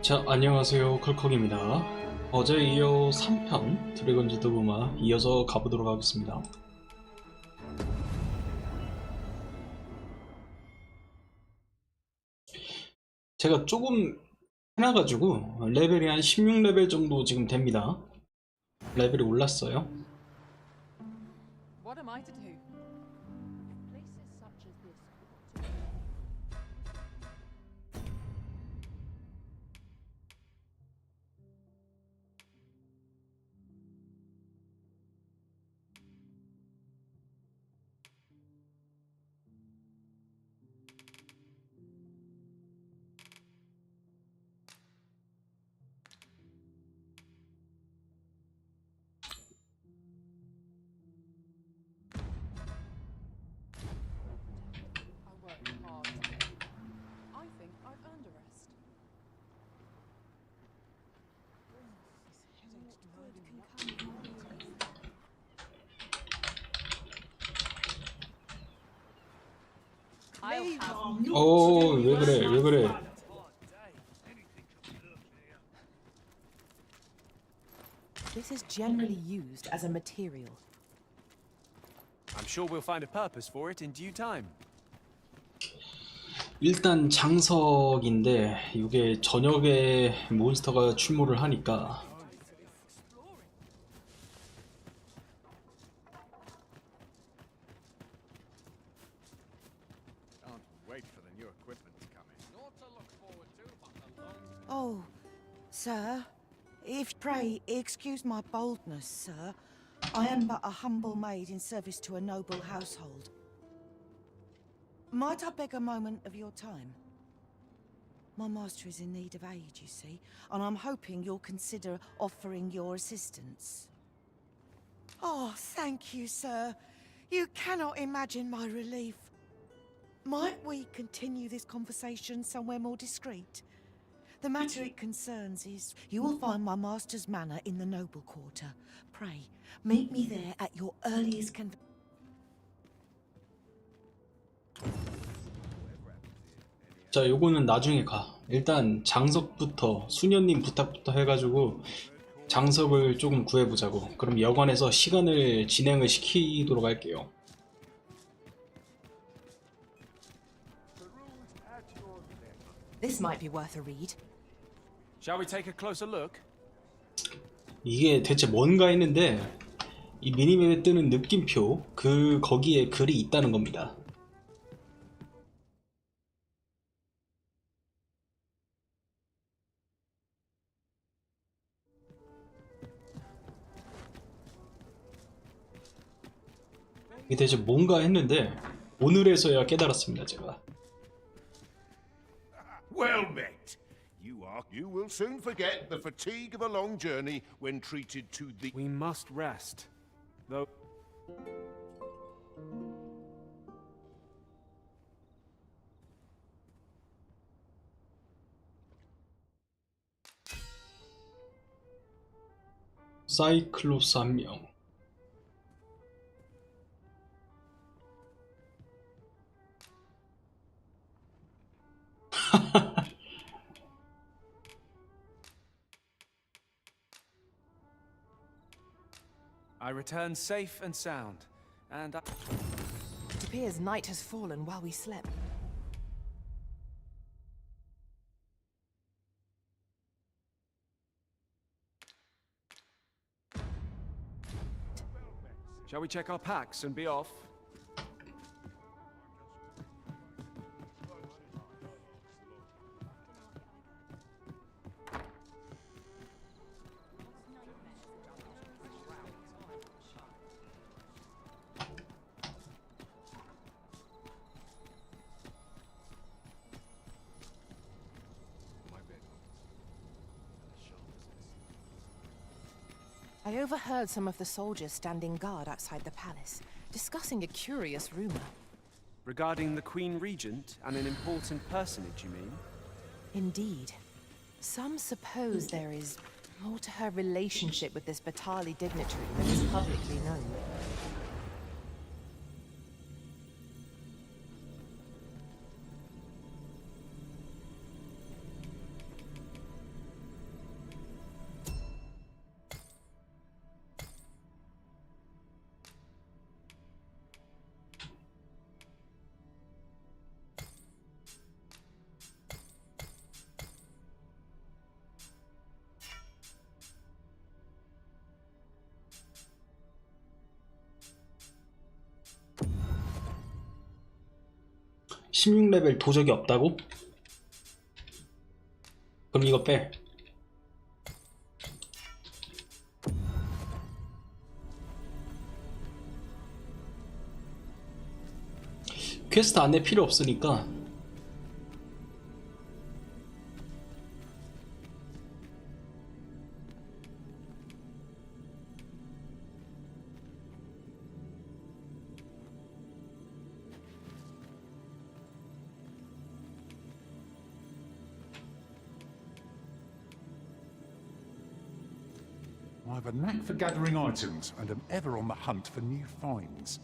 자, 안녕하세요. 컬컥입니다. 어제 이어 3편 드래곤즈 도그마 이어서 가보도록 하겠습니다. 제가 조금 해놔가지고 레벨이 한 16레벨 정도 지금 됩니다. 레벨이 올랐어요. What am I to do? Places such as this. I worked hard today. I think I've earned a rest. I'll have 오, 왜 그래, 왜 그래. This is generally used as a material. I'm sure we'll find a purpose for it in due time. 일단 장석인데 이게 저녁에 몬스터가 출몰을 하니까 Can't wait for the new equipment to come in. Not to look forward to, but a long Oh, sir, if pray excuse my boldness, sir. I am but a humble maid in service to a noble household. Might I beg a moment of your time? My master is in need of aid, you see, and I'm hoping you'll consider offering your assistance. Oh, thank you, sir. You cannot imagine my relief. Might we continue this conversation somewhere more discreet? The matter it concerns is you will find my master's manor in the noble quarter. Pray, meet me there at your earliest convenience. 자, 요거는 나중에 가. 일단 장석부터 수녀님 부탁부터 해가지고 장석을 조금 구해보자고. 그럼 여관에서 시간을 진행을 시키도록 할게요. This might be worth a read. Shall we take a closer look? 이게 대체 뭔가 했는데 이 미니맵에 뜨는 느낌표 거기에 글이 있다는 겁니다. 이게 대체 뭔가 했는데 오늘에서야 깨달았습니다, 제가. Well met. You will soon forget the fatigue of a long journey when treated to the. We must rest. Though 싸이클롭스 한 명. I return safe and sound, and It appears night has fallen while we slept. shall we check our packs and be off? I overheard some of the soldiers standing guard outside the palace, discussing a curious rumor. Regarding the Queen Regent and an important personage, you mean? Indeed. Some suppose there is more to her relationship with this Batali dignitary than is publicly known. 16레벨 도적이 없다고? 그럼 이거 빼. 퀘스트 안내 필요 없으니까. I have a knack for gathering items and am ever on the hunt for new finds.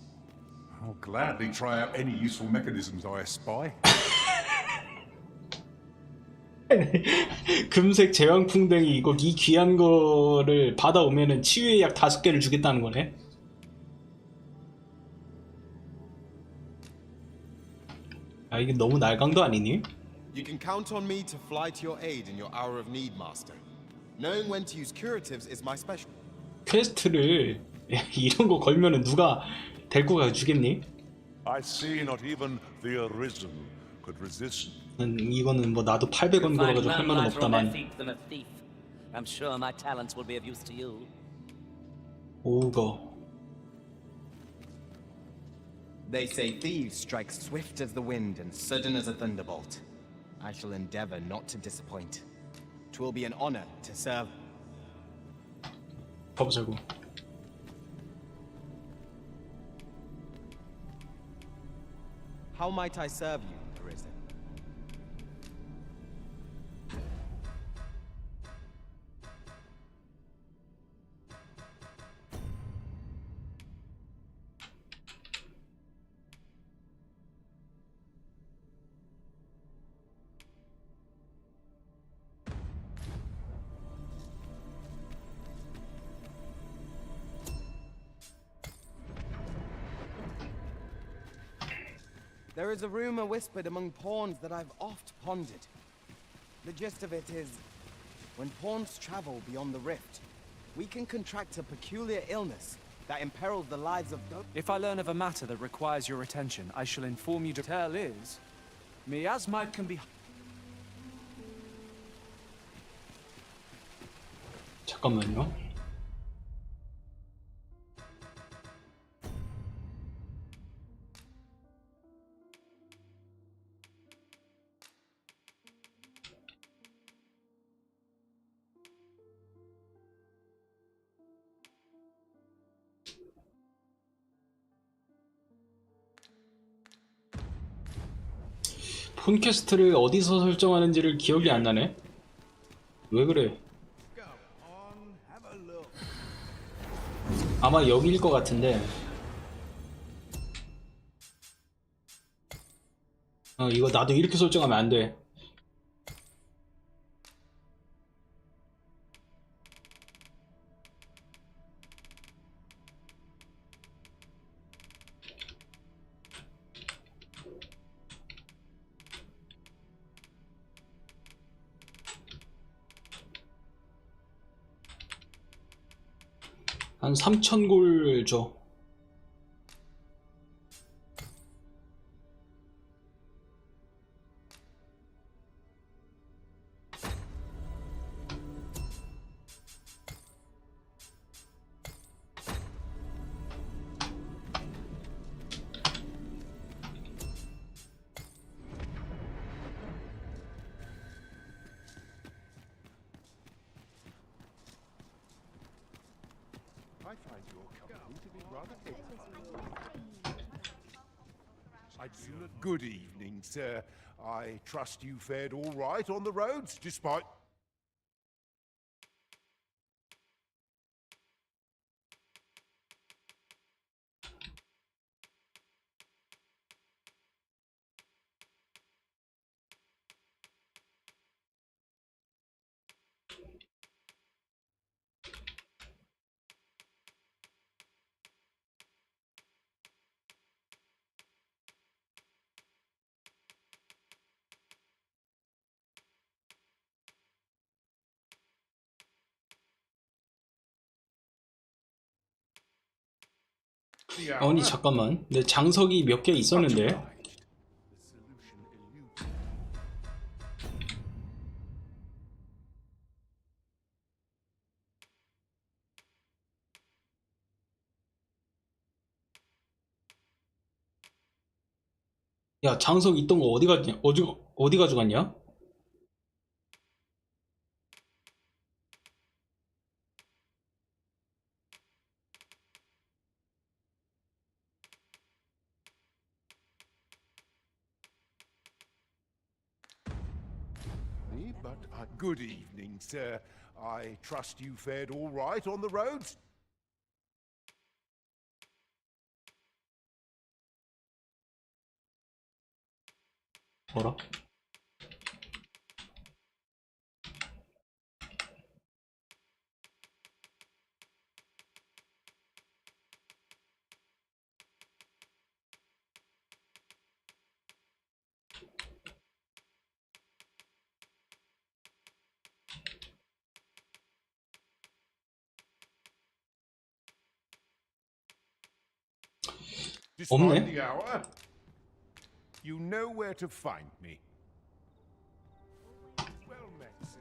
I'll gladly try out any useful mechanisms I espy. 금색 제왕풍뎅이 이거 이 귀한 거를 받아오면은 치유의 약 5개를 주겠다는 거네. 아 이게 너무 날강도 아니니? You can count on me to fly to your aid in your hour of need, Master. Knowing when to use curatives is my special. 퀘스트를 이런 거 걸면은 누가 데리고 가주겠니? I see not even the arisen could resist. 이거는 뭐 나도 800원 걸어가지고 할 말은 없다만. I'm sure my talents will be of use to you. 오거. They say thieves strike swift as the wind and sudden as a thunderbolt. I shall endeavor not to disappoint. 'Twill be an honor to serve. 가보자고. How might I serve you, Arisen? There is a rumor whispered among pawns that I've oft pondered. The gist of it is, when pawns travel beyond the rift, we can contract a peculiar illness that imperils the lives of those. If I learn of a matter that requires your attention, I shall inform you. Tell is, miasma can be. 잠깐만요. 폰캐스트를 어디서 설정하는지를 기억이 안 나네. 왜 그래? 아마 여기일 것 같은데. 이거 나도 이렇게 설정하면 안 돼. 한 3,000골 줘. I find your company to be rather edifying. Good evening, sir. I trust you fared all right on the roads, despite... 아니 잠깐만. 내 장석이 몇 개 있었는데. 야, 장석 있던 거 어디 갔냐? 어디 가져갔냐? But good evening, sir. I trust you fared all right on the roads? 뭐라? Despite the hour, you know where to find me. Well met, sir.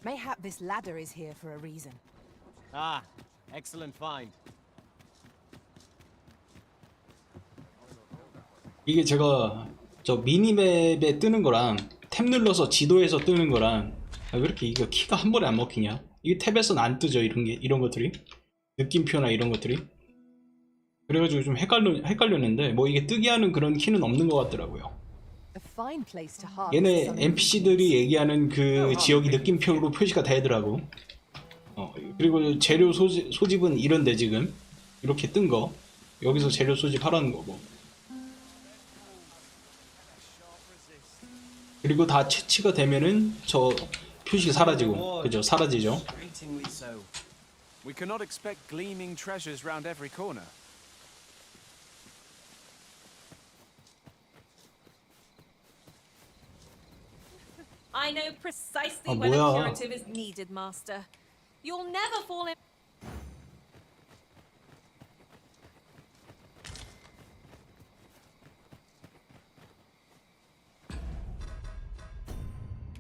Mayhap this ladder is here for a reason. Ah, excellent find. 이게 제가 저 미니맵에 뜨는 거랑 탭 눌러서 지도에서 뜨는 거랑 왜 이렇게 이거 키가 한 번에 안 먹히냐? 이게 탭에서는 안 뜨죠, 이런 것들이. 느낌표나 이런 것들이. 그래가지고 좀 헷갈렸는데 뭐 이게 뜨게 하는 그런 키는 없는 것 같더라고요. A fine place to harvest 얘네 some NPC들이 얘기하는 그 지역이 느낌표로 표시가 되더라고. 그리고 재료 소집은 이런데 지금 이렇게 뜬 거 여기서 재료 소집하라는 거고. 그리고 다 채취가 되면은 저 표시 사라지고, 그죠? 사라지죠. We cannot expect gleaming treasures round every corner. I know precisely 아, when a 뭐야. curative is needed, Master. You'll never fall in.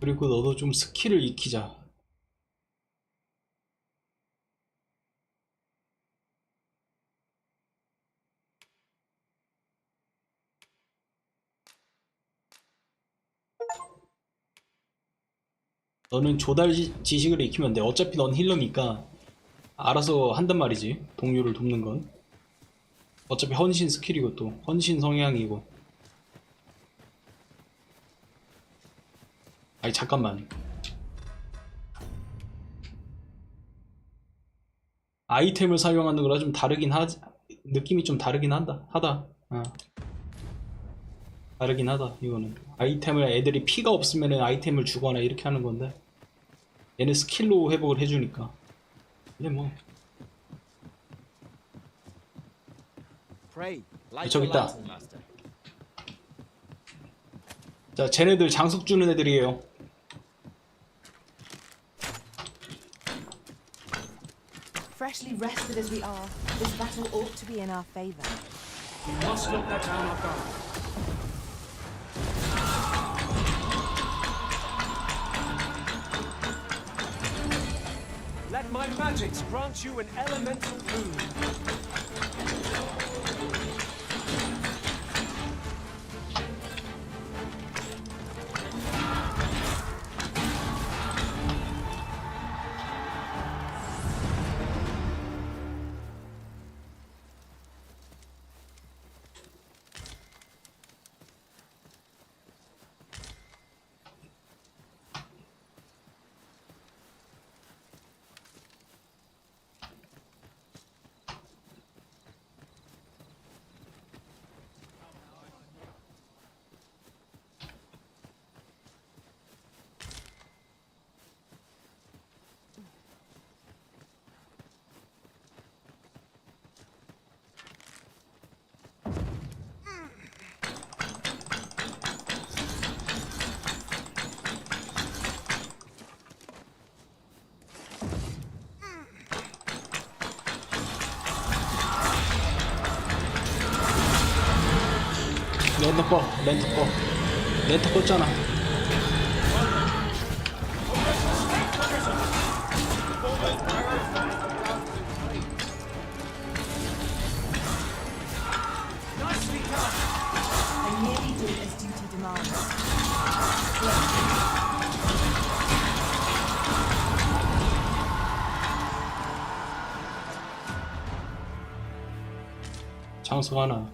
그리고 너도 좀 스킬을 익히자. 너는 조달 지식을 익히면 돼. 어차피 넌 힐러니까 알아서 한단 말이지. 동료를 돕는 건. 어차피 헌신 스킬이고 또 헌신 성향이고. 아니 잠깐만. 아이템을 사용하는 거라 좀 다르긴 하지. 느낌이 좀 다르긴 하다. 다르긴 하다. 이거는 아이템을 애들이 피가 없으면 아이템을 주거나 이렇게 하는 건데 얘는 스킬로 회복을 해주니까. 근데 뭐 Pray, light 저기 your 있다. lantern, Master. 자, 쟤네들 장석 주는 애들이에요. freshly rested as we are, this battle ought to be in our favor. We must not let down our guard. Let my magics grant you an elemental boon. 렌터 꺼. 렌터 껐잖아. 장석 하나.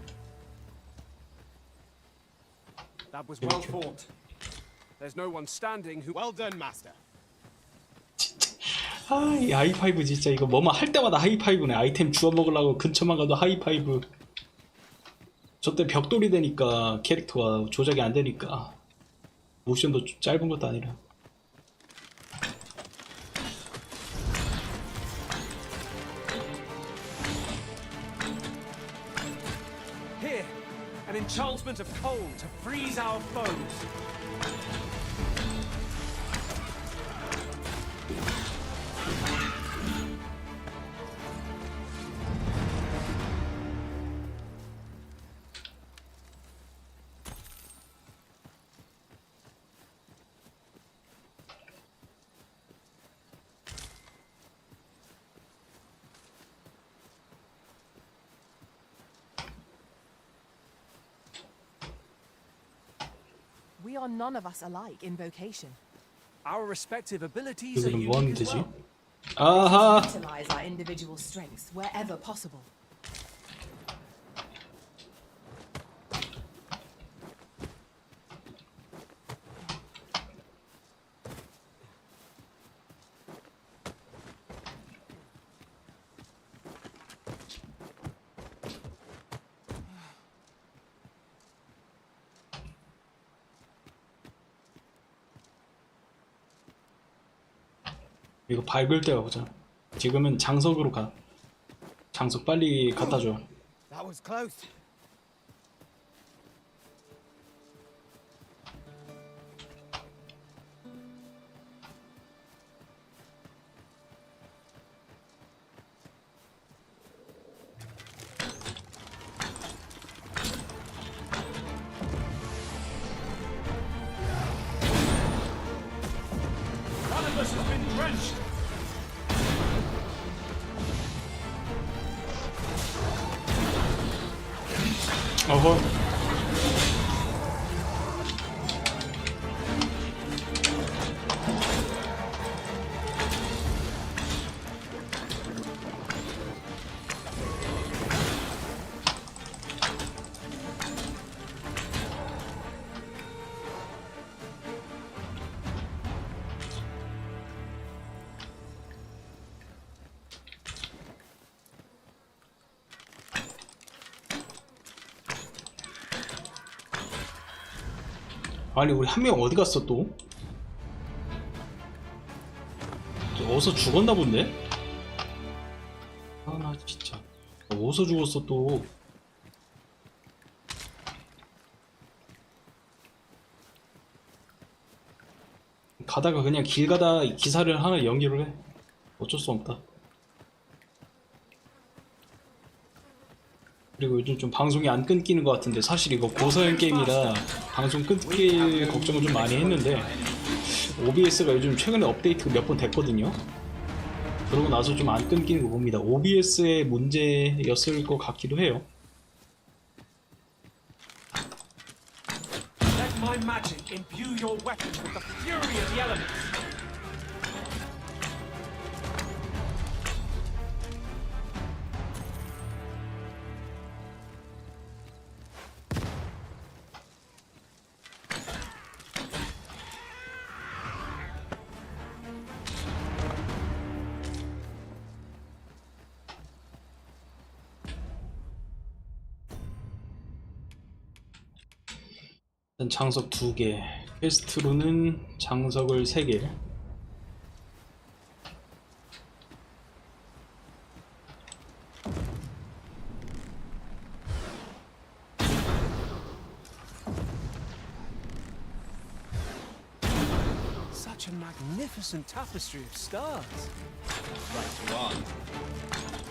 That was well fought. There's no one standing who. Well done, Master. 아, 이 하이파이브 진짜 이거 뭐만 할 때마다 하이파이브네. 아이템 주워 먹으려고 근처만 가도 하이파이브. 저때 벽돌이 되니까 캐릭터가 조작이 안 되니까 모션도 짧은 것도 아니라. Here, an enchantment of cold to freeze our foes. We are none of us alike in vocation. Our respective abilities are 여기는 뭐 하면 unique as 되지? well. 아하! Utilize our individual strengths wherever possible. 이거 밝을 때 가보자. 지금은 장석으로 가. 장석 빨리 갖다 줘. That was close. One of us has been drenched. 어허. 아니 우리 한 명 어디 갔어 또? 어디서 죽었나 본데? 아 나 진짜 어디서 죽었어 또? 가다가 그냥 길 가다 기사를 하나 연기를 해. 어쩔 수 없다. 그리고 요즘 좀 방송이 안 끊기는 것 같은데 사실 이거 고사양 게임이라 방송 끊길 걱정을 좀 많이 했는데 OBS가 요즘 최근에 업데이트가 몇 번 됐거든요. 그러고 나서 좀 안 끊기는 거 봅니다. OBS의 문제였을 것 같기도 해요. Let my magic imbue your weapons with the fury of the elements. 일단 장석 2개, 퀘스트로는 장석을 3개. Such a magnificent tapestry of stars. Right you are.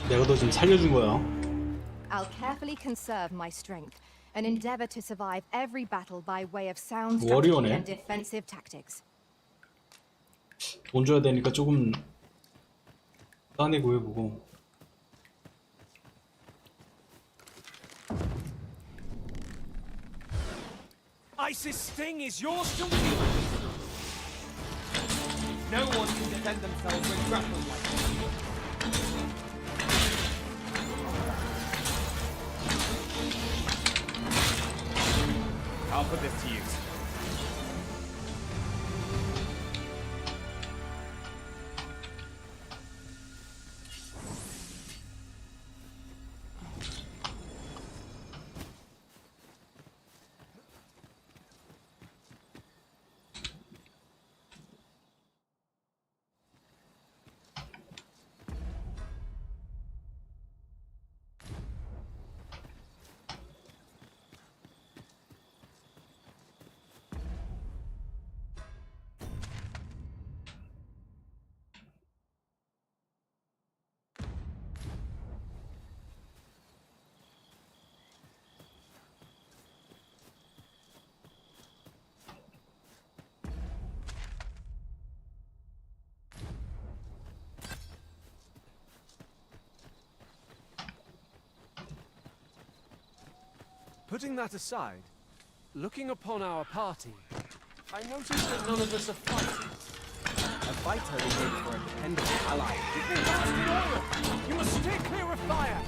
내가 너 좀 살려준 거야. I'll carefully conserve my strength and endeavor to survive every battle by way of sound 워리어네. strategy and defensive tactics. 돈 줘야 되니까 조금 싸네 구해보고. Isis sting is yours to wield. No one can defend themselves when grappled like this. I'll put this to use. Putting that aside, looking upon our party, I noticed that none of us are fighting. A fighter is made for a dependable ally. Give me that oil! You must stay clear of fire!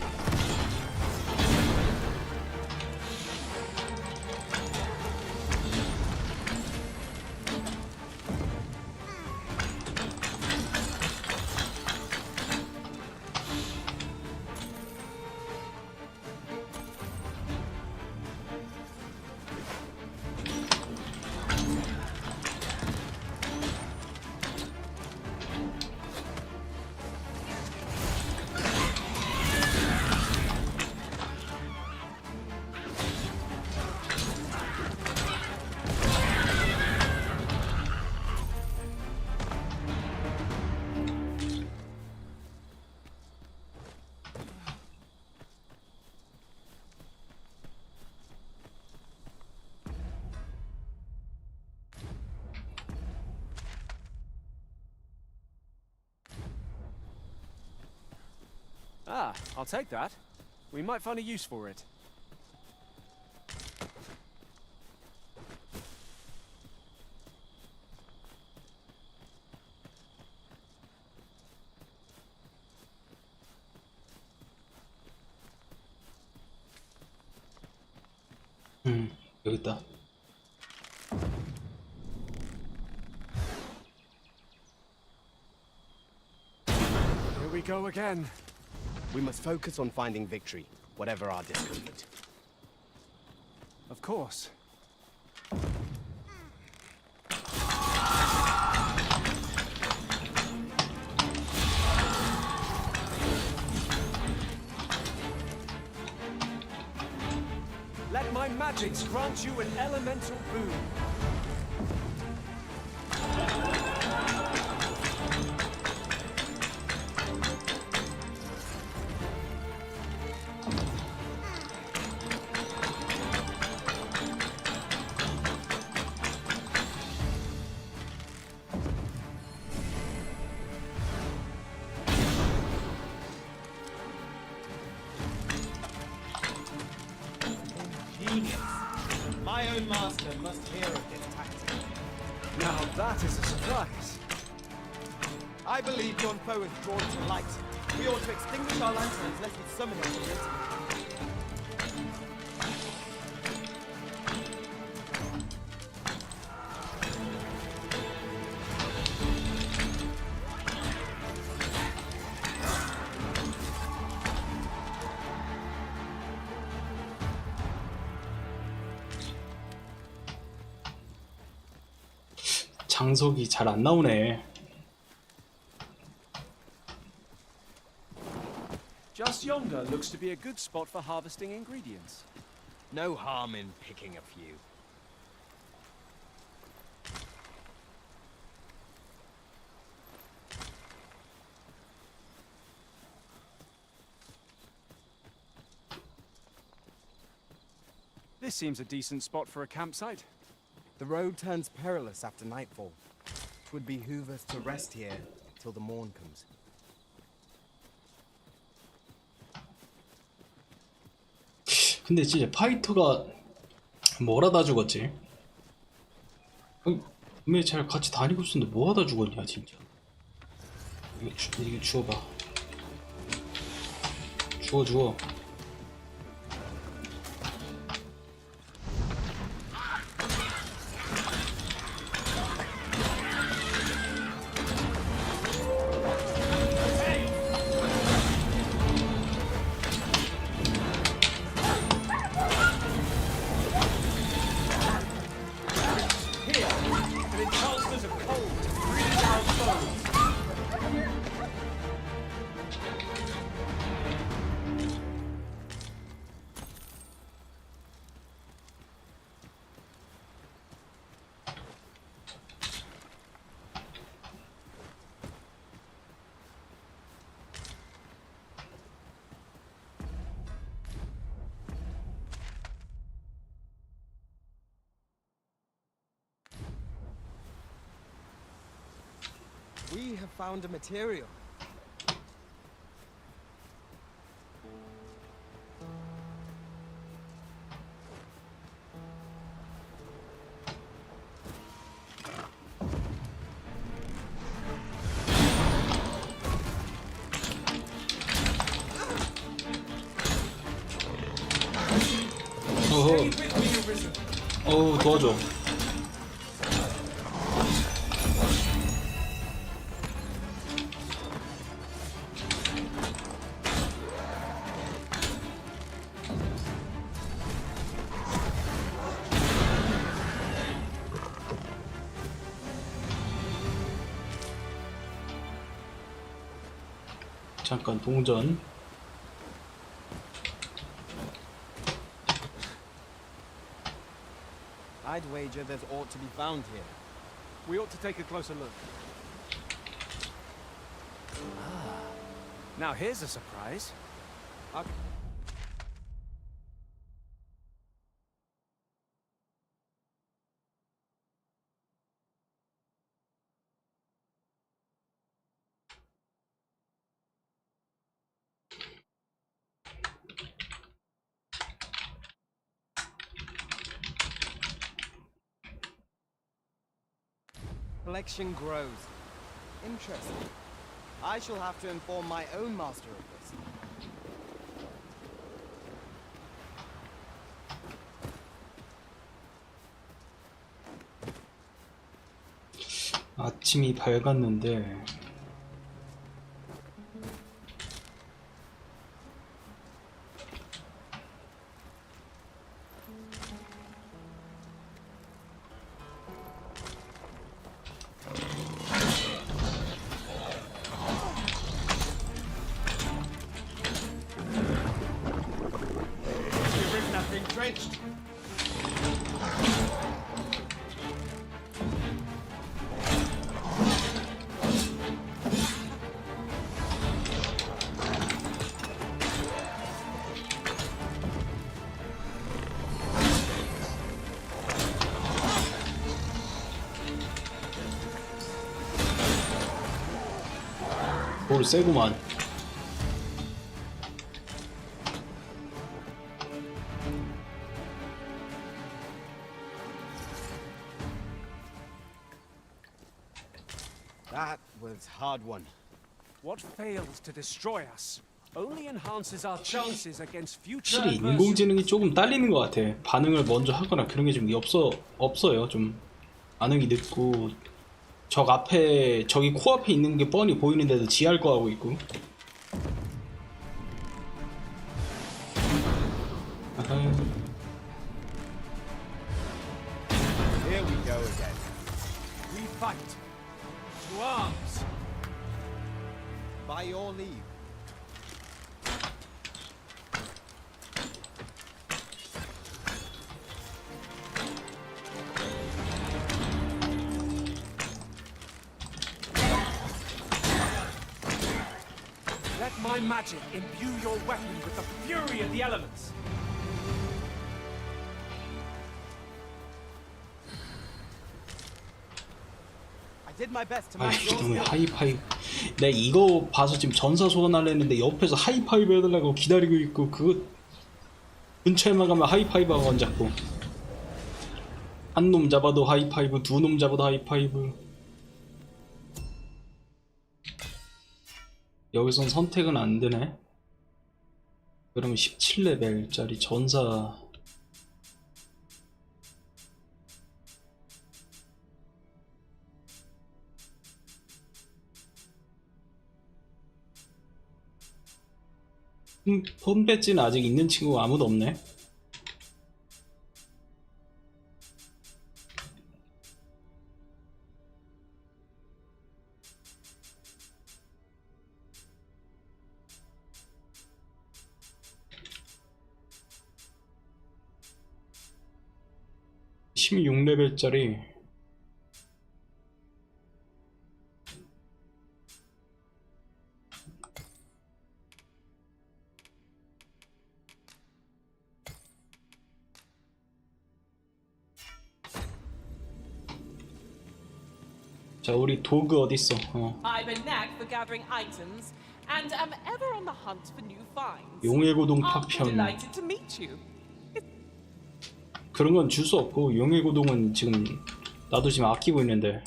Ah, I'll take that. We might find a use for it. 여기 있다. Here we go again. We must focus on finding victory, whatever our discomfort. Of course. Let my magics grant you an elemental boon. Genius. My own master must hear of this tactic. Now that is a surprise. I believe yon foe is drawn to light. We ought to extinguish our lanterns lest it summon us to it. 장석이 잘 안 나오네. Just yonder looks to be a good spot for harvesting ingredients. No harm in picking a few. This seems a decent spot for a campsite. The road turns perilous after nightfall. 'Twould behoove us to rest here till the morn comes. 근데 진짜 파이터가 뭐라다 죽었지? 분명히 잘 같이 다니고 있었는데 뭐하다 죽었냐 진짜. 이거 주워봐. 주워. We have found a material. 어우 도와줘. 잠깐 동전. I'd wager there's ought to be found here. We ought to take a closer look. Now here's a surprise. Collection grows. Interesting. I shall have to inform my own master of this. 아침이 밝았는데 돌 세구만. That was hard won. What fails to destroy us only enhances our chances against future 확실히 adversity. 인공지능이 조금 딸리는 것 같아. 반응을 먼저 하거나 그런 게 좀 없어요. 좀 반응이 늦고 적 앞에 저기 코앞에 있는 게 뻔히 보이는데도 지할 거 하고 있고. Here we go again. We fight. To arms. By your leave. Let my magic imbue your weapon with the fury of the elements. I did my best to 아이 match your 이놈의 skill. 하이파이브. 내가 이거 봐서 지금 전사 소환하려 했는데 옆에서 하이파이브 해달라고 기다리고 있고 그거 근처에만 가면 하이파이브가 안 잡고 한 놈 잡아도 하이파이브, 두 놈 잡아도 하이파이브. 여기선 선택은 안 되네. 그러면 17레벨짜리 전사. 폰 배지는 아직 있는 친구가 아무도 없네. 십 16레벨짜리 자 우리 도그 어딨어? I've a knack for gathering items and am ever on the hunt for new finds. 용의 고동 I'm 파편. delighted to meet you. 그런 건 줄 수 없고 용의 고동은 지금 나도 지금 아끼고 있는데.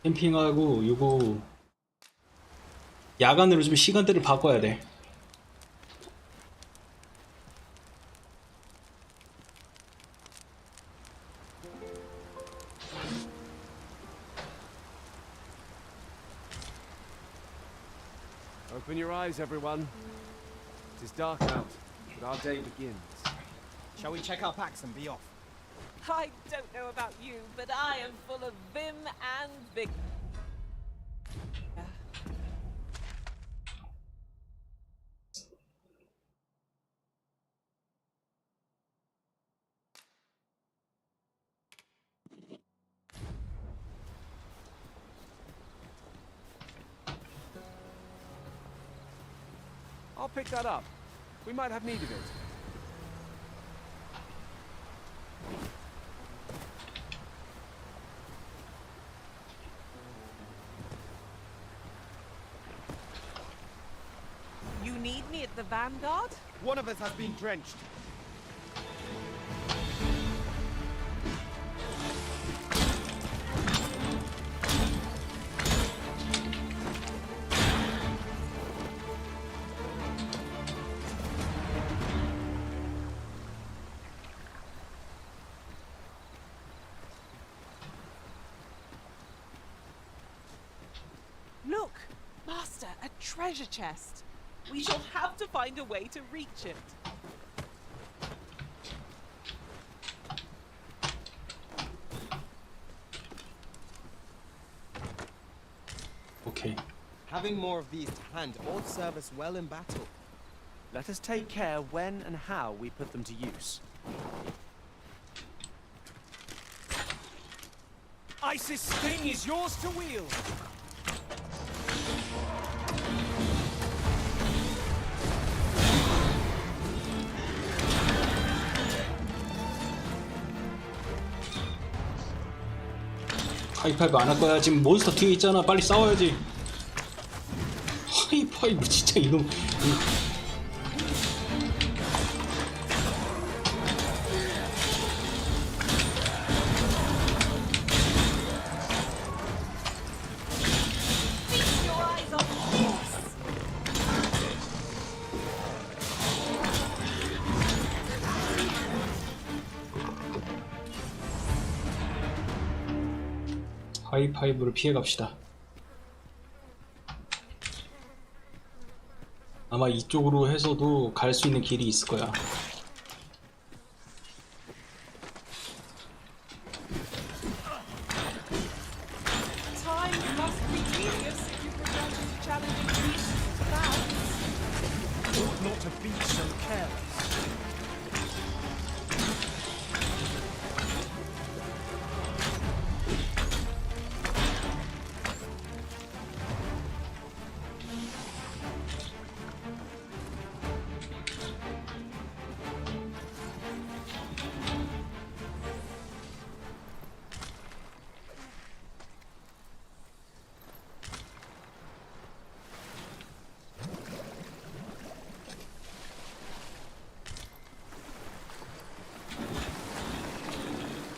캠핑하고 요거 야간으로 좀 시간대를 바꿔야 돼. Open your eyes, everyone. It is dark out, but our day begins. Shall we check our packs and be off? I don't know about you, but I am full of vim and vigor. I'll pick that up. We might have need of it. You need me at the Vanguard? One of us has been drenched. Look, Master, a treasure chest. We shall have to find a way to reach it. 오케이. Having more of these to hand ought serve us well in battle. Let us take care when and how we put them to use. Isis Sting is yours to wield! 하이파이브 안 할 거야. 지금 몬스터 뒤에 있잖아. 빨리 싸워야지. 하이파이브 진짜 이놈. Feast your eyes on this. 하이파이브를 피해 갑시다. 아마 이쪽으로 해서도 갈 수 있는 길이 있을 거야.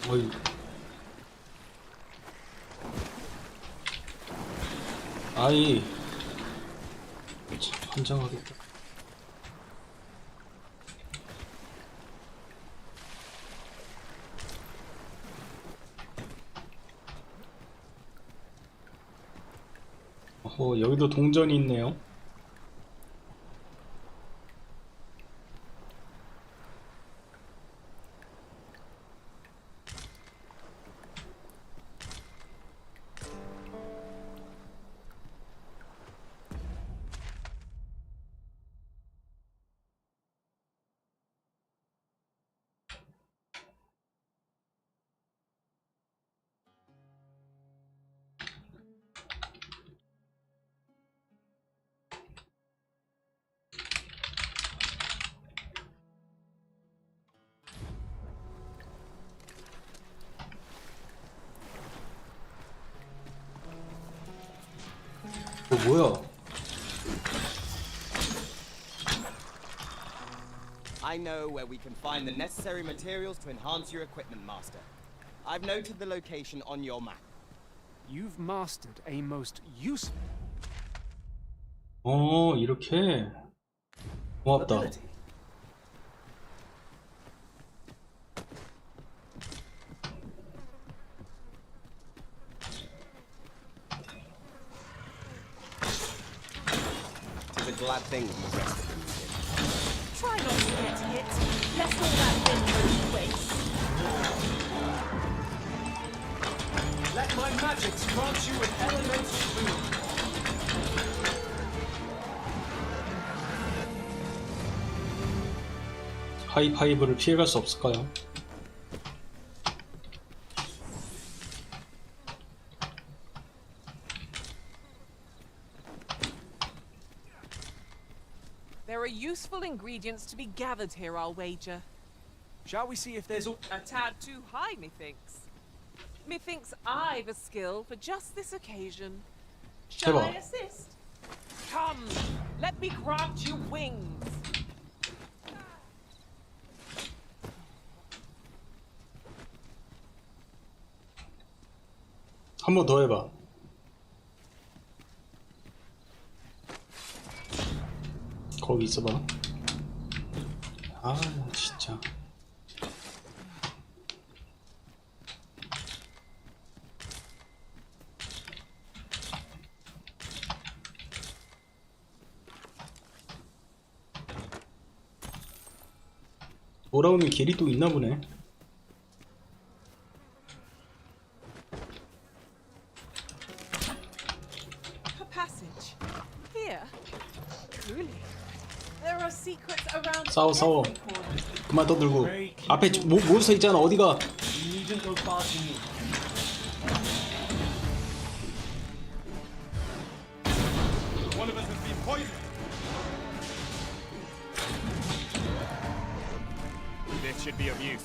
어이. 아이. 참 환장하겠다. 여기도 동전이 있네요. 뭐야? I know where we can find the necessary materials to enhance your equipment, Master. I've noted the location on your map. You've mastered a most useful 이렇게. 고맙다. ability. Tis a glad thing when the rest of them did. Try not to get hit, lest all that wind go to waste. Let my magics grant you with elemental boon. 하이파이브를 피해갈 수 없을까요? There are useful ingredients to be gathered here, I'll wager. Shall we see if there's all... A tad too high, methinks. Methinks I've a skill for just this occasion. Shall I 해봐. assist? Come, let me grant you wings. 한 번 더 해봐. 거기 있어봐. 아 진짜. 돌아오는 길이 또 있나 보네. A passage. Here. Truly. There are secrets around 싸워 싸워. every corner. 그만 떠들고. 앞에 몬스터 있잖아. 어디가? One of us has been poisoned. This should be of use.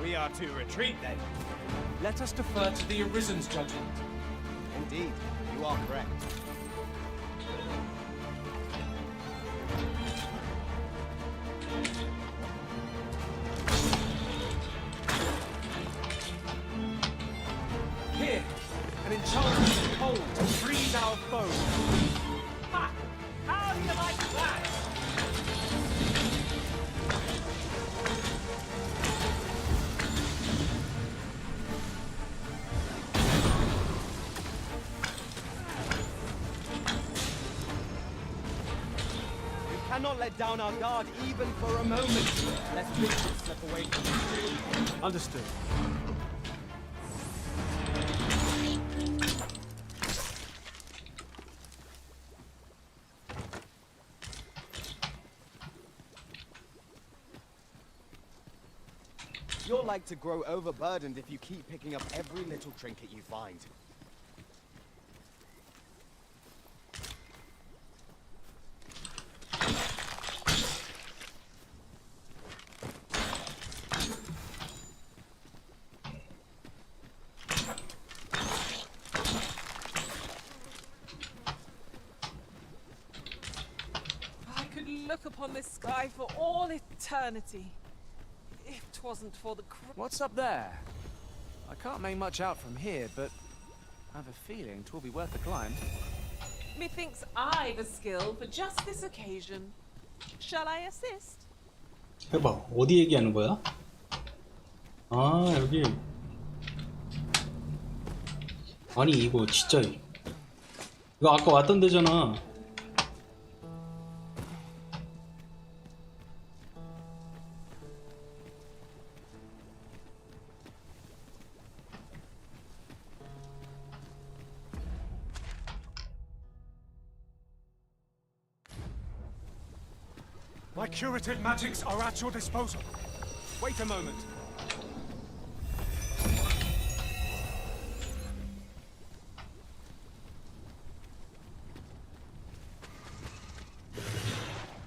We are to retreat then. Let us defer to the Arisen's judgment. Indeed, you are correct. Here, an enchanted pole to freeze our foe. Ha! How do you like that? We cannot let down our guard even for a moment, lest victory slip away from us. Understood. You're like to grow overburdened if you keep picking up every little trinket you find. look upon this sky for all eternity. If 'twasn't for the What's up there? I can't make much out from here, but I have a feeling 'twill be worth the climb. methinks I've a skill for just this occasion. Shall I assist? 해봐. 어디 얘기하는 거야? 아 여기. 아니 이거 진짜 이거 아까 왔던 데잖아. My curative magics are at your disposal. Wait a moment.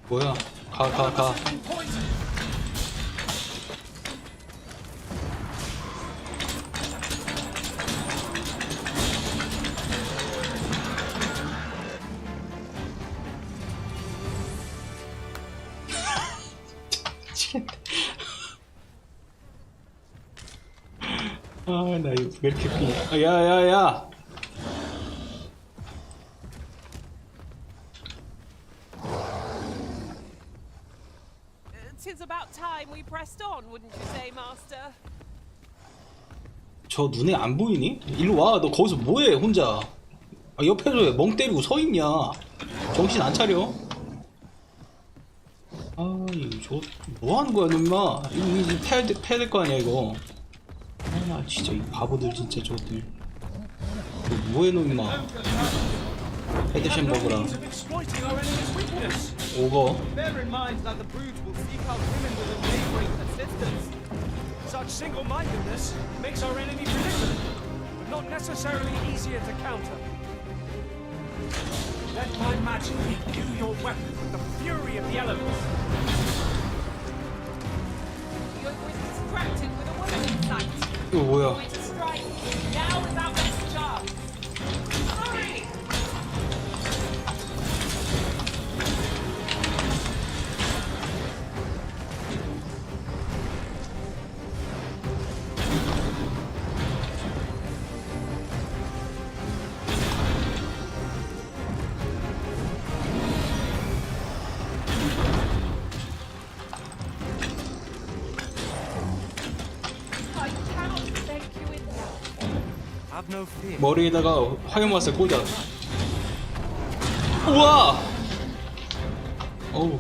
뭐야? 가. 아, 나 이거 왜 이렇게 피? 야야야! Tis about time we pressed on, wouldn't you say, Master? 저 눈에 안 보이니? 일로 와. 너 거기서 뭐해 혼자? 아, 옆에서 왜 멍 때리고 서 있냐? 정신 안 차려? 아, 이거 저 뭐 하는 거야, 너 임마? 이거 패야 될 거 아니야 이거? 아, 진짜 이 바보들 진짜 저들. 너 뭐해 너 임마? 헤드샷 먹으라. 오거. Bear in mind that the brood will seek out women with unwavering persistence. Such single-mindedness makes our enemy predictable, but not necessarily easier to counter. Let my magic imbue your weapon with the fury of the elements. You're distracted with a woman in sight. 이거 뭐야? Going to strike. Now is our best chance. Hurry! I cannot thank you enough. Have no fear. 머리에다가 화염화살 꽂아. 우와! 어우.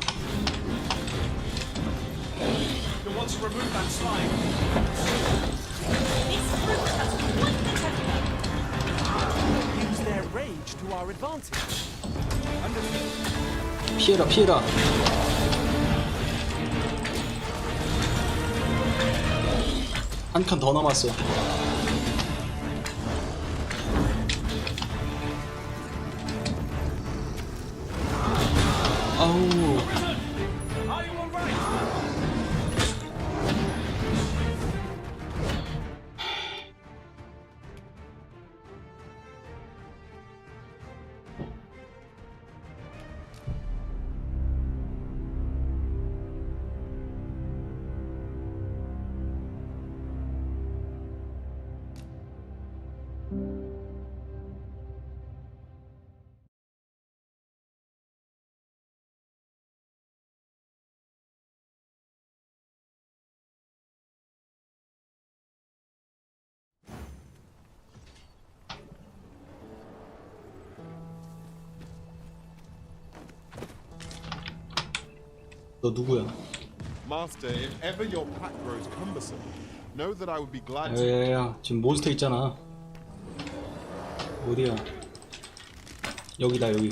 You'll want to remove that slime. This fruit has wonderful. Use their rage to our advantage. Understood. 피해라. 한 칸 더 남았어. 아우. Are you all right? 너 누구야? Master, if ever your pack grows cumbersome, know that I would be glad to. 야야야, 지금 몬스터 있잖아. 어디야? 여기다 여기.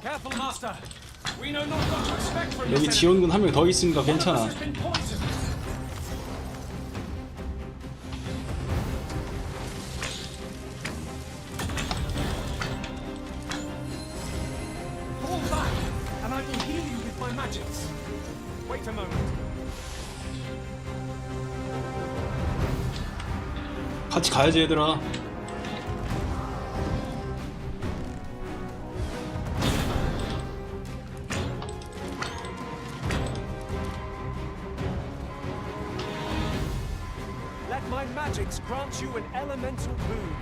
Careful, Master. We know not what to expect from 여기 this 지원군 한 명 더 있으니까 괜찮아. enemy. Has been poisoned. Fall back, and I will heal you with my magics. Wait a moment. 같이 가야지 얘들아. Let my magics grant you an elemental boon.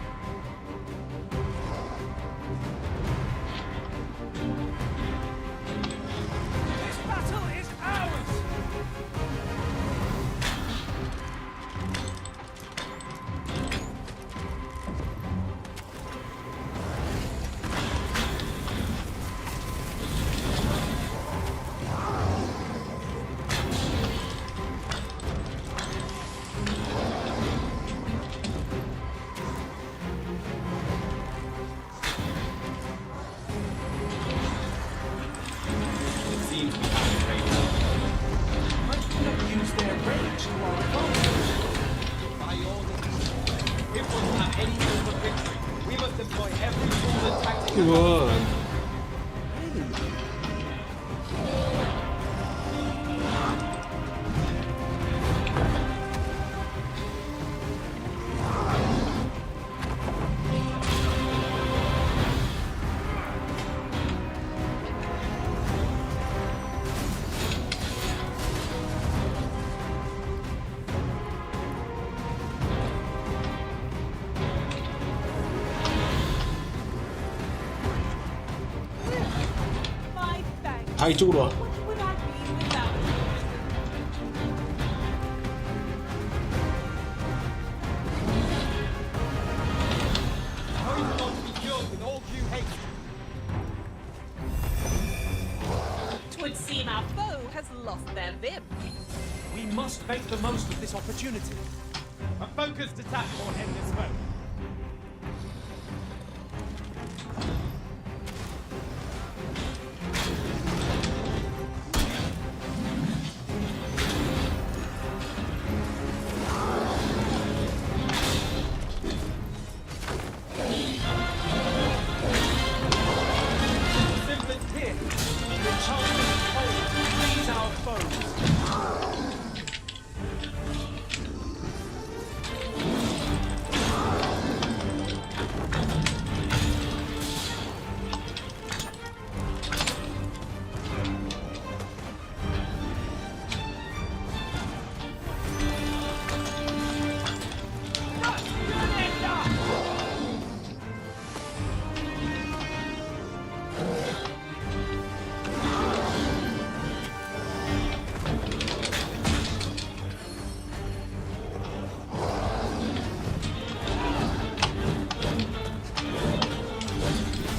This battle is ours! 우와. My thanks. 다 이쪽으로 와. What would I be without you? Twould seem our foe has lost their vim. We must make the most of this opportunity. A focused attack will end this foe. Simplest here. The chance is cold. These our foes.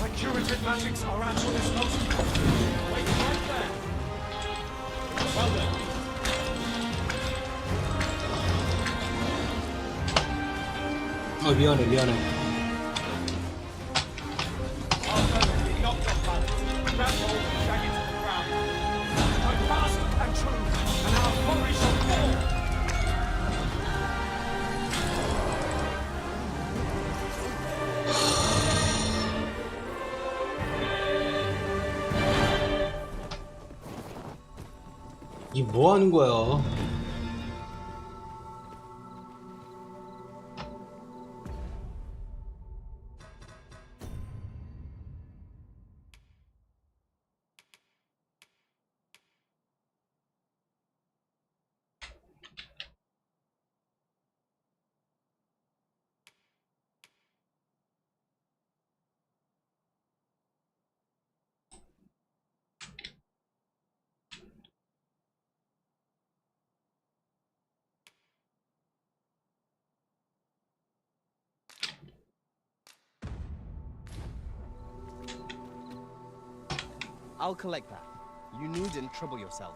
My curative magics are at your disposal. Wait right there. Well done. 아 미안해 미안해. Our foe has been knocked off balance. Grab hold and drag it to the ground. Strike fast and true, and our quarry shall fall. 이 뭐 하는 거야? I'll collect that. You needn't trouble yourself.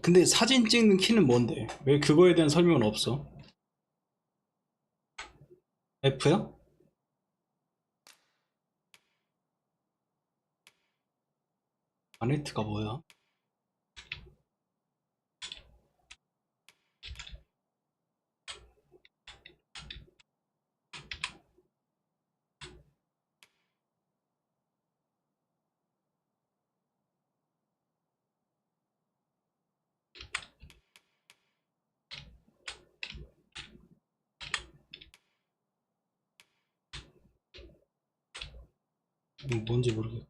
근데 사진 찍는 키는 뭔데? 왜 그거에 대한 설명은 없어? F야? 아네트가 뭐야? 뭔지 모르겠어.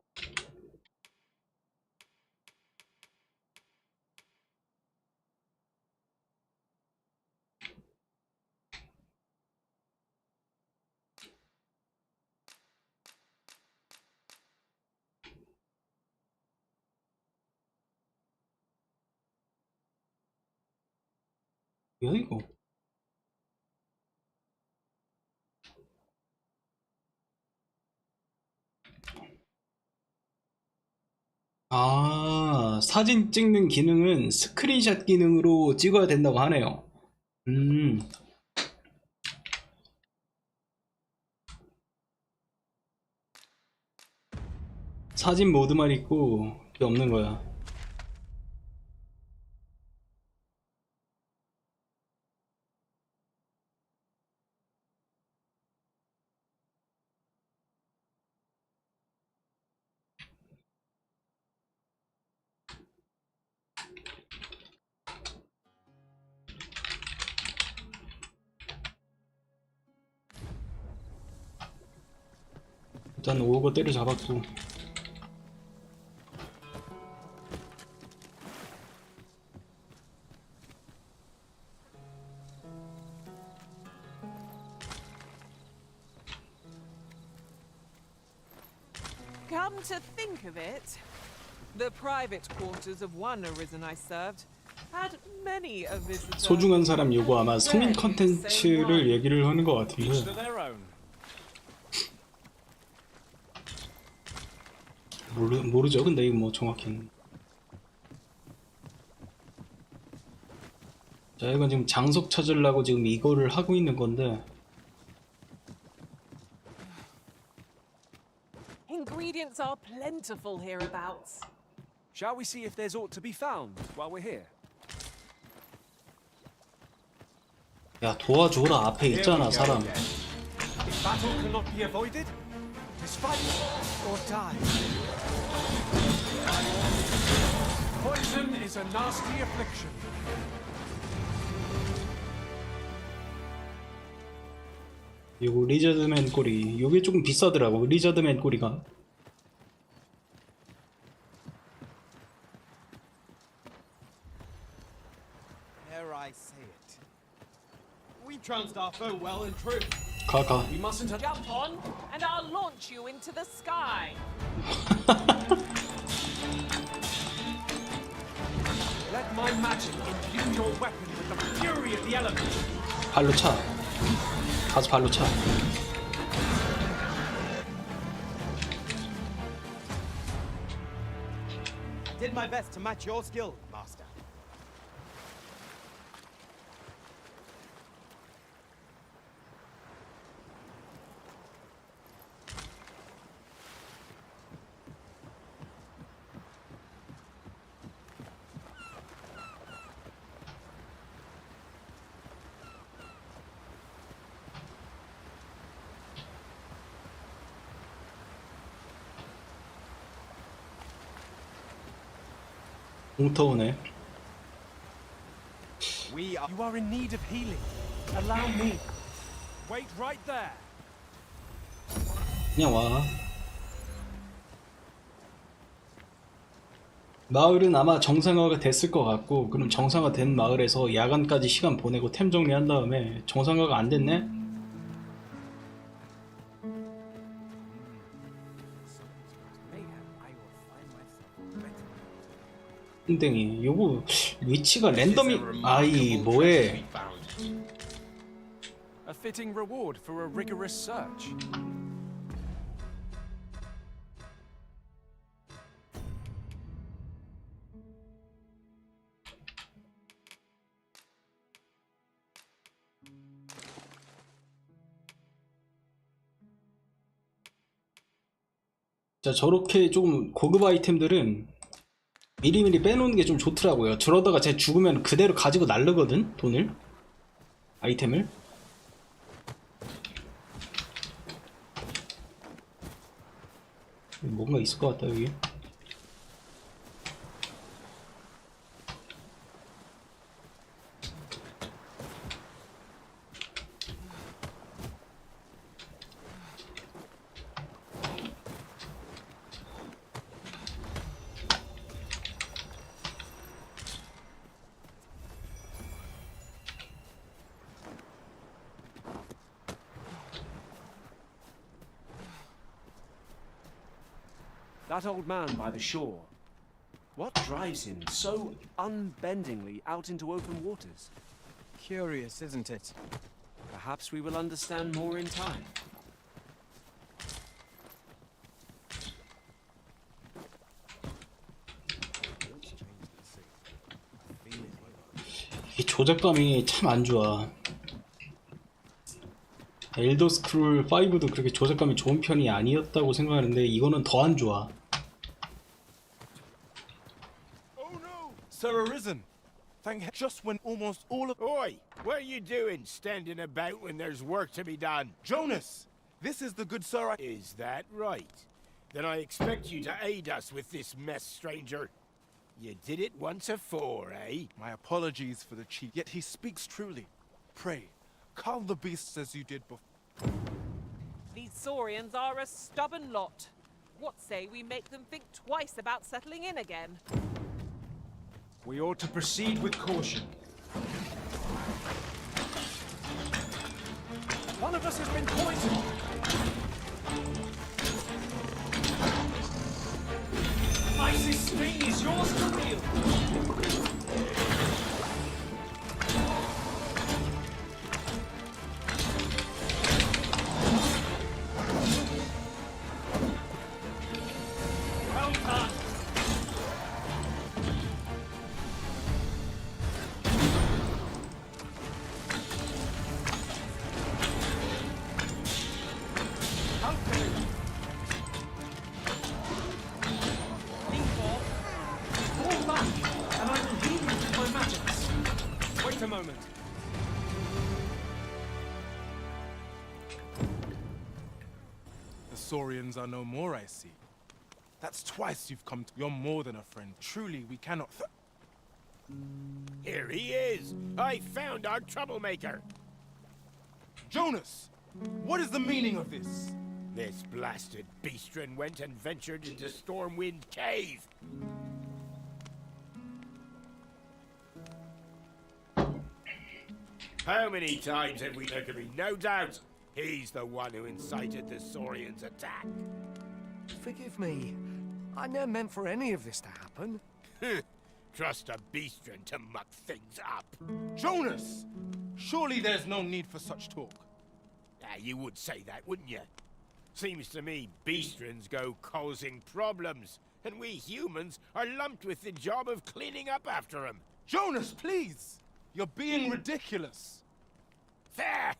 뭐야 이거? 아, 사진 찍는 기능은 스크린샷 기능으로 찍어야 된다고 하네요. 사진 모드만 있고 그게 없는 거야. 일단 오거 때려잡았고. Come to think of it, the private quarters of one arisen I served had many a visitor. 소중한 사람 요거 아마 성인 컨텐츠를 얘기를 하는 것 Each to 같은데 their own. 모르죠. 근데 이거 뭐 정확히는. 자, 이건 지금 장석 찾으려고 지금 이거를 하고 있는 건데. Ingredients are plentiful hereabouts. Shall we see if there's aught to be found while we're here? 야, 도와줘라. 앞에 있잖아, 사람. If battle cannot be avoided, is fight or die. Poison is a nasty affliction. 요거 리저드맨 꼬리. 요게 조금 비싸더라고. 리저드맨 꼬리가. Dare I say it? We trounced our foe well and true. 가. We mustn't have... Jump on, and I'll launch you into the sky. Let my magic imbue your weapon with the fury of the elements. 발로 차. 가서 발로 차. Did my best to match your skill, Master. 공터오네. You are in need of healing. Allow me. Wait right there. 그냥 와. 마을은 아마 정상화가 됐을 것 같고, 그럼 정상화 된 마을에서 야간까지 시간 보내고 템 정리한 다음에 정상화가 안 됐네? 풍뎅이. 요거 위치가 랜덤이 아이 뭐해? A fitting reward for a rigorous search. 자, 저렇게 조금 고급 아이템들은 미리미리 빼놓는 게 좀 좋더라고요. 저러다가 제가 죽으면 그대로 가지고 날르거든, 돈을. 아이템을. 뭔가 있을 것 같다, 여기. That old man by the shore. What drives him so unbendingly out into open waters? Curious, isn't it? Perhaps we will understand more in time. 이 조작감이 참 안 좋아. 엘더 스크롤 5도 그렇게 조작감이 좋은 편이 아니었다고 생각하는데 이거는 더 안 좋아. Sir Arisen! Thank heck, just when almost all of— Oi! What are you doing standing about when there's work to be done? Jonas! This is the good sir Is that right? Then I expect you to aid us with this mess, stranger. You did it once afore, eh? My apologies for the cheat, yet he speaks truly. Pray, calm the beasts as you did before. These Saurians are a stubborn lot. What say we make them think twice about settling in again? We ought to proceed with caution. One of us has been poisoned! Isis sting is yours to wield! Well done! Wait a moment. The Saurians are no more, I see. That's twice you've come to— You're more than a friend. Truly, we cannot— Here he is! I found our troublemaker! Jonas! What is the meaning of this? This blasted beastren went and ventured into Stormwind Cave! How many times have we looked at me? No doubt, he's the one who incited the Saurians' attack. Forgive me. I never meant for any of this to happen. Trust a beastren to muck things up. Jonas! Surely there's no need for such talk. You would say that, wouldn't you? Seems to me beastrens go causing problems, and we humans are lumped with the job of cleaning up after them. Jonas, please! You're being ridiculous. There!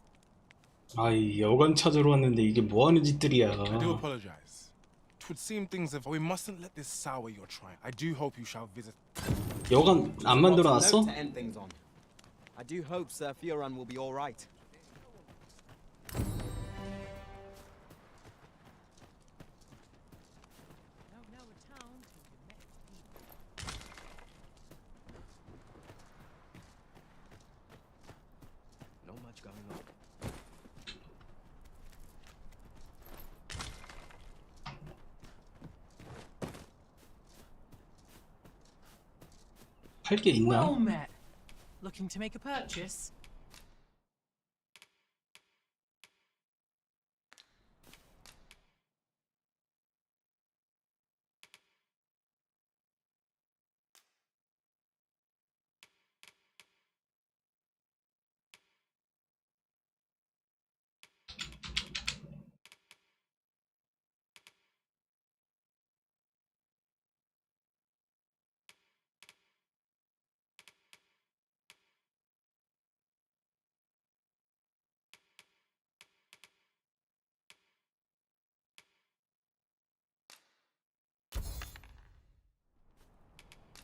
아이, 여관 찾으러 왔는데 이게 뭐 하는 짓들이야. I do apologize. It would seem things have— We mustn't let this sour your try. I do hope you shall visit— 여관 안 만들어놨어? To end things on. I do hope Sir Fioran will be all right. Not much going on. 팔 게 있나? Well met. Looking to make a purchase?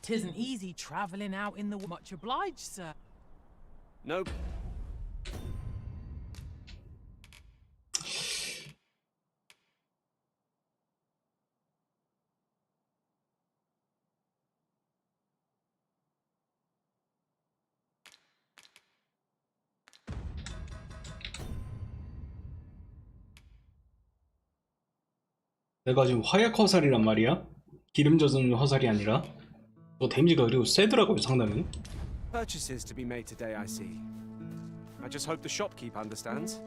'Tisn't easy travelling out in the much obliged, sir. Nope. 내가 지금 화약 화살이란 말이야? 기름 젖은 화살이 아니라. 저 데미지가 그리고 세더라고요, 상당히. Purchases to be made today, I see. I just hope the shopkeep understands.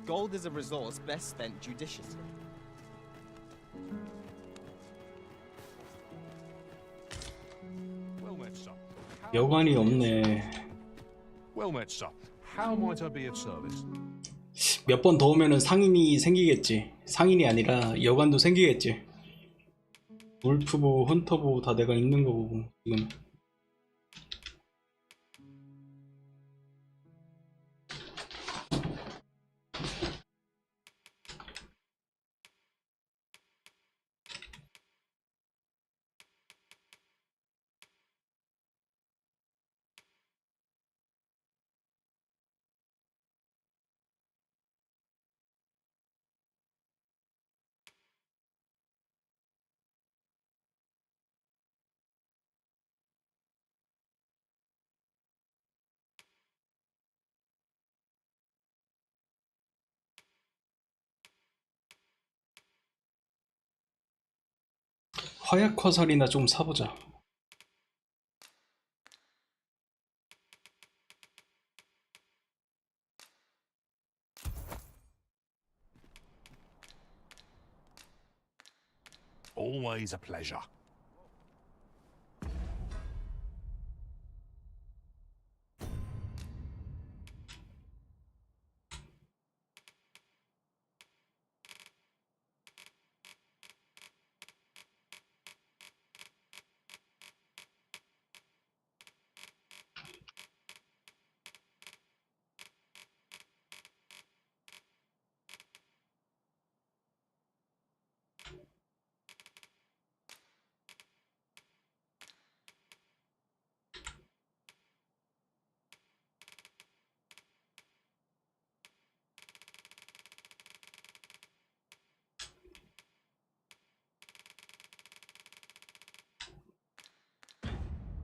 Gold is a resource best spent judiciously. Well met, sir. 여관이 없네. Well met, sir. How might I be of service? 몇 번 더 오면은 상인이 생기겠지. 상인이 아니라 여관도 생기겠지. 울프보, 헌터보 다 내가 읽는 거고 지금. 화약 화살이나 좀 사보자. Always a pleasure.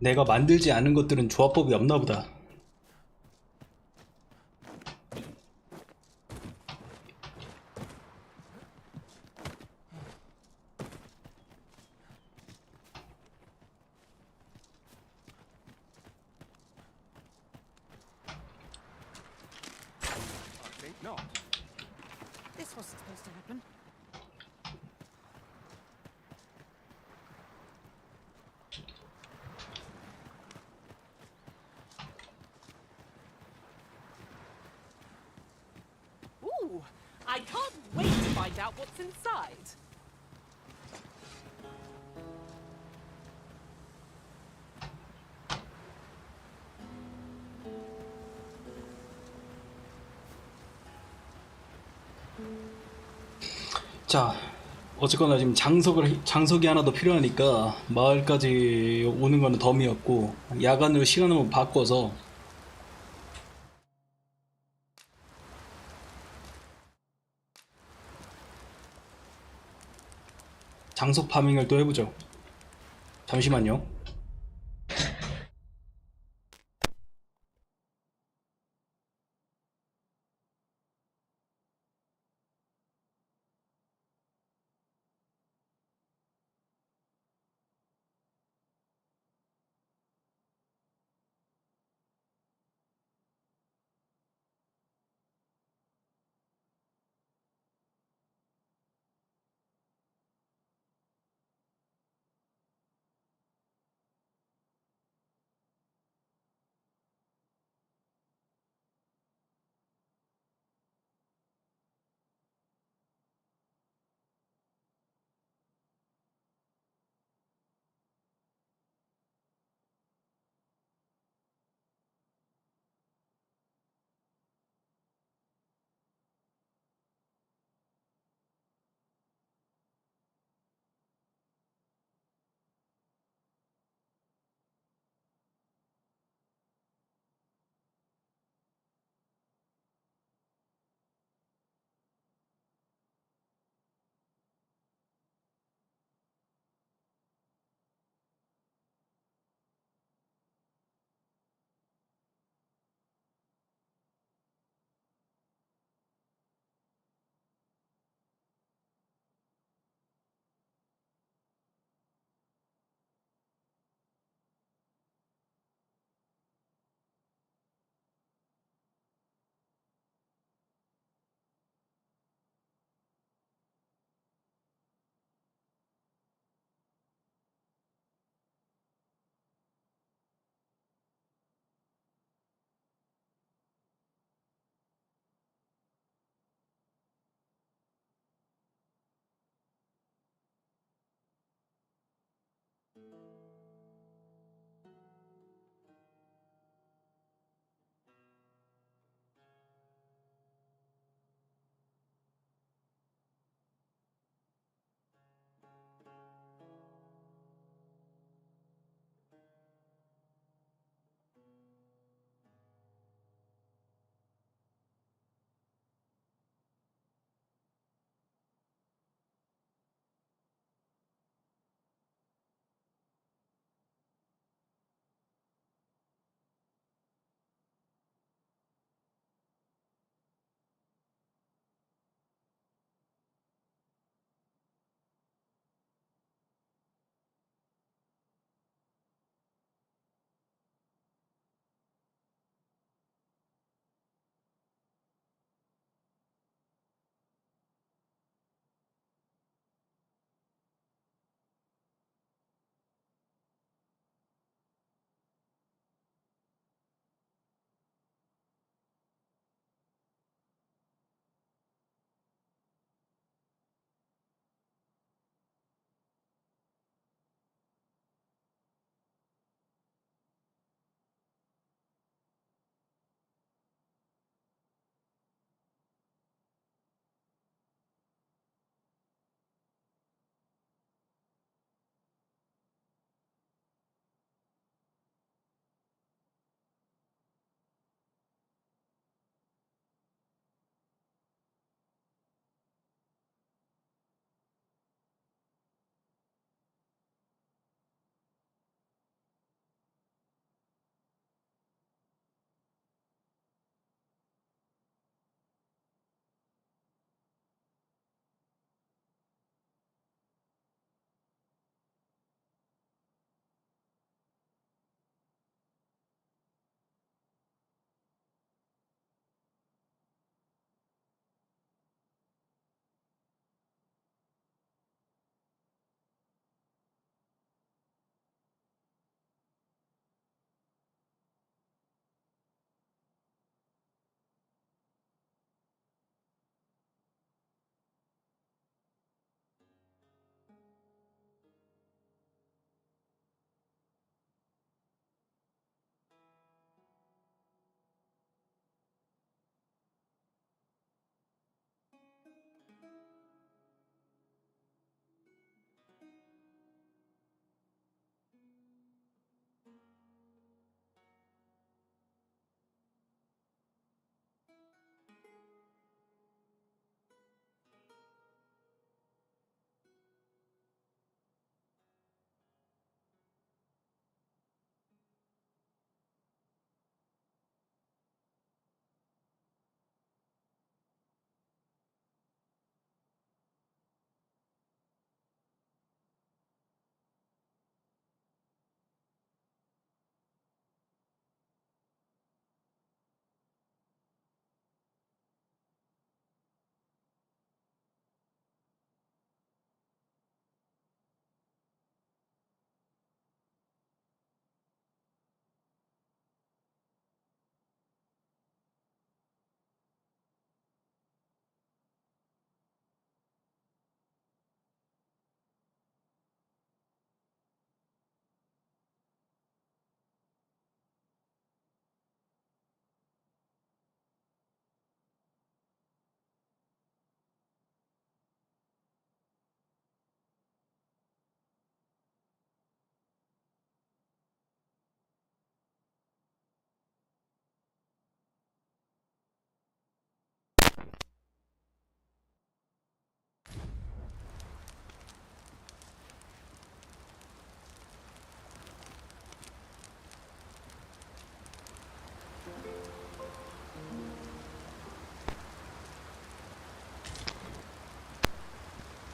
내가 만들지 않은 것들은 조합법이 없나 보다. I think not. This wasn't supposed to happen. Ooh, I can't wait to find out what's inside. 자, 어쨌거나 지금 장석이 하나 더 필요하니까 마을까지 오는 거는 덤이었고 야간으로 시간을 한번 바꿔서 장석 파밍을 또 해보죠. 잠시만요.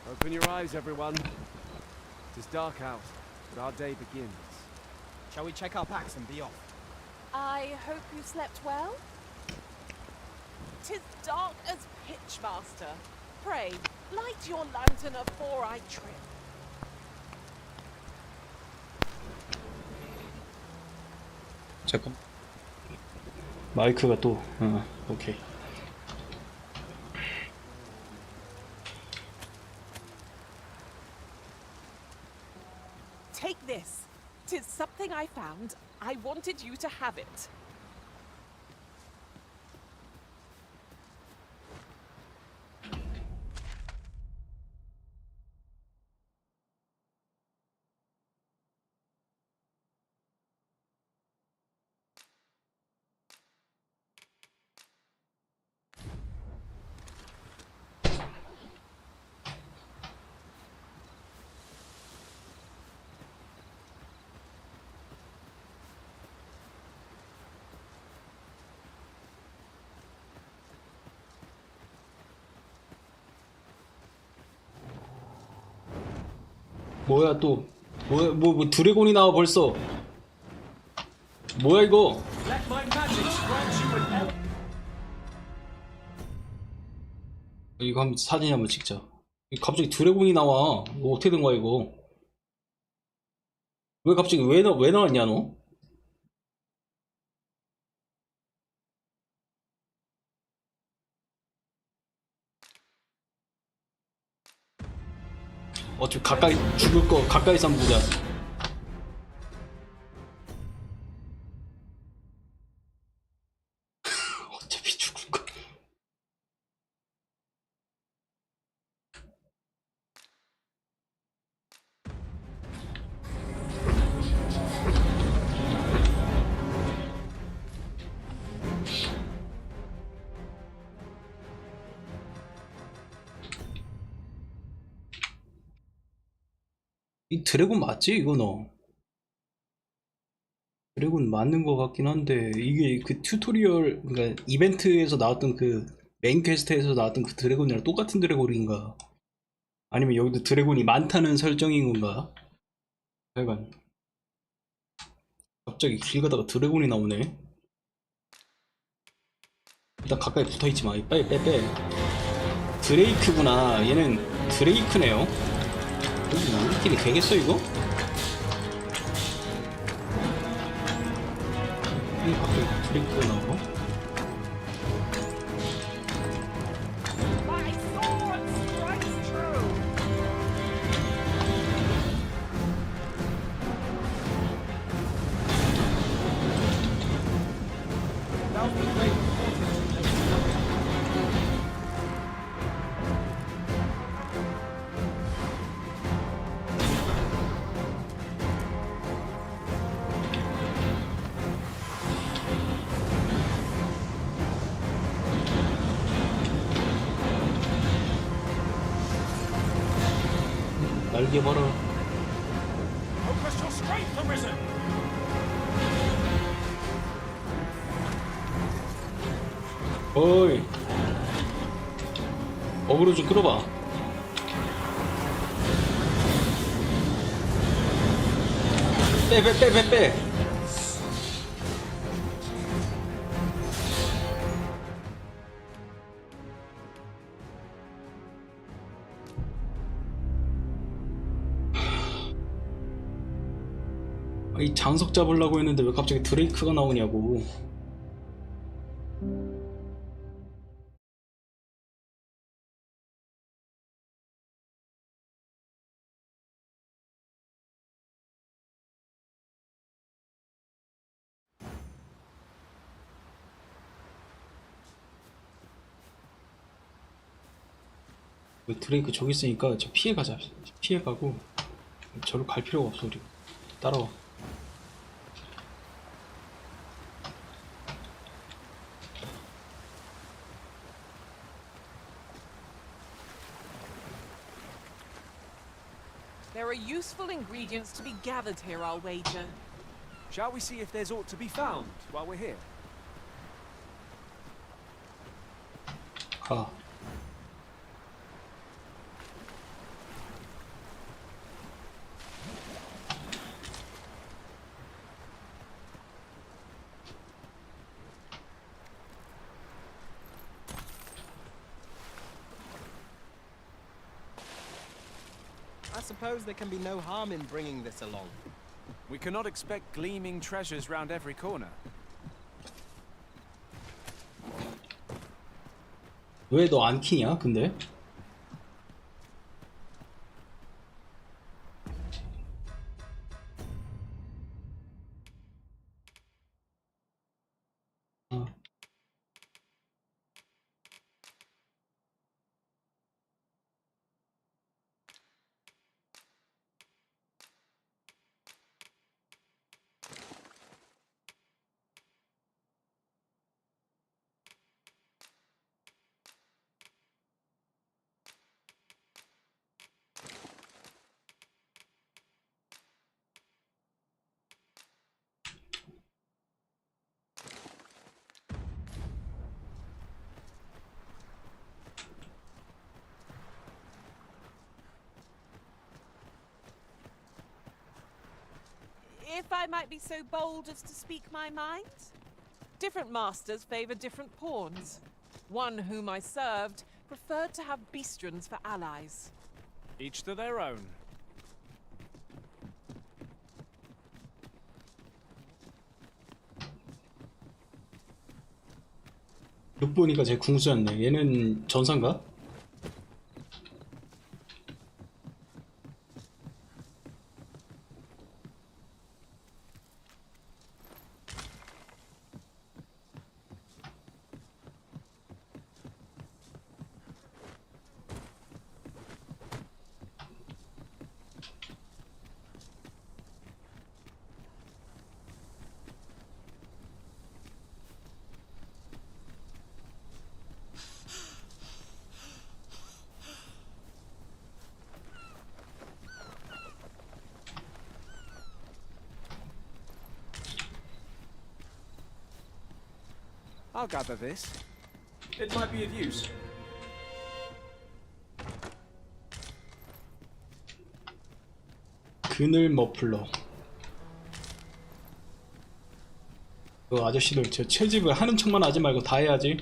Open your eyes, everyone. It is dark out, but our day begins. Shall we check our packs and be off? I hope you slept well. 'Tis dark as pitch, master. Pray, light your lantern afore I trip. 잠깐. 마이크가 또. 오케이. Take this. I found, I wanted you to have it. 뭐야 또 뭐 드래곤이 나와 벌써. 뭐야 이거. Let my magic grant you an 이거 한번 사진 한번 찍자. 갑자기 드래곤이 나와. 이거 어떻게 된 거야 이거. 왜 갑자기 왜 나왔냐 너? 어차피 가까이 죽을 거 가까이서 한번 보자. 어차피 죽을 거. 이 드래곤 맞지 이거 너? 드래곤 맞는 것 같긴 한데 이게 그 튜토리얼 그러니까 이벤트에서 나왔던 그 메인 퀘스트에서 나왔던 그 드래곤이랑 똑같은 드래곤인가? 아니면 여기도 드래곤이 많다는 설정인 건가? 하여간 갑자기 길 가다가 드래곤이 나오네. 일단 가까이 붙어있지 마. 빨리 빼. 드레이크구나. 얘는 드레이크네요. 우리끼리 되겠어 이거? 이 갑자기 드레이크가 나와? My sword strikes true. That was great. 날개 봐라. Focus your strength, Arisen! 어이. 어그로 좀 끌어봐. 빼. 이 장석 잡으려고 했는데 왜 갑자기 드레이크가 나오냐고. 드레이크 저기 있으니까 저 피해가자. 피해가고 저로 갈 필요가 없어. 우리 따라와. There are useful ingredients to be gathered here, I'll wager. Shall we see if there's aught to be found while we're here? 가. I suppose there can be no harm in bringing this along. We cannot expect gleaming treasures round every corner. 왜 너 안 키냐 근데? I might be so bold as to speak my mind? Different masters favor different pawns. One whom I served preferred to have beastrons for allies. Each to their own. 룩 보니까 제 궁수였네. 얘는 전사인가? I'll gather this. It might be of use. 그늘 머플러. 그 아저씨들 저 채집을 하는 척만 하지 말고 다 해야지.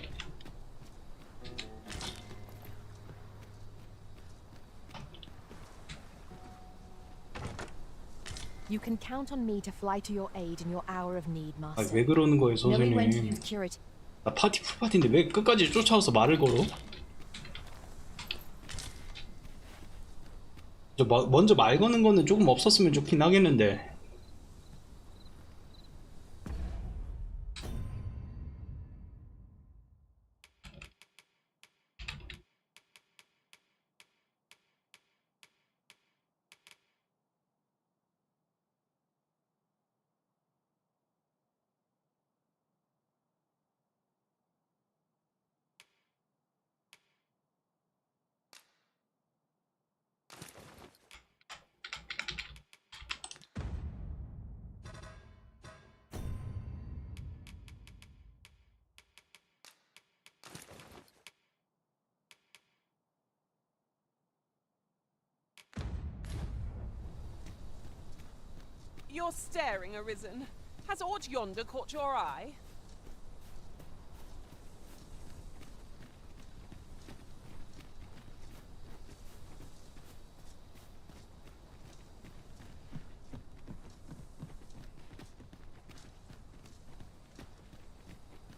You can count on me to fly to your aid in your hour of need, 아, Master. 왜 그러는 거예요, Knowing when to 선생님? use curative. 나 파티 풀파티인데 왜 끝까지 쫓아와서 말을 걸어? 먼저 말 거는 거는 조금 없었으면 좋긴 하겠는데. You're staring, Arisen. Has aught yonder caught your eye?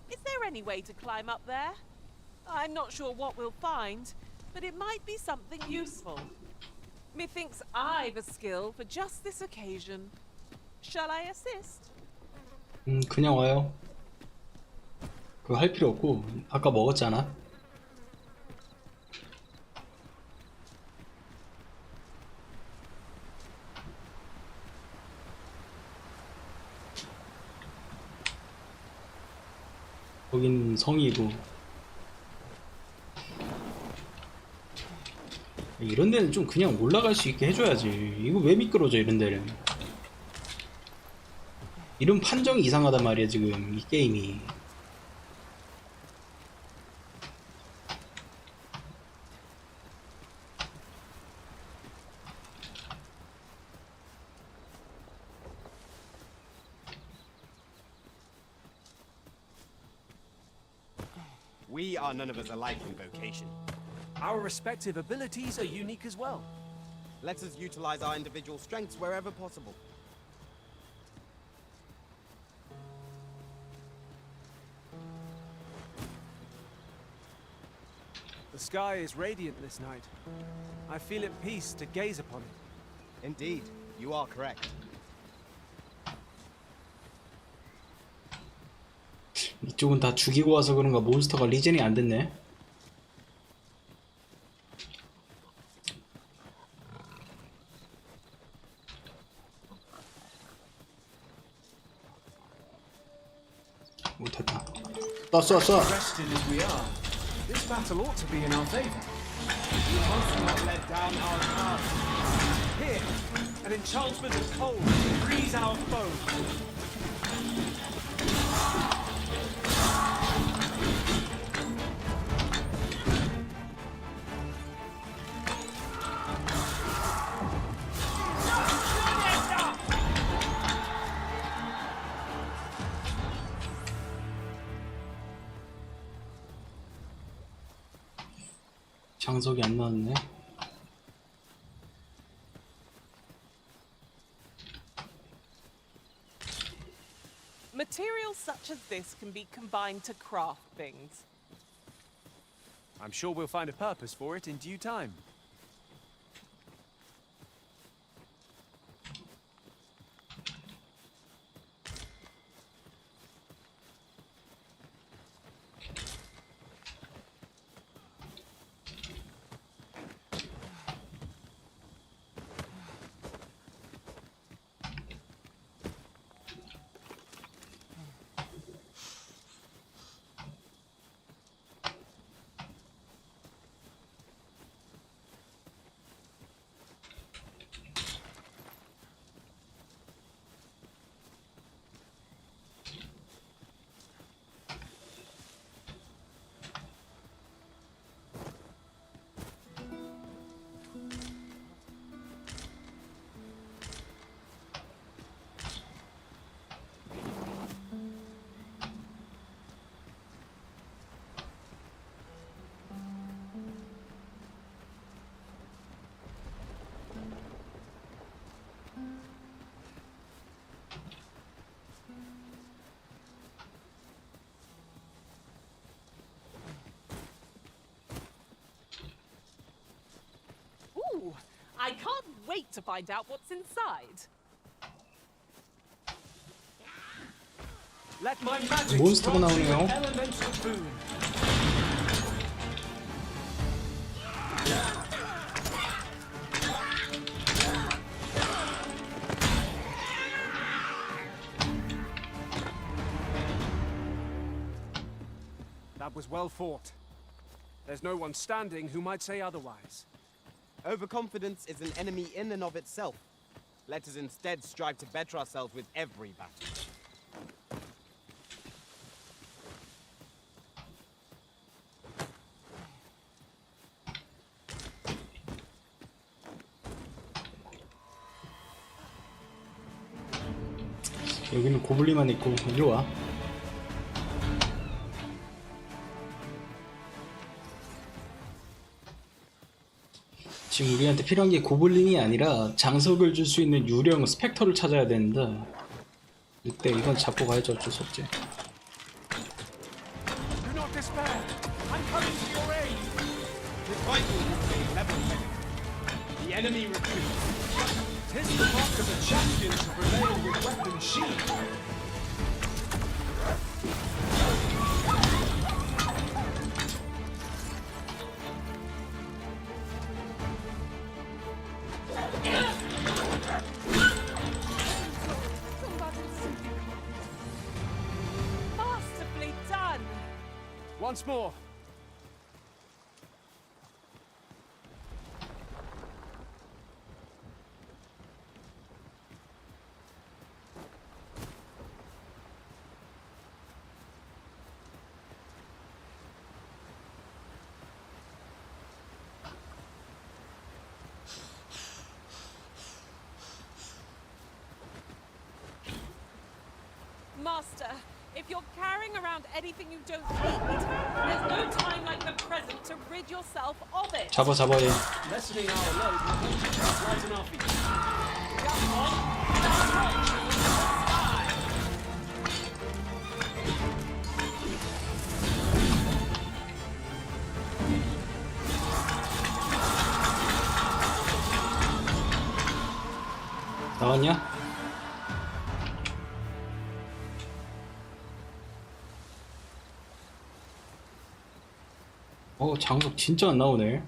Is there any way to climb up there? I'm not sure what we'll find, but it might be something useful. Methinks I've a skill for just this occasion. Shall I assist? 그냥 와요. 그거 할 필요 없고 아까 먹었잖아. 거긴 성이고. 이런 데는 좀 그냥 올라갈 수 있게 해줘야지. 이거 왜 미끄러져 이런 데는. 이런 판정이 이상하단 말이야 지금 이 게임이. We are none of us alike in vocation. Our respective abilities are unique as well. Let us utilize our individual strengths wherever possible. The sky is radiant this night. I feel at peace to gaze upon it. Indeed, you are correct. 이쪽은 다 죽이고 와서 그런가 몬스터가 리젠이 안 됐네. 못했다. 쏴. Rested as we are, this battle ought to be in our favor. You must not let down our guard. Here, an enchantment of cold to freeze our foes. 장석이 안 나왔네. Materials such as this can be combined to craft things. I'm sure we'll find a purpose for it in due time. Ooh, I can't wait to find out what's inside. Let my magic 몬스터가 나오네요. elemental boon. That was well fought. There's no one standing who might say otherwise. Overconfidence is an enemy in and of itself. Let us instead strive to better ourselves with every battle. 여기는 고블린만 있고 이리 와. 지금 우리한테 필요한 게 고블린이 아니라 장석을 줄 수 있는 유령 스펙터를 찾아야 되는데 이때 이건 잡고 가야지 어쩔 수 없지. Do not despair. I'm coming to your aid. This rifle will be level-headed. The enemy retreats. 'Tis the mark of a champion to prevail with weapons sheathed. Masterfully done. Once more. Master, if you're carrying around anything you don't need, there's no time like the present to rid yourself of it. 잡아 얘. Lessening our load will keep us light on our feet. Jump on, approach the sky. 나왔냐? 장석 진짜 안 나오네.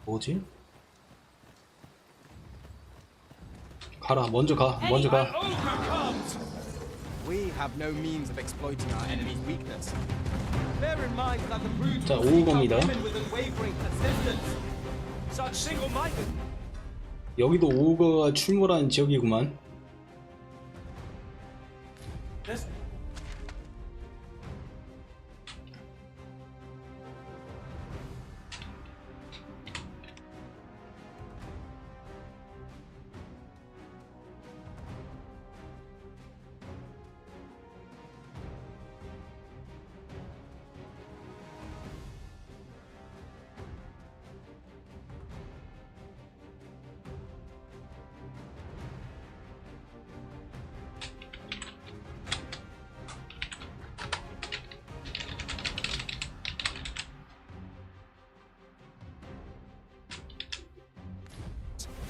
뭐지? 가라, 먼저 가. We have no means of exploiting our enemy's weakness. Bear in mind that the brute 자, will seek out 5호검이다. women with unwavering persistence. Such single-minded. 여기도 오거가 출몰한 지역이구만. This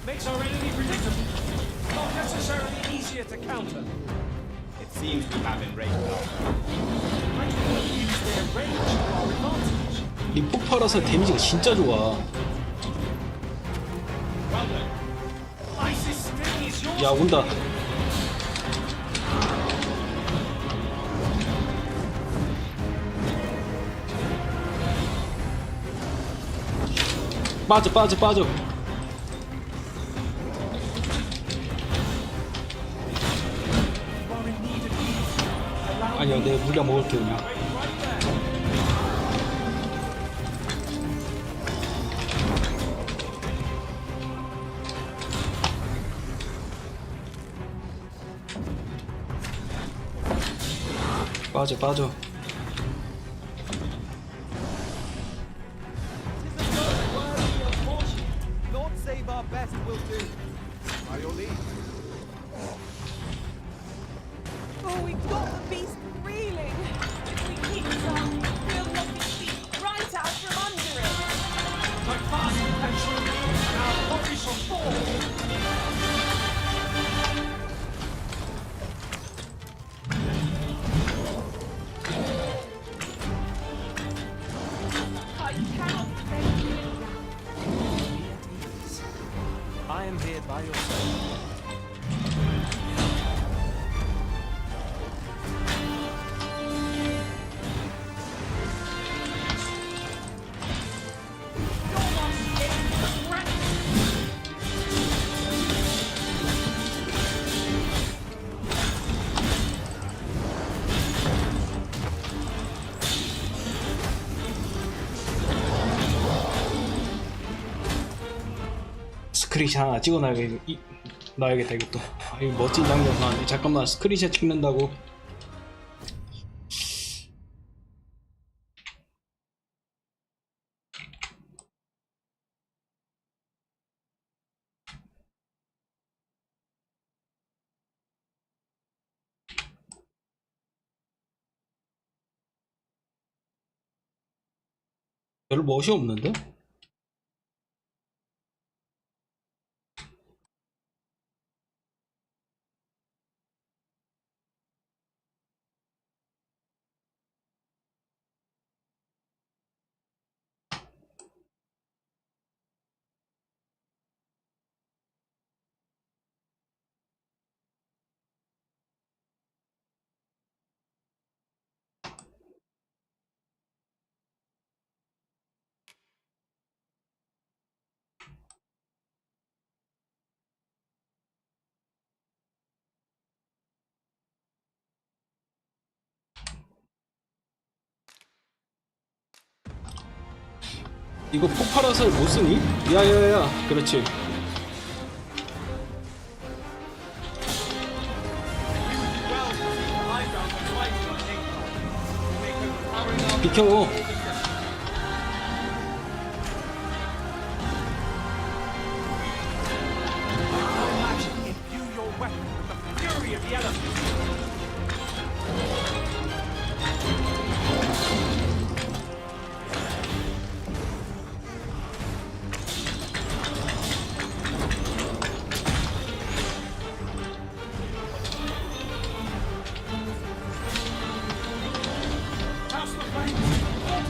Makes our enemy predictable. Not necessarily easier to counter. It seems we have enraged our I cannot use their range to our advantage. 이 폭발화살 데미지가 진짜 좋아. Isis sting is yours. 야, 온다. 빠져, 빠져, 빠져. 아니야, 내 물량 먹을게 그냥. 빠져, 빠져. Lord save our best will do. By your leave. Oh, we've got the beast reeling. If we keep this up, we'll knock his feet right out from under it. My fast adventure now bodies shall fall. I cannot thank you enough. I am here by your side. 스크린샷 하나 놔야겠다 이것도. 아, 이 멋진 장면 나왔네. 잠깐만, 스크린샷 찍는다고. 별 멋이 없는데? 이거 폭발화살 못 쓰니? 야야야, 그렇지. 비켜. Imbue your weapon with the fury of the elements.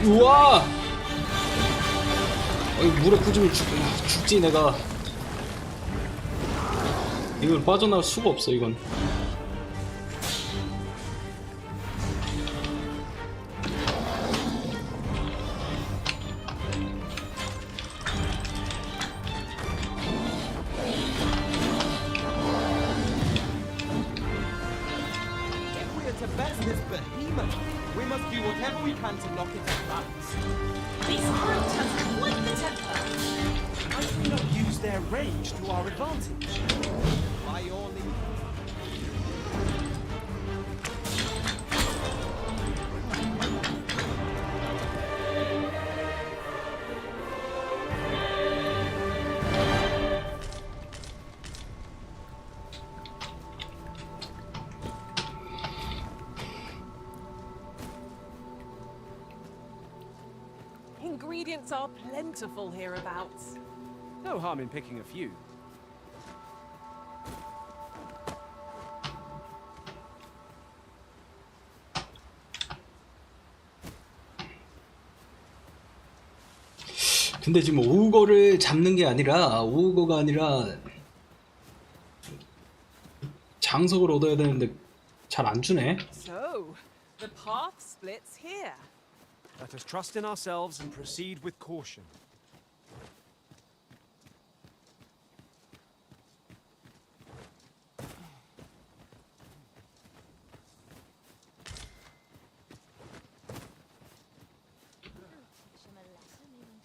우와! 물에 꽂으면 죽지 내가. 이걸 빠져나갈 수가 없어 이건. If we are to best this behemoth, we must do whatever we can to knock it to balance. This brute has quite the temper. How do we not use their rage to our advantage? By your leave. Ingredients are plentiful hereabouts. No harm in picking a few. 근데 지금 오우거를 잡는 게 아니라, 오우거가 아니라 장석을 얻어야 되는데 잘 안 주네. So, the path splits here. Let us trust in ourselves and proceed with caution.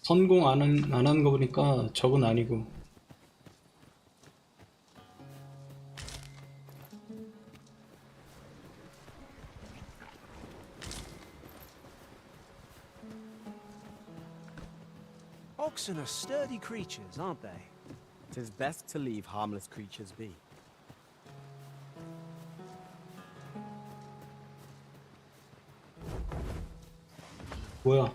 성공 안 하는 거 보니까 적은 아니고. Oxen are sturdy creatures, aren't they? 'Tis best to leave harmless creatures be. 뭐야?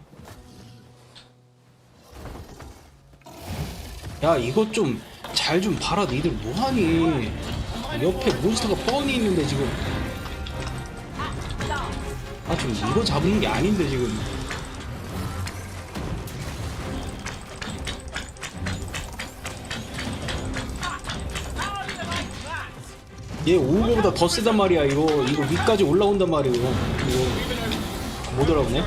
야, 이것 좀 잘 좀 봐라. 니들 뭐하니? 옆에 몬스터가 뻔히 있는데 지금. 아, 좀 이거 잡는 게 아닌데 지금. 얘 오우거보다 더 세단 말이야. 이거 위까지 올라온단 말이야. 이거 못 알아보네.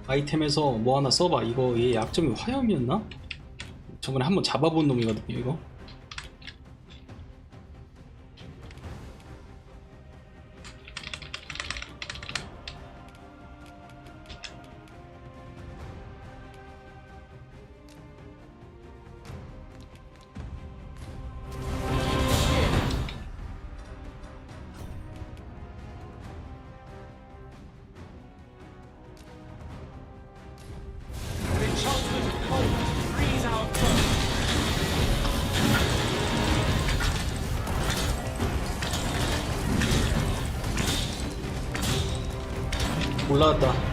아이템에서 뭐 하나 써봐. 이거 얘 약점이 화염이었나? 저번에 한번 잡아본 놈이거든요. 이거. 올라왔다.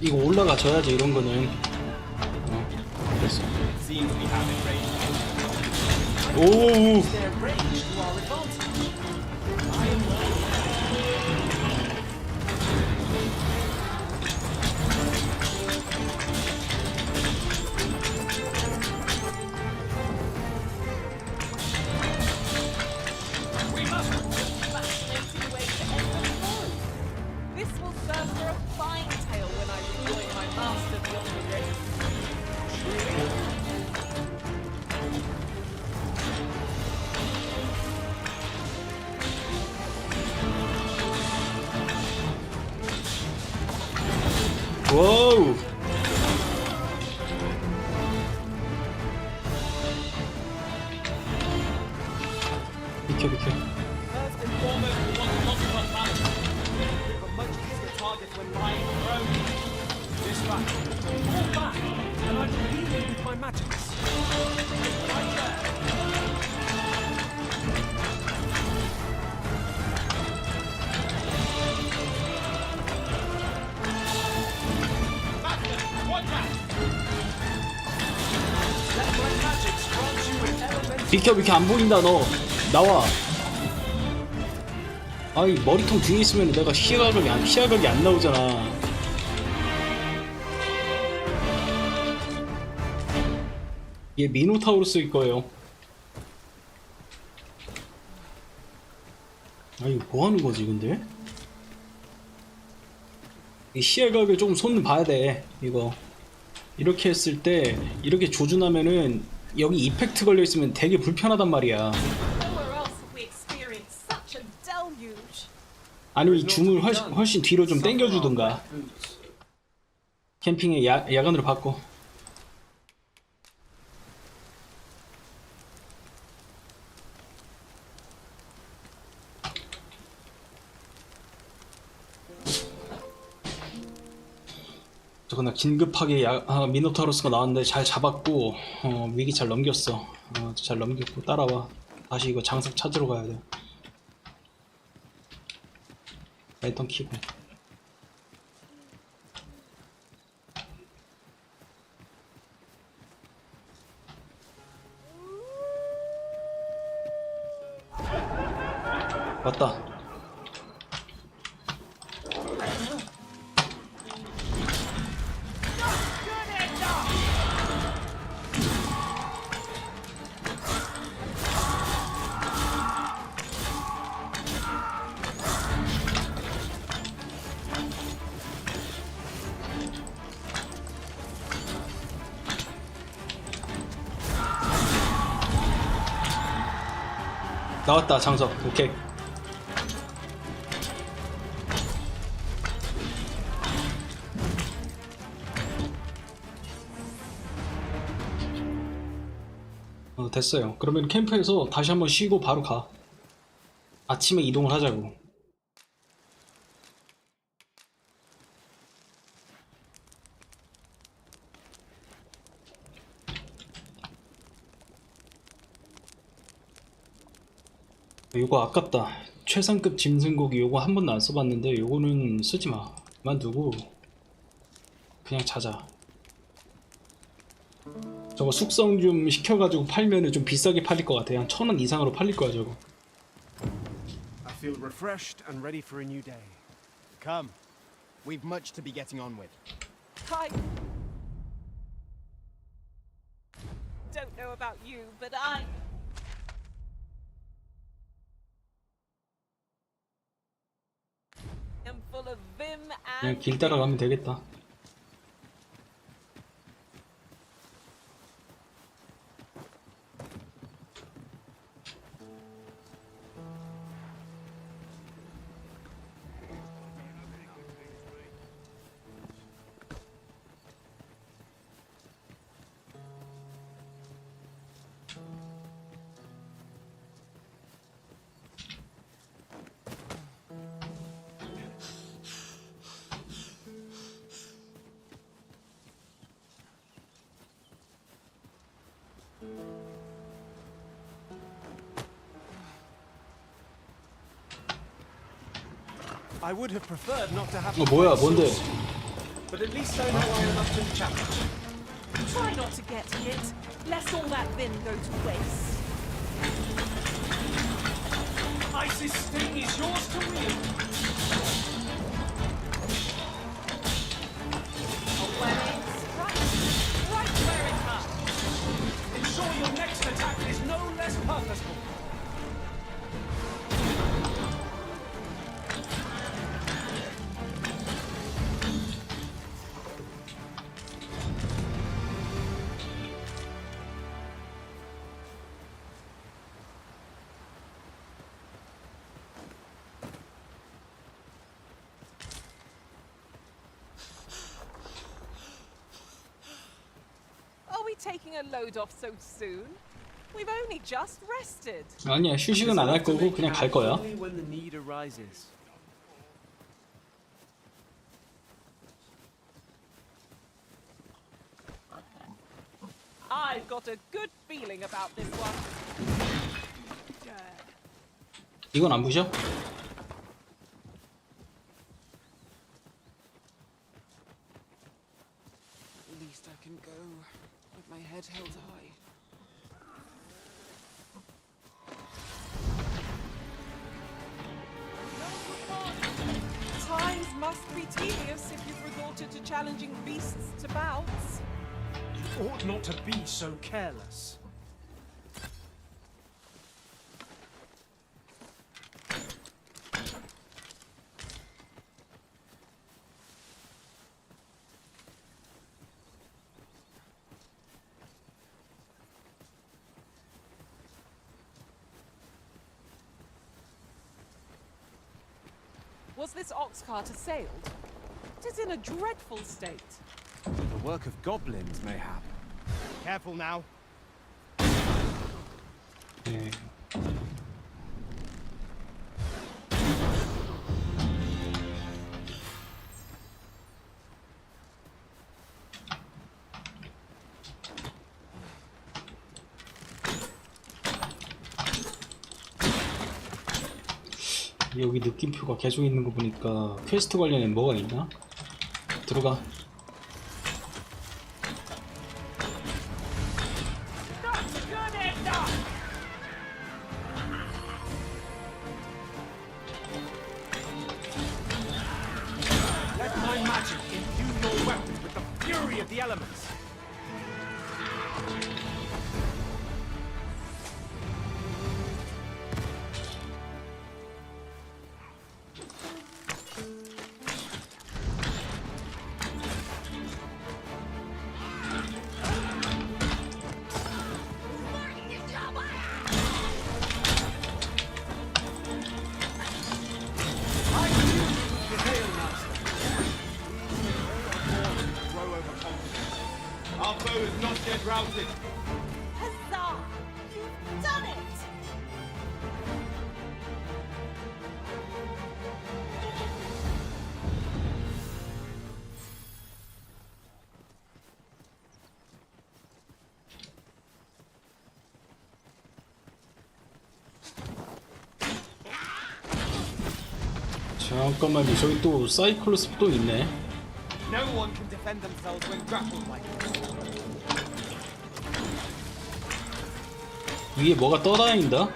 이거 올라가 줘야지. 이런 거는. 됐어. 오. This will serve for a fine tale when I rejoin my master beyond the rift. 와우. 비켜 비켜. First and foremost, we want to multi-bot balance. We have a much easier target when lying prone. This battle, fall back, and I will heal you with my magics. Right there. Master, watch out! Let my magics grant you with elemental. 비켜 비켜. 안 보인다. 너 나와. 아이, 머리통 뒤에 있으면 내가 시야각이 안 나오잖아. 얘 미노타우루스일 거예요. 아, 이거 뭐 하는 거지 근데? 이 시야각을 조금 손을 봐야 돼. 이거 이렇게 했을 때 이렇게 조준하면은 여기 이펙트 걸려 있으면 되게 불편하단 말이야. Nowhere else have we experienced such a deluge. 아니면 이 줌을 훨씬 뒤로 좀 당겨주든가. 캠핑에 야간으로 바꿔. 어떡하나 긴급하게 미노타우로스가 나왔는데 잘 잡았고 위기 잘 넘겼어. 잘 넘겼고 따라와. 다시 이거 장석 찾으러 가야 돼. 랜턴 켜고. 왔다. 나왔다 장석. 오케이. 됐어요. 그러면 캠프에서 다시 한번 쉬고 바로 가. 아침에 이동을 하자고. 요거 아깝다. 최상급 짐승고기 요거 한 번도 안 써봤는데 요거는 쓰지마. 그만두고 그냥 자자. 저거 숙성 좀 시켜가지고 팔면은 좀 비싸게 팔릴 것 같아. 한 1,000원 이상으로 팔릴 거야 저거. I feel refreshed and ready for a new day. Come. We've much to be getting on with. I don't know about you, but I am full of vim 그냥 and 길 따라가면 되겠다. I would have preferred not to have 뭐야 뭔데? but at least I know I'm up to the challenge. try not to get hit, lest all that vim go to waste. Ice's sting is yours to wield. Away, right where it hurts. Ensure your next attack is no less purposeful. Are we taking a load off so soon? We've only just rested. 아니야 휴식은 안 할 거고 그냥 갈 거야. Only when the need arises. I've got a good feeling about this one. 이건 안 부셔? At least I can go with my head held high. Times must be tedious if you've resorted to challenging beasts to bouts. You ought not to be so careless. Was this ox cart assailed? It is in a dreadful state. The work of goblins, mayhap. Careful now. 네. 여기 느낌표가 계속 있는 거 보니까 퀘스트 관련해 뭐가 있나? 들어가. Let my magic imbue your weapons with the fury of the elements. Our foe is not yet routed. Huzzah! You've done it! 잠깐만요. 저기 또 사이클롭스 또 있네. No one can defend themselves when grappled like this. 위에 뭐가 떠다닌다?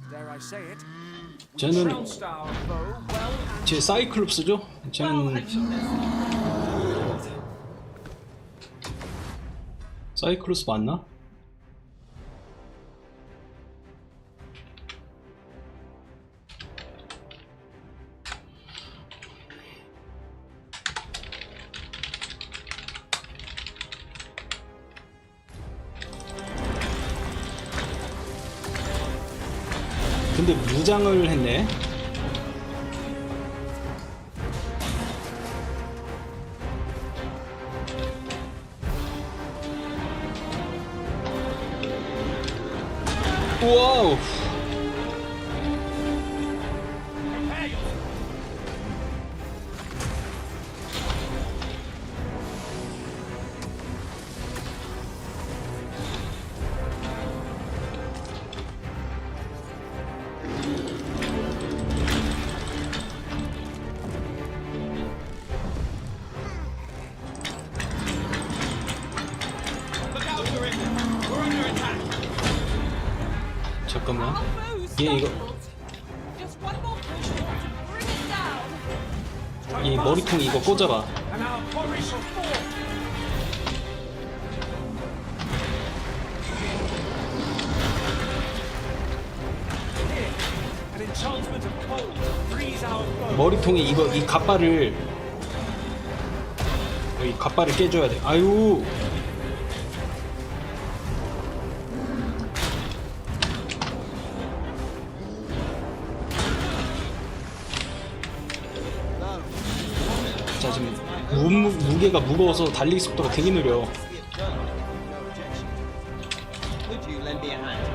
Dare I say it? 쟤는 제 사이클롭스죠? 쟤는 사이클롭스 맞나? 근데 무장을 했네. 와우. 잠깐만. 얘 이거 이 머리통 이거 꽂아봐. And our quarry shall fall. Here, an enchantment of cold to freeze our foe. 머리통에 이거 이 갓바를 이 갓바를 깨줘야 돼. 아유. 자 지금 무게가 무거워서 달리기 속도가 되게 느려. Could you lend me a hand?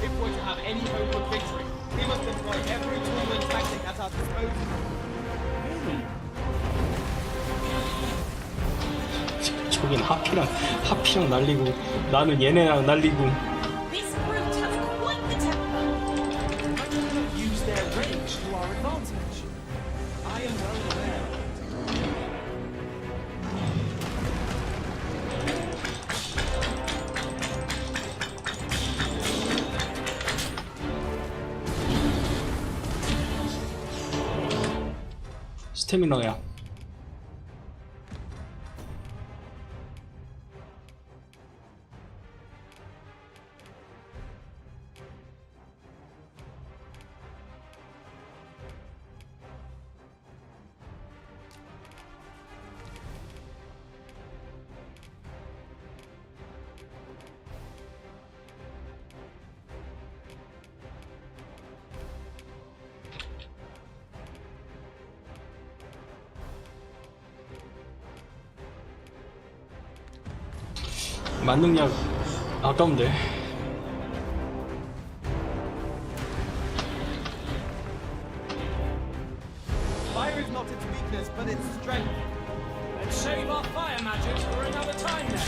If we're to have any hope of victory, we must employ every tool and tactic at our disposal. 저긴 하피랑 날리고 나는 얘네랑 날리고. This brute has quite the temper. Why do we not use their range to our advantage? I am well aware. 스태미너야. 만능약 아까운데. weakness, but its strength. Let's save our fire magic for another time then.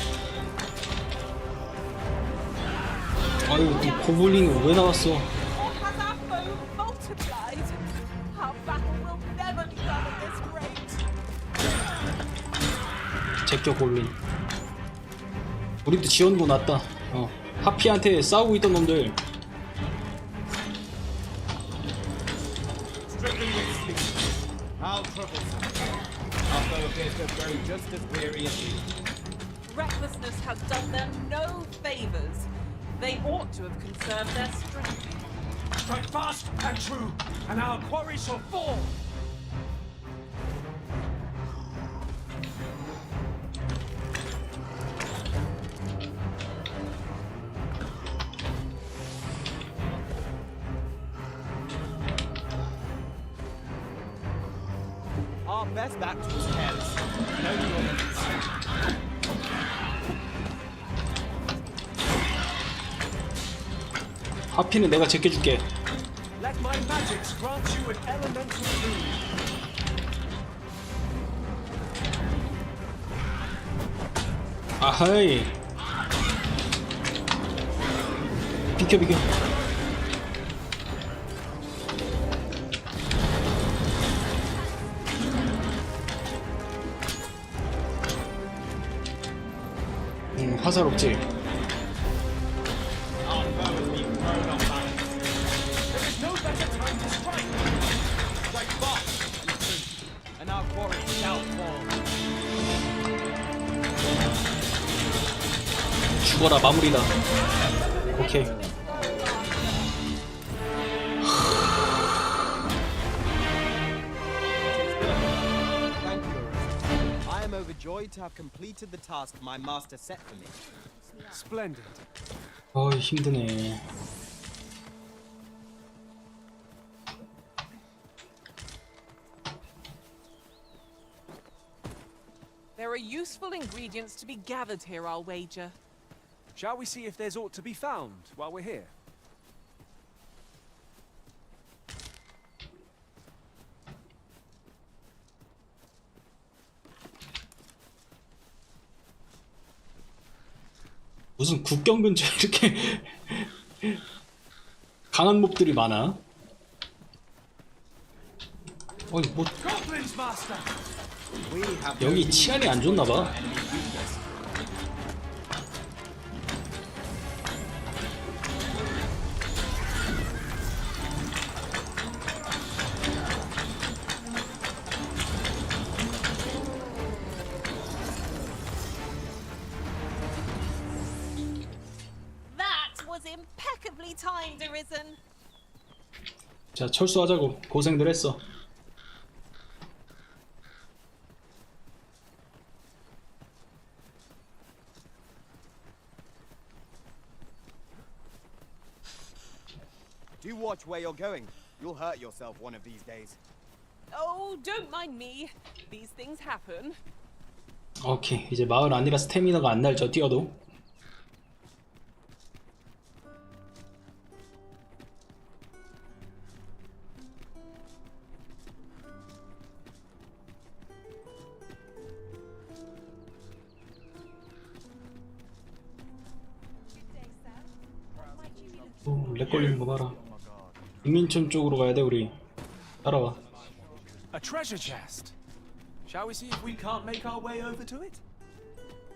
아유, 또 고블린이 왜 나왔어? Or has our foe multiplied? Our battle will never be done at this rate. 제껴 고블린. 우리도 지원군 왔다. 하피한테 싸우고 있던 놈들. How troublesome. Our foe appears to have grown just as weary as you. Recklessness has done them no favors. They ought to have conserved their strength. Strike fast and true, and our quarry shall fall. Our best act was careless. No nuance. 하피는 내가 제껴줄게. Let my magics grant you an elemental boon. 아하이. 비켜 비켜. 화살 없지. Our foe has been thrown off balance. There is no better time to strike. Strike fast and true, and our quarry shall fall. 죽어라 마무리다. 오케이. Thank you, I am overjoyed to have completed the task my master set for me. Splendid. 어이 힘드네. There are useful ingredients to be gathered here, I'll wager. Shall we see if there's aught to be found while we're here? 무슨 국경 근처에 이렇게 강한 몹들이 많아? 어이 뭐 Goblins, master. We have 여기 치안이 안 좋나봐. That was impeccably timed, Arisen. 자 철수하자고. 고생들 했어. Do watch where you're going. You'll hurt yourself one of these days. Oh, don't mind me. These things happen. 오케이 이제 마을 아니라 스태미너가 안 날죠 뛰어도. 오, 렉 걸리는 거 봐라. 빈민촌 쪽으로 가야 돼 우리. 따라와. A treasure chest. Shall we see if we can't make our way over to it?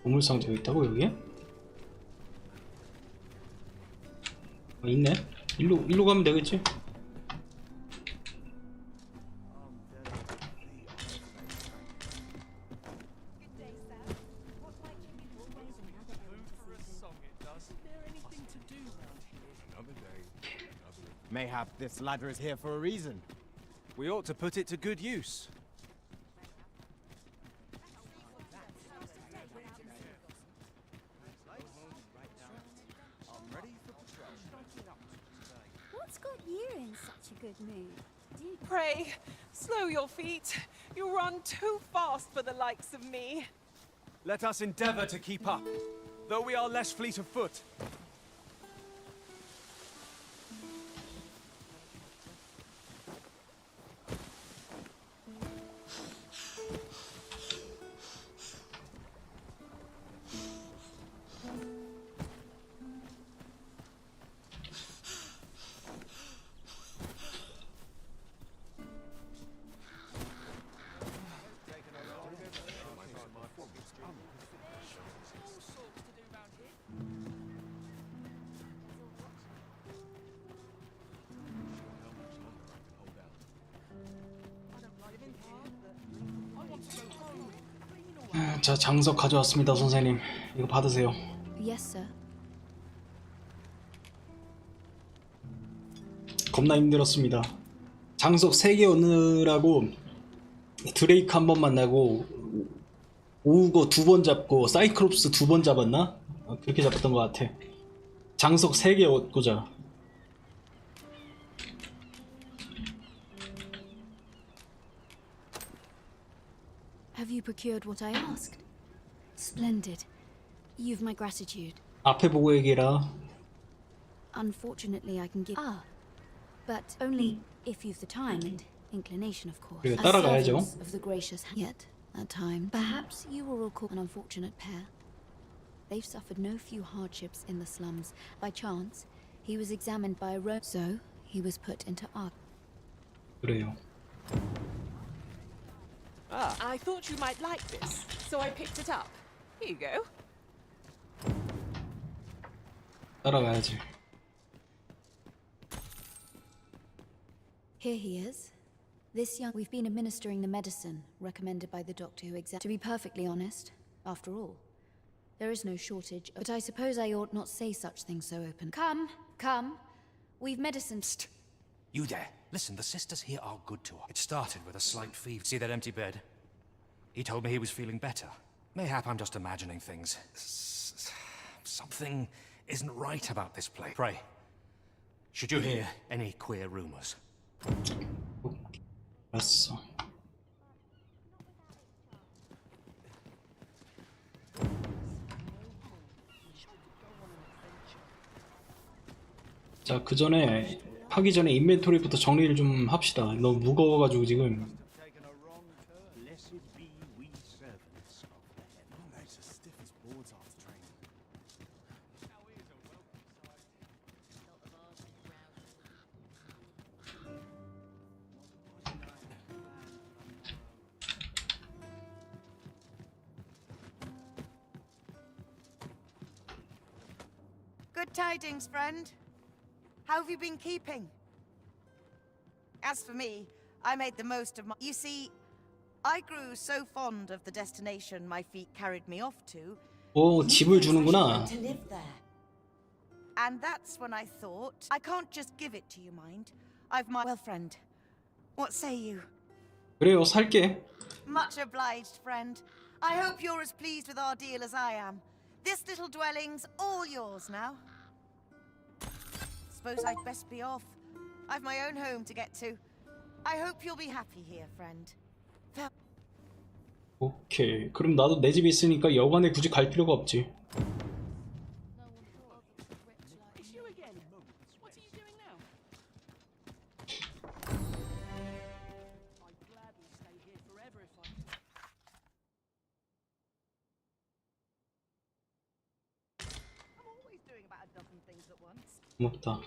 보물상자가 있다고 여기에? 있네. 일로 가면 되겠지? Mayhap this ladder is here for a reason. We ought to put it to good use. What's got you in such a good mood? Pray, slow your feet. You run too fast for the likes of me. Let us endeavor to keep up, though we are less fleet of foot. 자, 장석 가져왔습니다, 선생님. 이거 받으세요. Yes, sir. 겁나 힘들었습니다. 장석 3개 오느라고 드레이크 한 번 만나고 오우거 2번 잡고 싸이클롭스 2번 잡았나? 그렇게 잡았던 것 같아. 장석 3개 얻고자. Have you procured what I asked? Splendid. You've my gratitude. 앞에 보고 얘기해라. Unfortunately, I can give. But only if you've the time and inclination, of course. 그래, As 따라가야죠. servants of the gracious. Yet, at time, perhaps you will recall an unfortunate pair. They've suffered no few hardships in the slums. By chance, he was examined by a so he was put into art. 그래요. I thought you might like this, so I picked it up. Here you go. 따라가야지. Here he is. This young. We've been administering the medicine recommended by the doctor who To be perfectly honest, after all, there is no shortage. But I suppose I ought not say such things so open. Come, come. We've medicine. You there. Listen, the sisters here are good to her. It started with a slight fever. See that empty bed? He told me he was feeling better. Mayhap I'm just imagining things. Something isn't right about this place. Pray, should you hear any queer rumors? 알았어. 자, 그 전에 하기 전에 인벤토리부터 정리를 좀 합시다. 너무 무거워가지고 지금. Good tidings, friend. How have you been keeping? As for me, I made the most of my... You see, I grew so fond of the destination my feet carried me off to. 오, 집을 주는구나. To live there. And that's when I thought, I can't just give it to you, mind. I've my... Well, friend, what say you? 그래요, 살게. Much obliged, friend. I hope you're as pleased with our deal as I am. This little dwelling's all yours now. Suppose I'd best be off. I've my own home to get to. I hope you'll be happy here, friend. 오케이. 그럼 나도 내 집에 있으니까 여관에 굳이 갈 필요가 없지. 고맙다.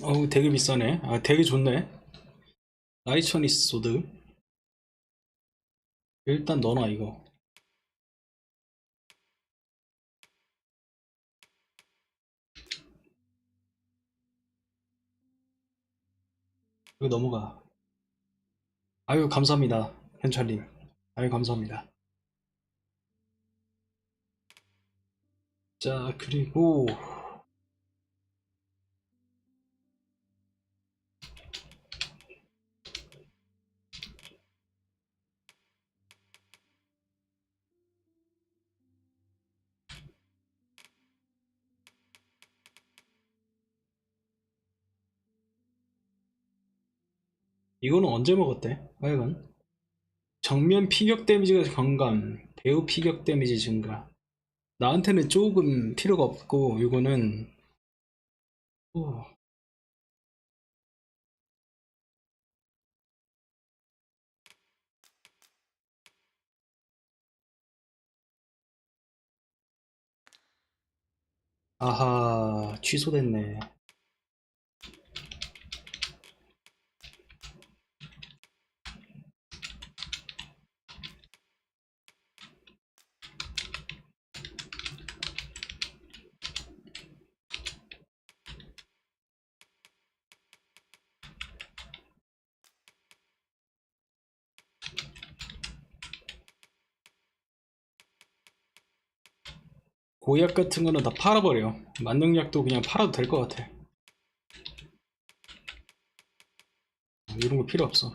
어우 되게 비싸네. 아 되게 좋네. 라이처니스 소드. 일단 넣어놔 이거. 이거 넘어가. 아유 감사합니다 현찰님. 아유 감사합니다. 자 그리고 이거는 언제 먹었대? 하여간 정면 피격 데미지가 경감, 배우 피격 데미지 증가. 나한테는 조금 필요가 없고 이거는 아하 취소됐네. 고약 같은 거는 다 팔아버려. 만능약도 그냥 팔아도 될 것 같아. 이런 거 필요 없어.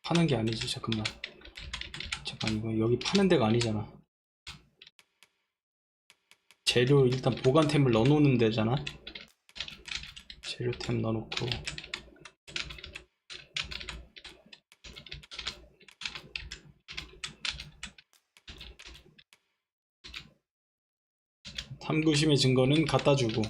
파는 게 아니지. 잠깐만 이거 여기 파는 데가 아니잖아. 재료 일단 보관템을 넣어놓는 데잖아. 재료템 넣어놓고 탐구심의 증거는 갖다주고.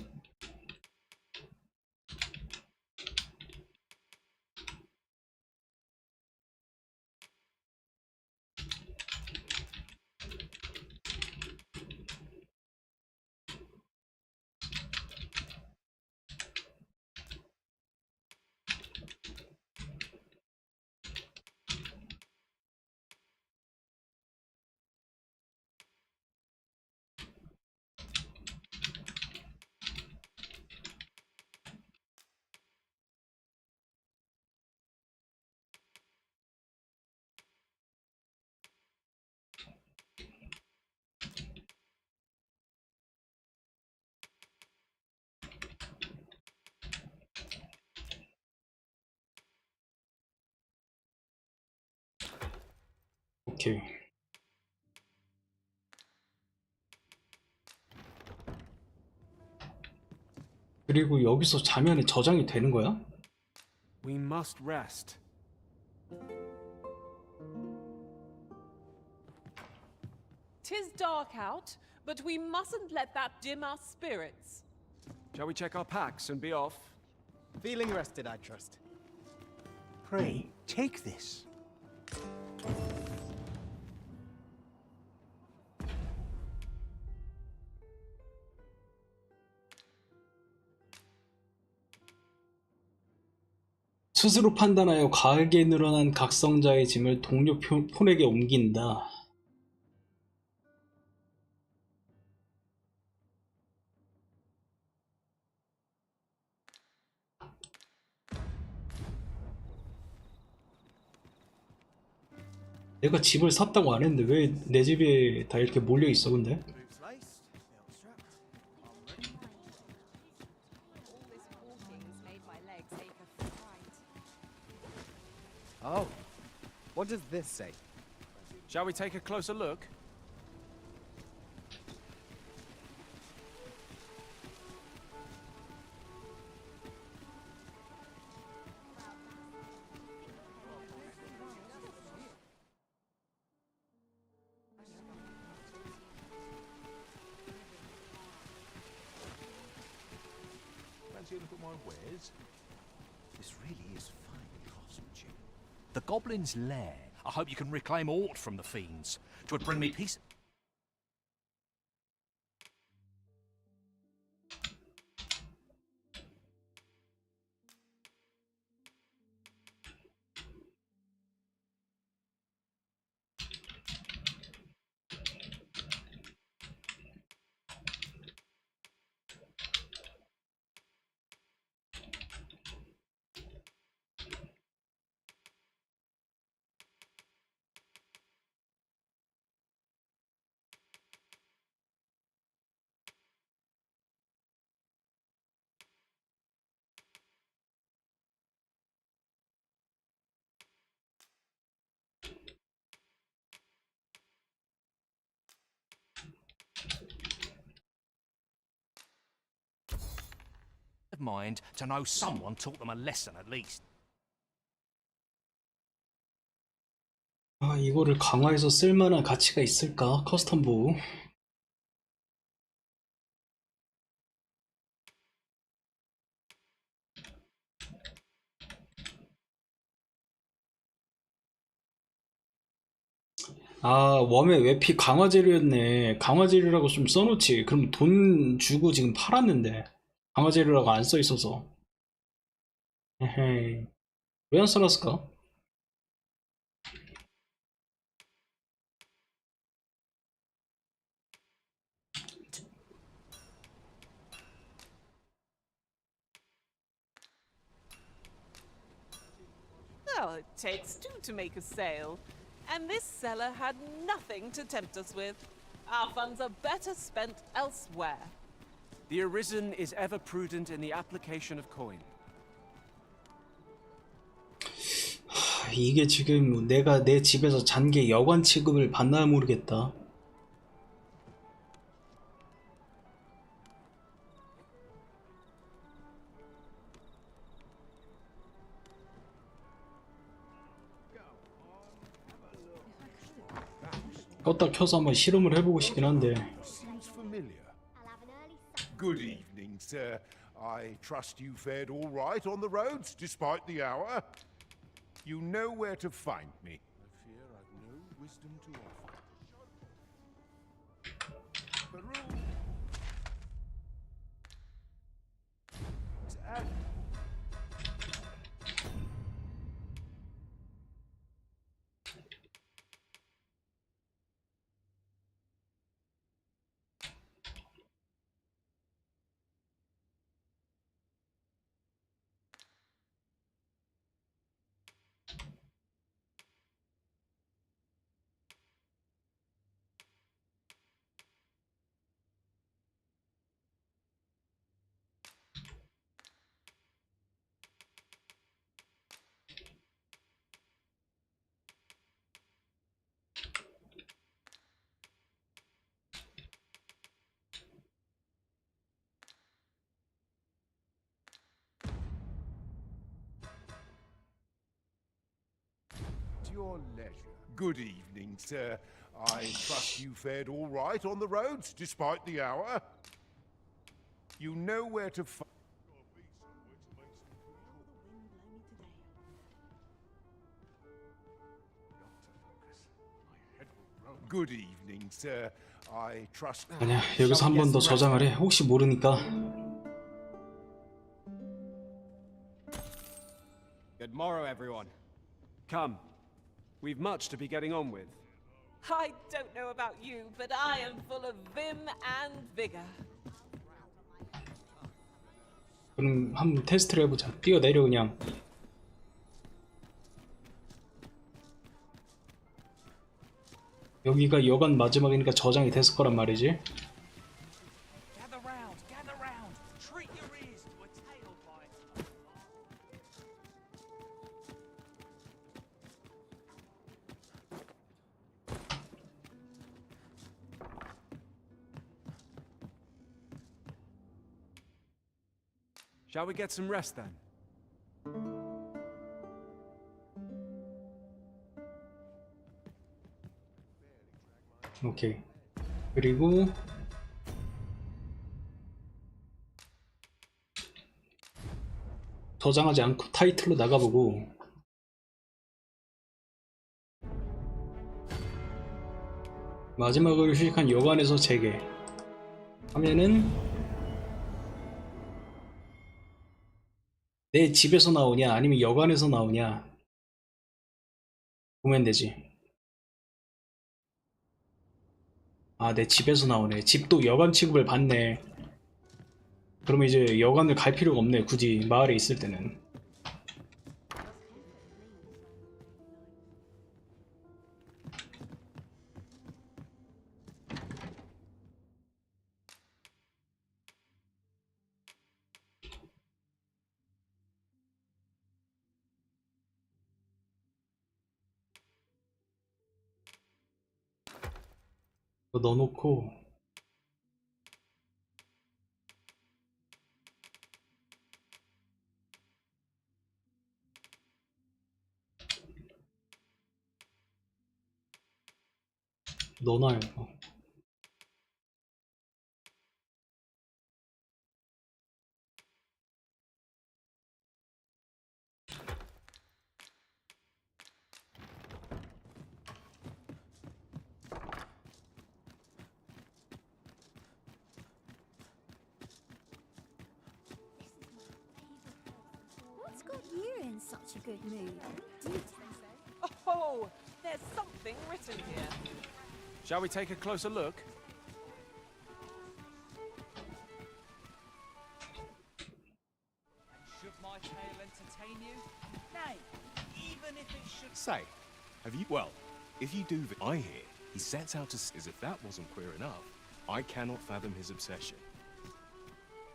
오케이. 그리고 여기서 자면은 저장이 되는 거야? We must rest. Tis dark out, but we mustn't let that dim our spirits. Shall we check our packs and be off? Feeling rested, I trust. Pray, take this. 스스로 판단하여 과하게 늘어난 각성자의 짐을 동료 폰에게 옮긴다. 내가 집을 샀다고 안 했는데 왜 내 집에 다 이렇게 몰려 있어 근데? Oh, what does this say? Shall we take a closer look? Fancy a look at my wares? This really is fine craftsmanship. The Goblin's Lair. I hope you can reclaim aught from the fiends. 'Twould bring me peace. mind to know someone taught them a lesson at least. 아, 이거를 강화해서 쓸만한 가치가 있을까? 커스텀 보호. 아, 웜의 외피 강화 재료였네. 강화 재료라고 좀 써놓지. 그럼 돈 주고 지금 팔았는데. 강화 재료라고 안 써있어서. 에헤이. 왜 안 써놨을까? Well, it takes two to make a sale. And this seller had nothing to tempt us with. Our funds are better spent elsewhere. The Arisen is ever prudent in the application of coin. 이게 지금 내가 내 집에서 잔 게 여관 취급을 받나 모르겠다. 껐다 켜서 한번 실험을 해보고 싶긴 한데. Seems familiar. Good evening, sir. I trust you fared all right on the roads, despite the hour. You know where to find me. I fear I've no wisdom to offer. Your leisure. Good evening, sir. I trust you fared all right on the roads, despite the hour. You know where to find. Good evening, sir. I trust. 아니야, 여기서 한 번 더 저장을 해. 혹시 모르니까. Good morrow, everyone. Come. We've much to be getting on with. I don't know about you, but I am full of vim and vigor. 그럼 한번 테스트를 해보자. 뛰어내려 그냥. 여기가 여관 마지막이니까 저장이 됐을 거란 말이지. Gather round, gather round. Treat your ears to a tail bite. Shall we get some rest then? 오케이. 그리고 저장하지 않고 타이틀로 나가보고 마지막으로 휴식한 여관에서 재개 하면은 내 집에서 나오냐 아니면 여관에서 나오냐 보면 되지. 아, 내 집에서 나오네. 집도 여관 취급을 받네. 그러면 이제 여관을 갈 필요가 없네. 굳이 마을에 있을 때는. 넣어놓고 넣어놔요. 이거. What's got you in such a good mood? Do you Oh, there's something written here. Shall we take a closer look? Should my tale entertain you? Nay, even if it should. Say, have you... Well, if you do the... I hear he sets out to... As if that wasn't queer enough, I cannot fathom his obsession.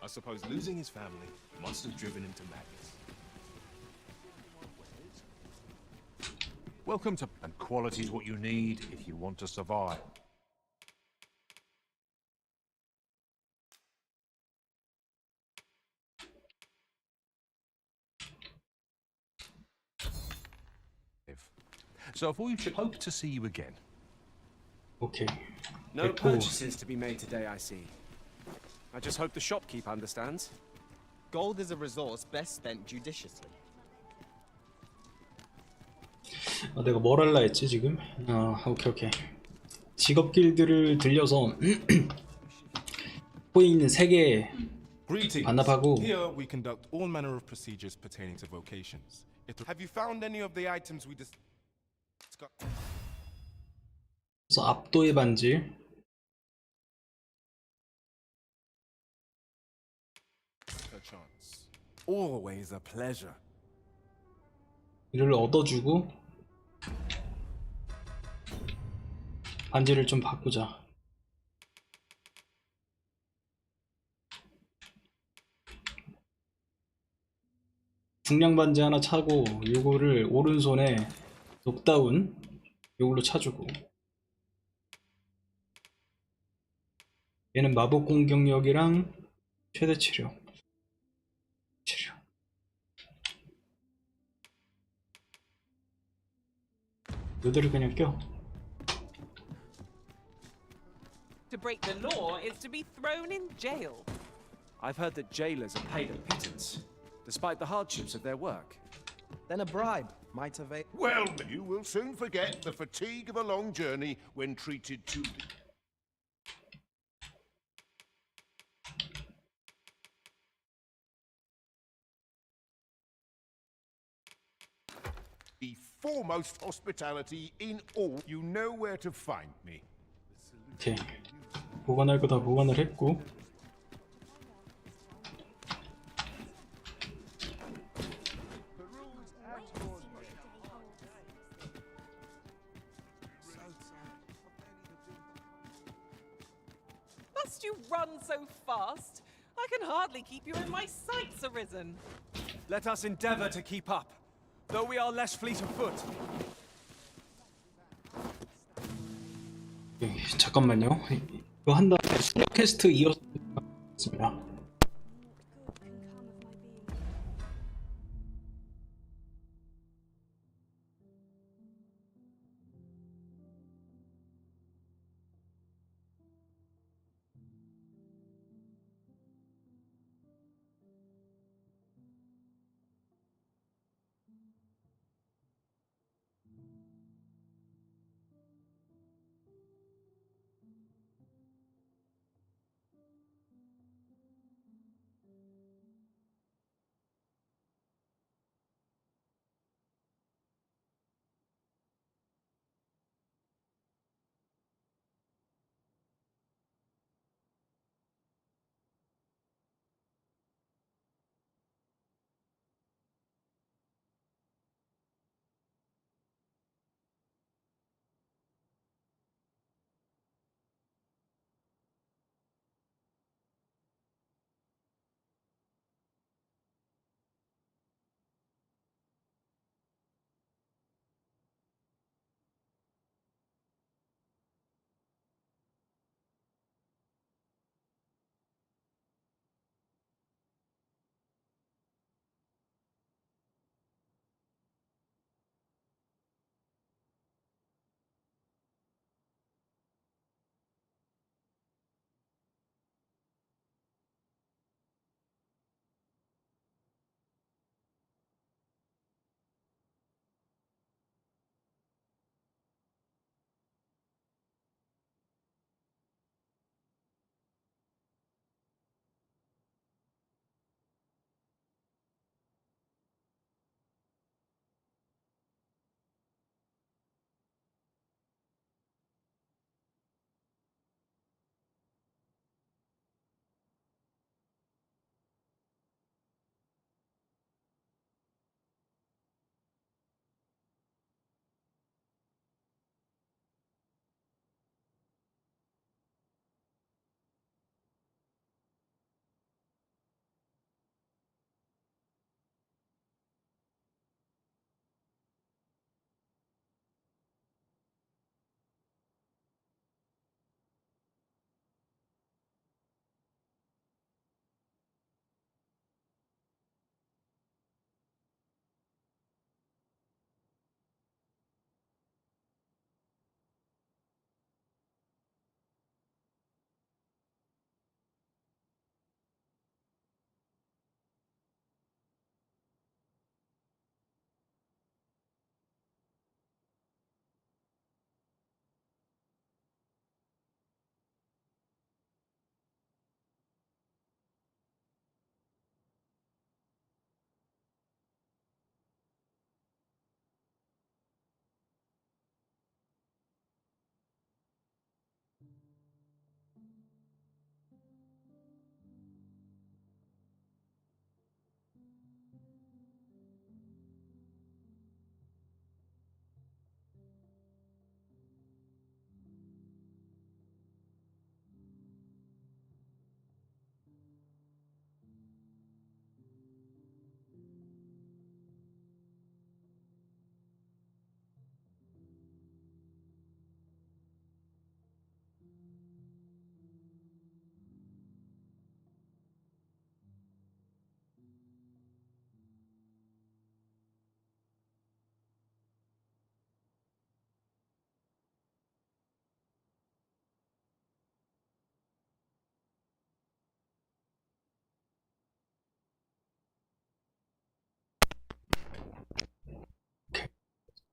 I suppose losing his family must have driven him to madness. Welcome to... And quality is what you need if you want to survive. So for you should hope to see you again. 오케이. No 됐고. purchases to be made today, I see. I just hope the shopkeep understands. Gold is a resource best spent judiciously. 내가 뭘 할라 했지 지금? 오케이. 직업 길드를 들려서 코에 있는 3개 Greetings. 반납하고 Here we conduct all manner of procedures pertaining to vocations. Have you found any of the items we discussed? 그래서 압도의 반지 Perchance. Always a pleasure. 이를 얻어주고 반지를 좀 바꾸자. 중량 반지 하나 차고 요거를 오른손에 녹다운 요걸로 차주고 얘는 마법 공격력이랑 최대 치료 요대로 그냥 껴. To break the law is to be thrown in jail. I've heard that jailers are paid a pittance, despite the hardships of their work. Then a bribe might avail. Well, you will soon forget the fatigue of a long journey when treated to... the foremost hospitality in all. You know where to find me. 오케이. 보관할 거 다 보관을 했고 Must you run so fast? I can hardly keep you in my sights, Arisen. Let us endeavor to keep up, though we are less fleet of foot. 잠깐만요. 이거 한 다음에 수녀 퀘스트 이어서 하겠습니다.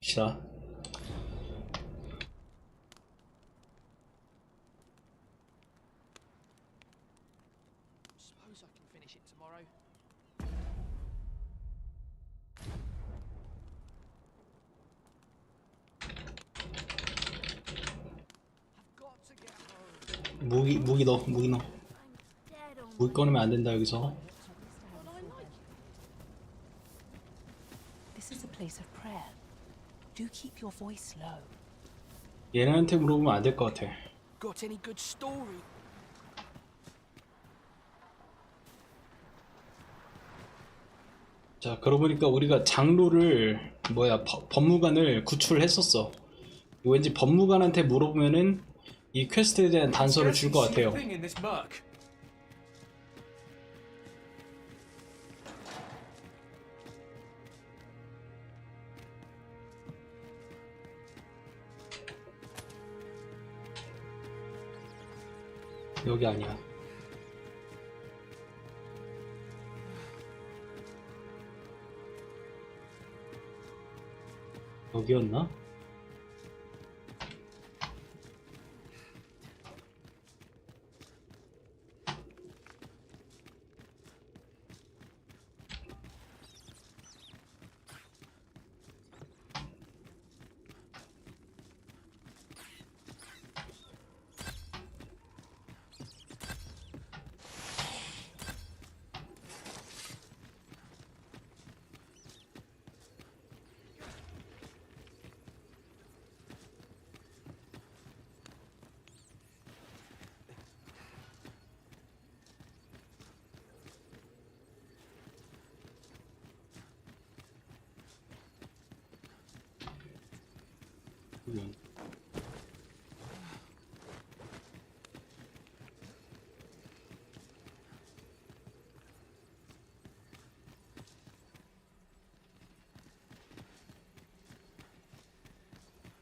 시다. Suppose I can finish it tomorrow. 무기 넣어. 무기 꺼내면 안 된다 여기서. This is a place of prayer. Do keep your voice low. 얘네한테 물어보면 안 될 것 같아. Got any good story? 자, 그러고 보니까 우리가 장로를 법무관을 구출했었어. 왠지 법무관한테 물어보면은 이 퀘스트에 대한 단서를 줄 것 같아요. 여기 아니야. 여기였나?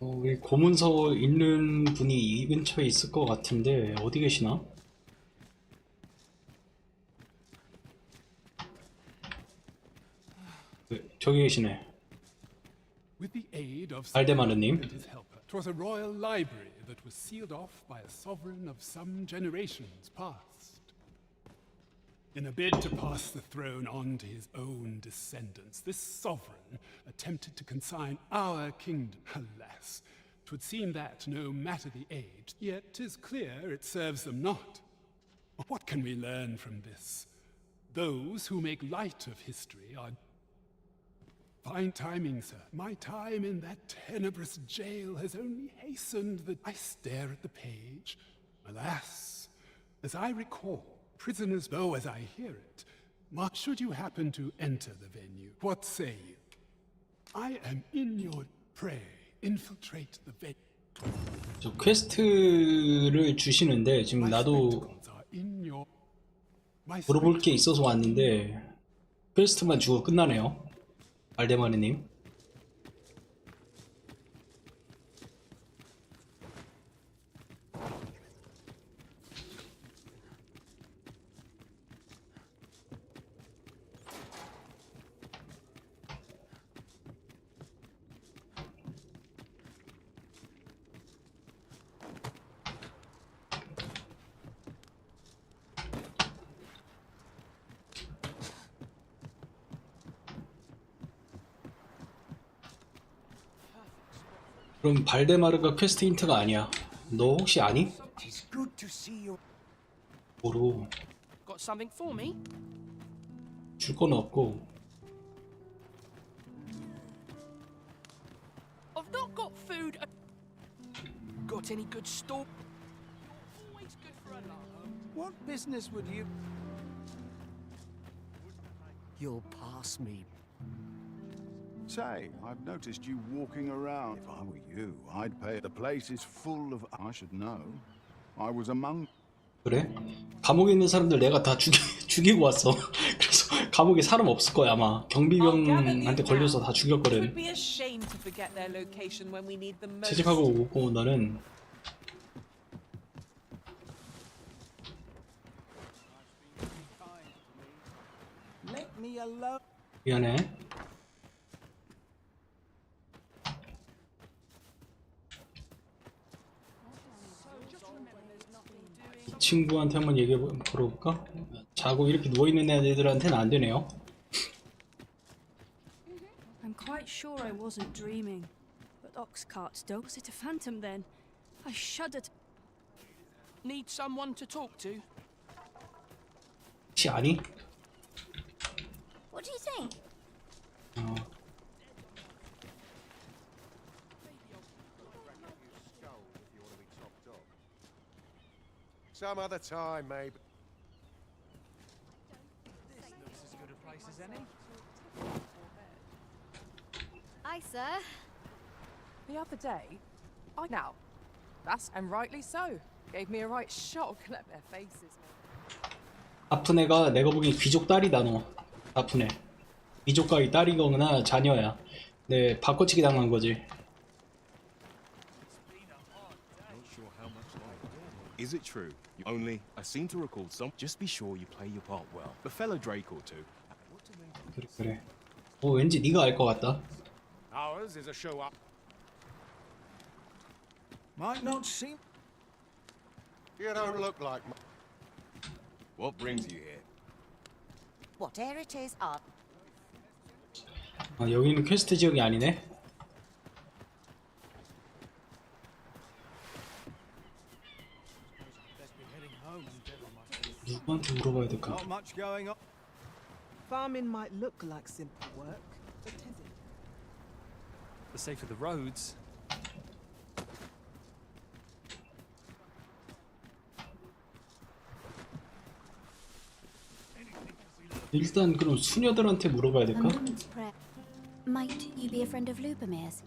여기 고문서 읽는 분이 이 근처에 있을 것 같은데 어디 계시나? 저기 계시네. 알데마르님. It was a royal library that was sealed off by a sovereign of some generations past. In a bid to pass the throne on to his own descendants, this sovereign attempted to consign our kingdom. Alas, 'twould seem that, no matter the age, yet 'tis clear it serves them not. What can we learn from this? Those who make light of history are... Fine timing, sir. My time in that tenebrous jail has only hastened the... I stare at the page. Alas, as I recall, prisoners, though as I hear it, should you happen to enter the venue, what say you? I am in your prey. Infiltrate the venue. 저 퀘스트를 주시는데 지금 나도 물어볼 게 있어서 왔는데 퀘스트만 주고 끝나네요. 알데마르님. 그럼 발데마르가 퀘스트 힌트가 아니야. 너 혹시 아니? 모르고 Got something for me? 줄 건 없고. I've not got food. Got any good store? Always good for a laugh. What business would you... You'll pass me. Say, I've noticed you walking around. If I were you, I'd pay. The place is full of... I should know. I was among... 그래? 감옥에 있는 사람들 내가 다 죽이고 왔어. 그래서 감옥에 사람 없을 거야 아마. 경비병한테 걸려서 다 죽였거든. 채집하고 오고 너는 Let me alone. 미안해. 친구한테 한번 얘기해 걸어볼까? 자고 이렇게 누워있는 애들한테는 안 되네요. I'm quite sure I wasn't dreaming. But Oxcart's dog, was it a phantom then? I shuddered. Need someone to talk to? 혹시 아니? What do you think? Some other time, maybe. This looks as good a place as any. Aye, sir. The other day, and rightly so. Gave me a right shock. Let their faces. 아픈 애가 내가 보기엔 귀족 딸이다 너. 아픈 애. 귀족가의 딸이거나 자녀야. 네, 바꿔치기 당한 거지. Is it true? Only, I seem to recall some. Just be sure you play your part well. The fellow Drake or two. 그래. 왠지 네가 알 것 같다. Ours is a show up. Might not seem. You don't look like. What brings you here? Whatever it is, 여기는 퀘스트 지역이 아니네. 누구한테 물어봐야 될까? Not much going on. Farming might look like simple work, but is it? The safer the roads. 일단 그럼 수녀들한테 물어봐야 A 될까? moment's prayer. Might you be a friend of Lubomir's?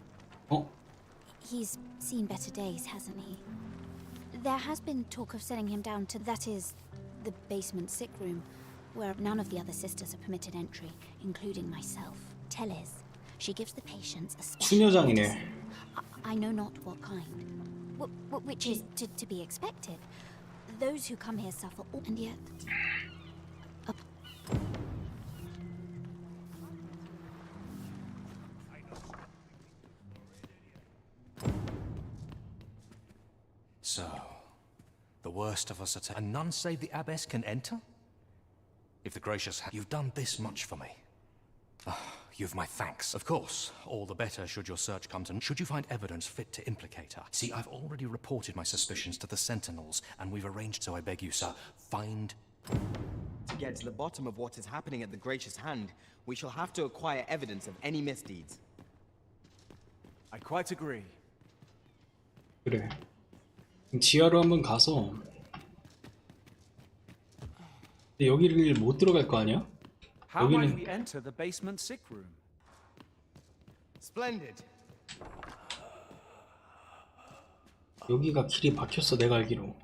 He's seen better days, hasn't he? There has been talk of sending him down to, that is, the basement sick room, where none of the other sisters are permitted entry, including myself. Tell Liz, she gives the patients a special 수녀장이네. medicine. I know not what kind, which is to be expected. Those who come here suffer, and yet. So, the worst of us are and none save the abbess can enter? If the gracious you've done this much for me. You've my thanks. Of course, all the better should your search come to. Should you find evidence fit to implicate her. See, I've already reported my suspicions to the Sentinels, and we've arranged, so I beg you, sir, find... To get to the bottom of what is happening at the Gracious Hand, we shall have to acquire evidence of any misdeeds. I quite agree. 그래. 지하로 한번 가서. 근데 여기를 못 들어갈 거 아니야? How might we enter the basement sick room? Splendid. 여기가 길이 막혔어, 내가 알기로.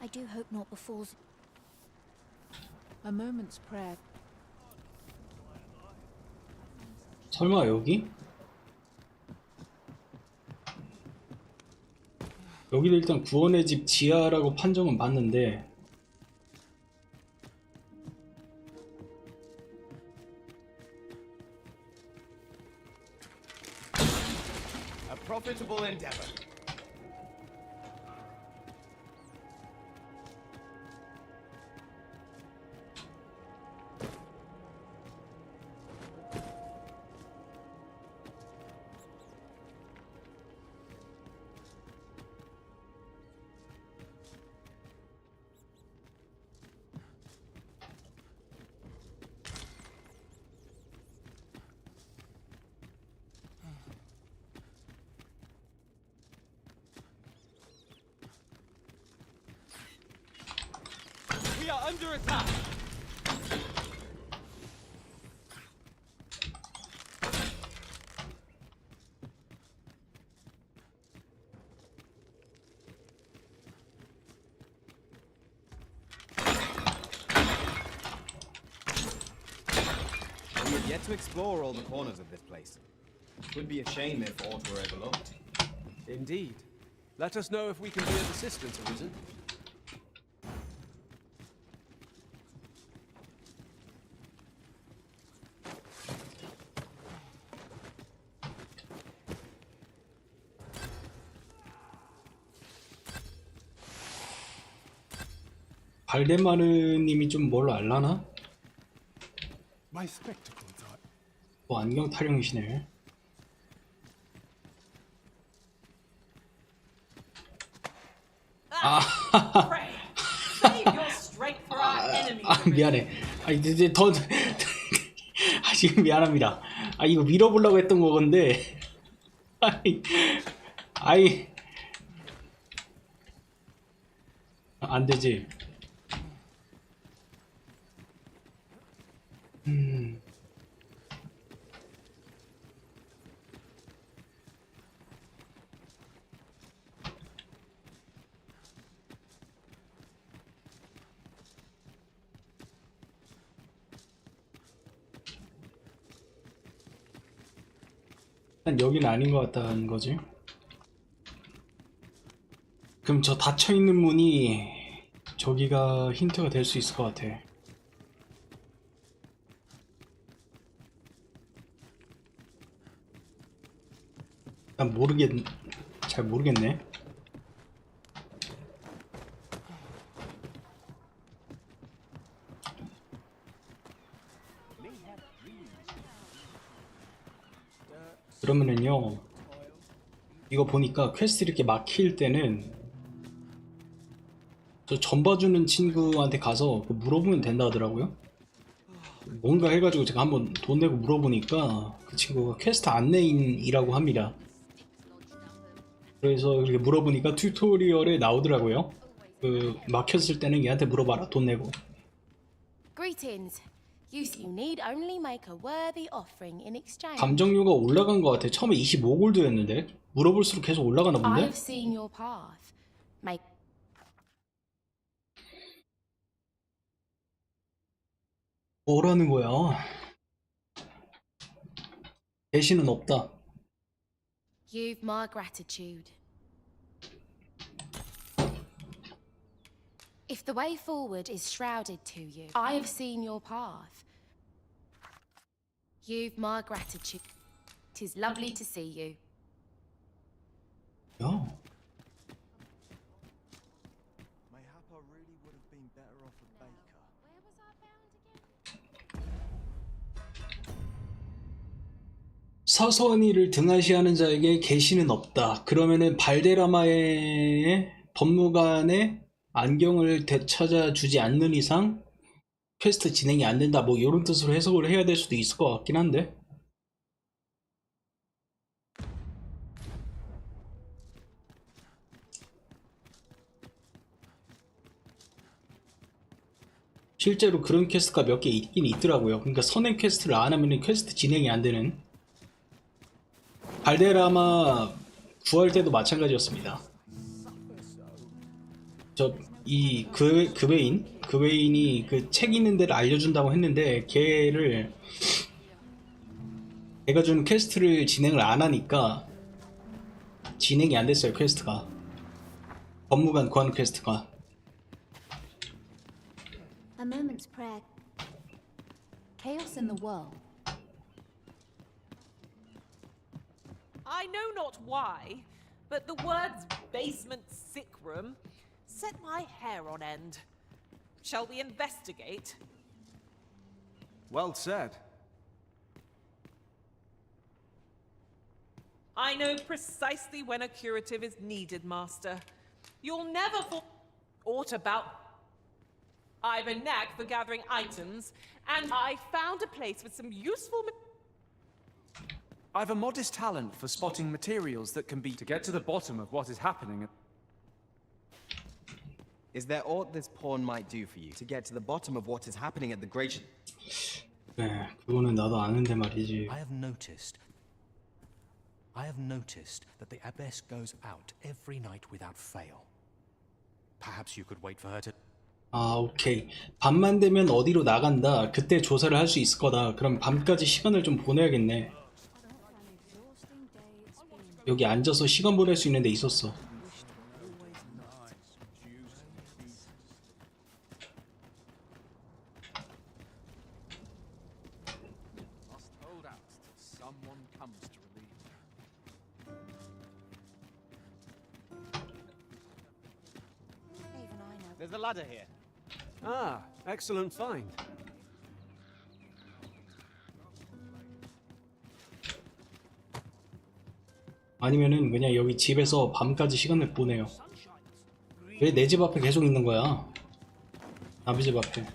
I do hope not befalls. A moment's prayer. 설마 여기? 여기도 일단 구원의 집 지하라고 판정은 받는데 A profitable endeavor. We are under attack! We have yet to explore all the corners of this place. It would be a shame if aught were overlooked. Indeed. Let us know if we can be of assistance, Arisen. 발데마르님이 좀 뭘 알라나? My spectacles are. 안경 타령이시네. 미안해. 이제 더 지금 미안합니다. 이거 밀어보려고 했던 거건데. 안 되지. 여기는 아닌 것 같다는 거지. 그럼 저 닫혀있는 문이 저기가 힌트가 될 수 있을 것 같아. 난 잘 모르겠네. 그러면은요, 이거 보니까 퀘스트 이렇게 막힐 때는 저 전 봐주는 친구한테 가서 물어보면 된다 하더라고요. 뭔가 해가지고 제가 한번 돈 내고 물어보니까 그 친구가 퀘스트 안내인이라고 합니다. 그래서 이렇게 물어보니까 튜토리얼에 나오더라고요. 막혔을 때는 얘한테 물어봐라, 돈 내고. Greetings. You need only make a worthy offering in exchange. 감정료가 올라간 것 같아. 처음에 25골드였는데 물어볼수록 계속 올라가나 본데? I've seen your path. Make 뭐라는 거야? 대신은 없다. You've my gratitude. If the way forward is shrouded to you, I have seen your path. You've my gratitude. 'Tis lovely to see you. 야. Mayhap I really would have been better off a baker. Where was I bound again? 사소한 일을 등한시하는 자에게 계시는 없다. 그러면은 발데라마의 법무관의 안경을 되찾아 주지 않는 이상 퀘스트 진행이 안 된다. 뭐 이런 뜻으로 해석을 해야 될 수도 있을 것 같긴 한데. 실제로 그런 퀘스트가 몇 개 있긴 있더라고요. 그러니까 선행 퀘스트를 안 하면 퀘스트 진행이 안 되는. 발데라마 구할 때도 마찬가지였습니다. 이 그웨인이 그 책 있는 데를 알려준다고 했는데 걔가 주는 퀘스트를 진행을 안 하니까 진행이 안 됐어요. 퀘스트가 법무관 구하는 퀘스트가. A moment's prayer. Chaos in the world. I know not why, but the words basement sick room set my hair on end. Shall we investigate? Well said. I know precisely when a curative is needed, Master. You'll never aught about. I've a knack for gathering items, and I found a place with some useful. I've a modest talent for spotting materials that can be to get to the bottom of what is happening. Is there aught this pawn might do for you to get to the bottom of what is happening at the Great? 네, 그거는 나도 아는데 말이지. I have noticed that the abbess goes out every night without fail. Perhaps you could wait for her to. 오케이. 밤만 되면 어디로 나간다. 그때 조사를 할 수 있을 거다. 그럼 밤까지 시간을 좀 보내야겠네. 여기 앉아서 시간 보낼 수 있는 데 있었어. There's a ladder here. Ah, excellent find. 아니면은 그냥 여기 집에서 밤까지 시간을 보내요. 왜 내 집 앞에 계속 있는 거야? 남의 집 앞에.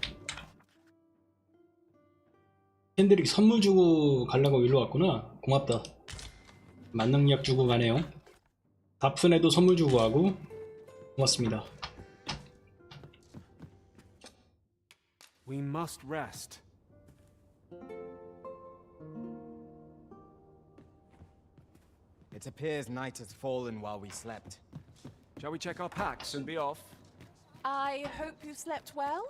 캔들이 선물 주고 가려고 일로 왔구나. 고맙다. 만능약 주고 가네요. 다프네도 선물 주고 가고 고맙습니다. We must rest. It appears night has fallen while we slept. Shall we check our packs and be off? I hope you slept well.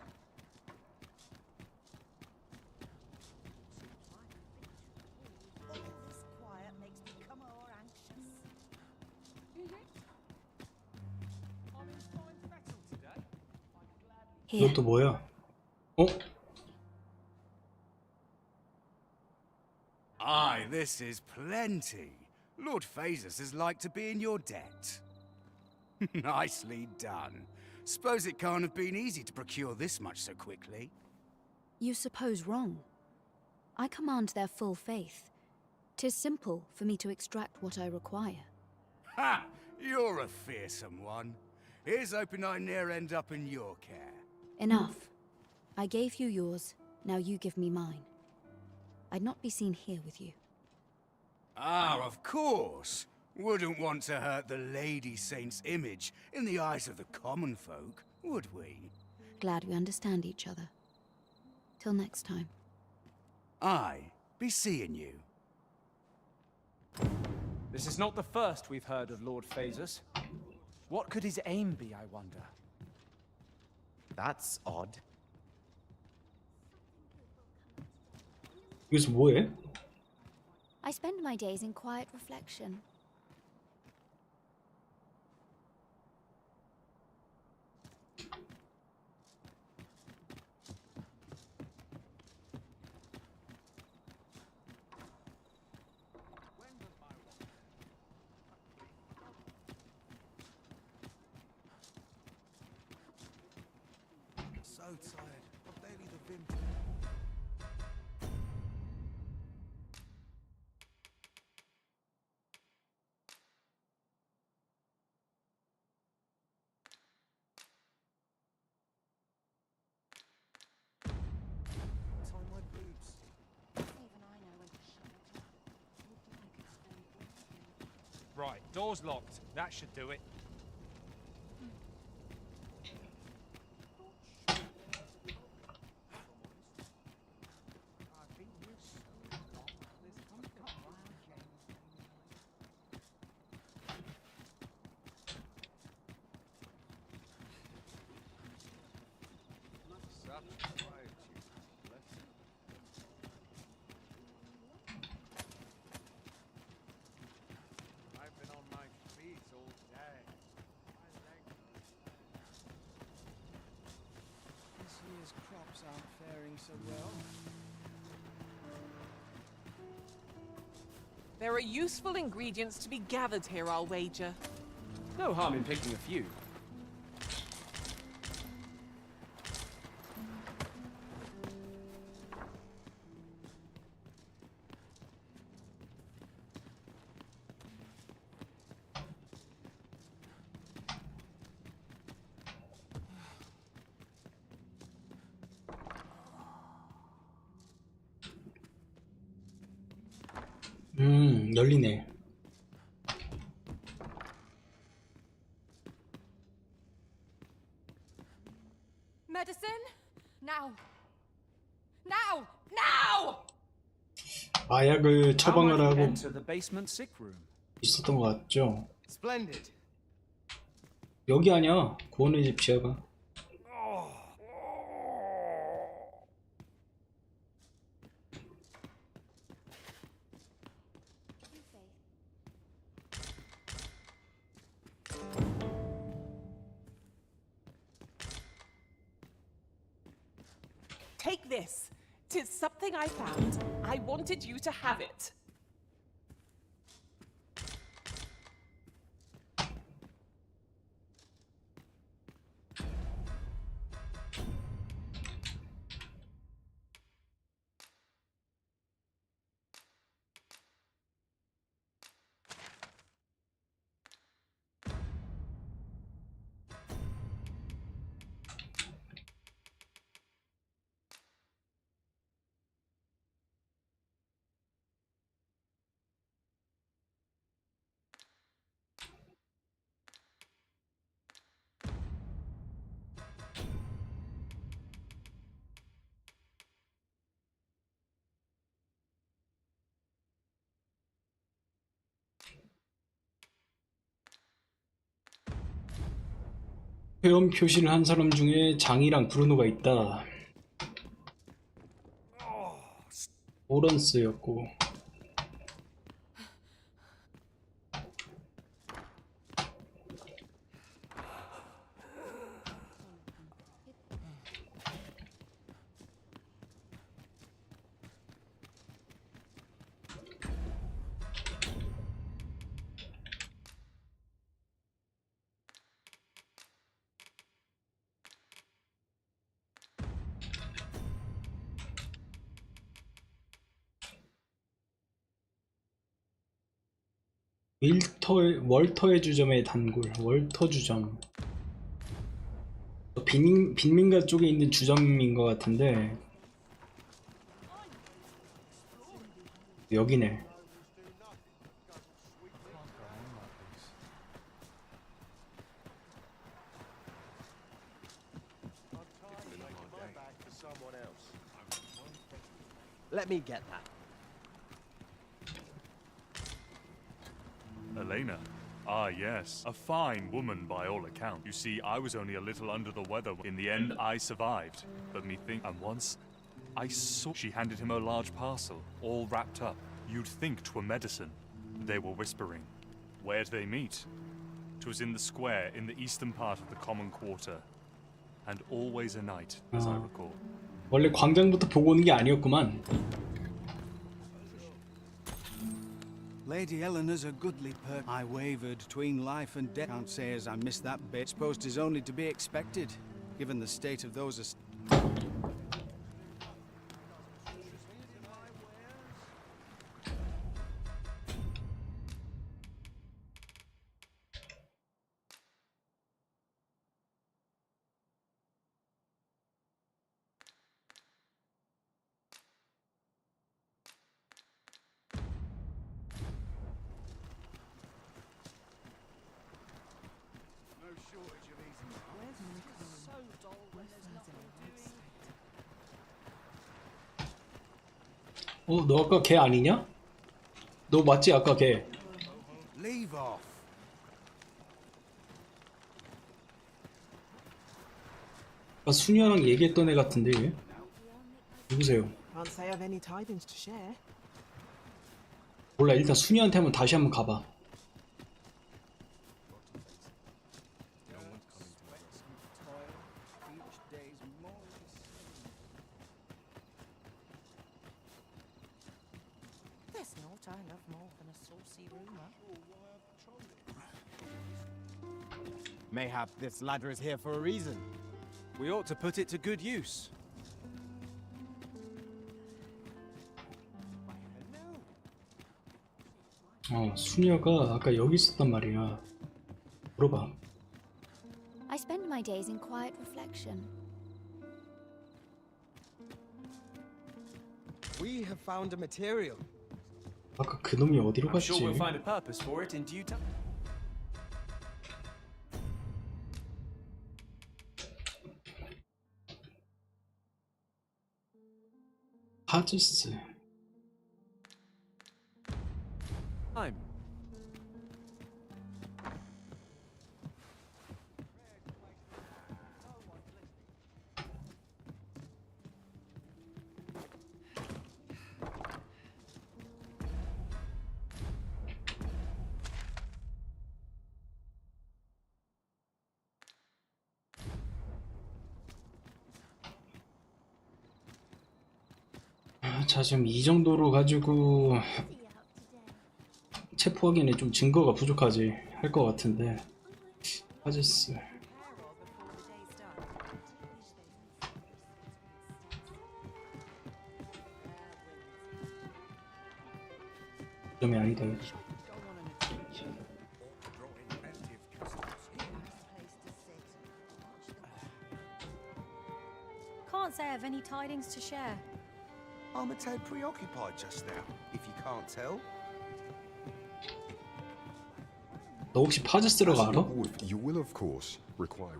이것도 뭐야? 어? Aye, this is plenty. Lord Phasus is like to be in your debt. Nicely done. Suppose it can't have been easy to procure this much so quickly. You suppose wrong. I command their full faith. 'Tis simple for me to extract what I require. Ha! You're a fearsome one. Here's hoping I ne'er end up in your care. Enough. I gave you yours, now you give me mine. I'd not be seen here with you. Ah, of course. Wouldn't want to hurt the Lady Saint's image in the eyes of the common folk, would we? Glad we understand each other. Till next time. Aye, be seeing you. This is not the first we've heard of Lord Phasus. What could his aim be, I wonder? That's odd. 여기서 뭐해? I spend my days in quiet reflection. So tired of daily the vim. Right, door's locked. That should do it. I've been on my feet all day. This year's crops aren't faring so well. There are useful ingredients to be gathered here, I'll wager. No harm in picking a few. 열리네. Medicine? Now! Now! Now! 마약을 처방하라고 Enter the basement sick room. 있었던 것 같죠? Splendid. 여기 아니야. 고은의 집 지하가. Take this. 'Tis something I found. I wanted you to have it. 회원 표시를 한 사람 중에 장이랑 브루노가 있다. 오런스였고. 월터의 주점의 단골, 월터 주점. 빈민가 쪽에 있는 주점인 것 같은데 여기네. Let me get that. Elena. Ah, yes. A fine woman by all accounts. You see, I was only a little under the weather. In the end, I survived. But and once, I saw she handed him a large parcel, all wrapped up. You'd think 'twere medicine. They were whispering. Where'd they meet? 'Twas in the square, in the eastern part of the common quarter. And always a night, as I recall. 원래 광장부터 보고 오는 게 아니었구만. Lady Eleanor's a goodly perk. I wavered between life and death. Can't say as I missed that bit. Suppose 'tis only to be expected, given the state of those. 너 아까 걔 아니냐? 너 맞지? 아까 걔. Leave off. 아까 수녀랑 얘기했던 애 같은데 얘? 누구세요? Can't say I've any tidings to share. 몰라. 일단 수녀한테 한번 다시 한번 가봐. Mayhap this ladder is here for a reason. We ought to put it to good use. 수녀가 아까 여기 있었단 말이야. 물어봐. I spend my days in quiet reflection. We have found a material. 아까 그놈이 어디로 I'm 갔지? sure we'll find a purpose for it in due time. 하즈스. Time. 자, 지금 이 정도로 가지고 체포하기에는 좀 증거가 부족하지 할 것 같은데. 하즈스. 점이 아니다. Can't say I've any tidings to share. I'm a tad preoccupied just now, if you can't tell. 너 혹시 파즈스라고 알아? You will, of course, require.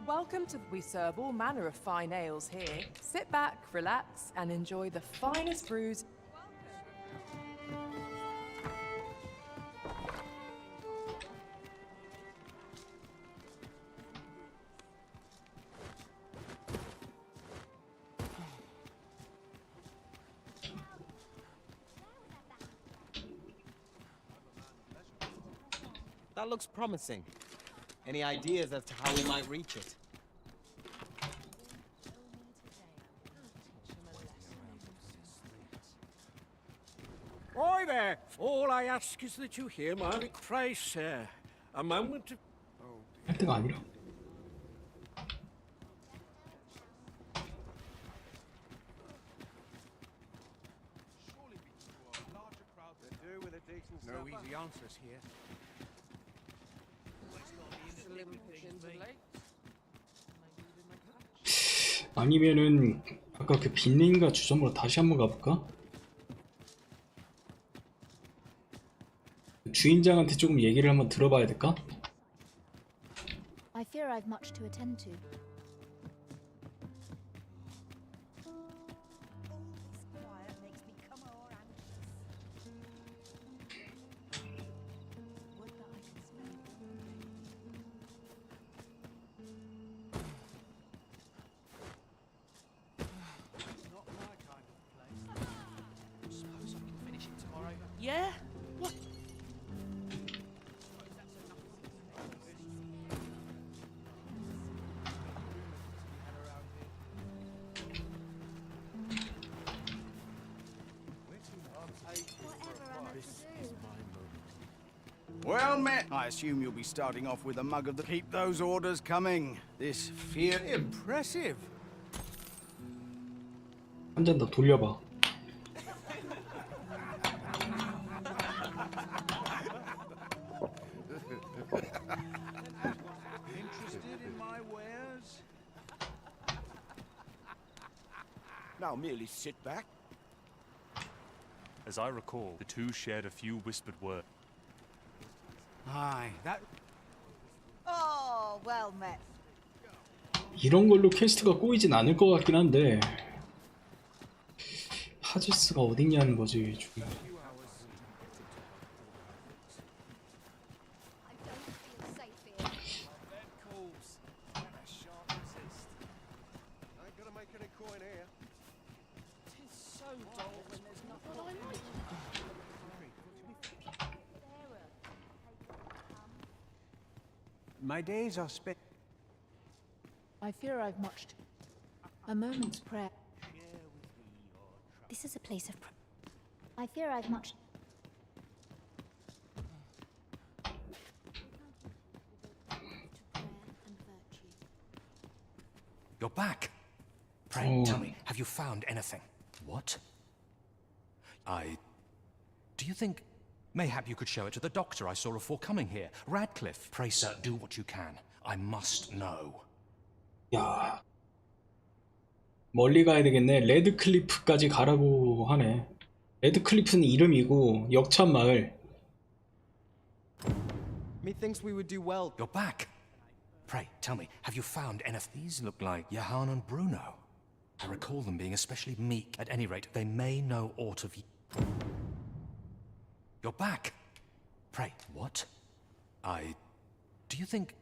Welcome to. We serve all manner of fine ales here. Sit back, relax, and enjoy the finest brews. That looks promising. Any ideas as to how we might reach it? Oi there! All I ask is that you hear my request, sir. A moment of... 할 때가 아니라. No easy answers here. 아니면은 아까 그 빈민가 주점으로 다시 한번 가볼까? 주인장한테 조금 얘기를 한번 들어봐야 될까? I fear I've much to attend to. Yeah? What? Well met. I assume you'll be starting off with a mug of the... Keep those orders coming. This fear... Impressive. 한 잔 더 돌려봐. Interested in my wares? Now merely sit back. As I recall, the two shared a few whispered words. Aye, that... Oh, well met. 이런 걸로 퀘스트가 꼬이진 않을 것 같긴 한데 하지스가 어딨냐는 거지 지금. My days are spent. I fear I've much to... A moment's prayer. This is a place of... I fear I've much... You're back. Pray, tell me, have you found anything? What? Do you think... Mayhap you could show it to the doctor I saw before coming here. Radcliffe. Pray, sir, do what you can. I must know. 야, 멀리 가야 되겠네. 레드클리프까지 가라고 하네. 레드클리프는 이름이고 역참 마을. Methinks we would do well. You're back. Pray, tell me, have you found anything? These look like Johan and Bruno. I recall them being especially meek. At any rate, they may know aught of you. You're back. Pray, what? Do you think...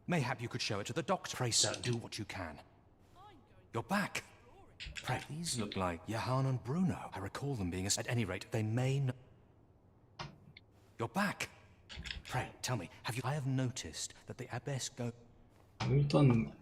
Mayhap you could show it to the doctor. Pray, sir, do what you can. You're back. Pray, these look like Johan and Bruno. I recall them being... At any rate, they may know... You're back. Pray, tell me, have you... I have noticed that the abbess go... 일단...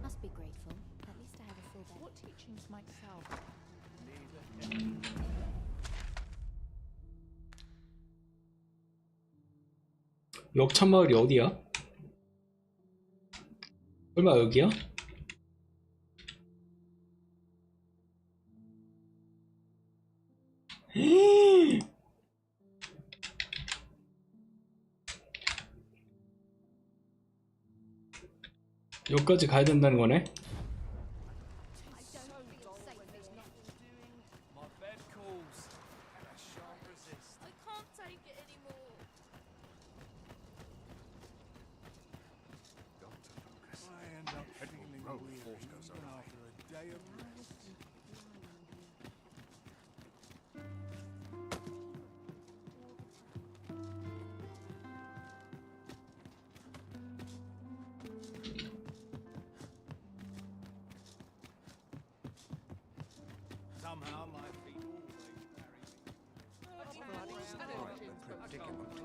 Must be grateful. At least I have a full bed. What teachings might help? 역참 마을이 어디야? 설마 여기야? 여기까지 가야 된다는 거네? My bed calls, and I shan't resist. I can't take it anymore. I end up feeling weary. Somehow my feet predicament.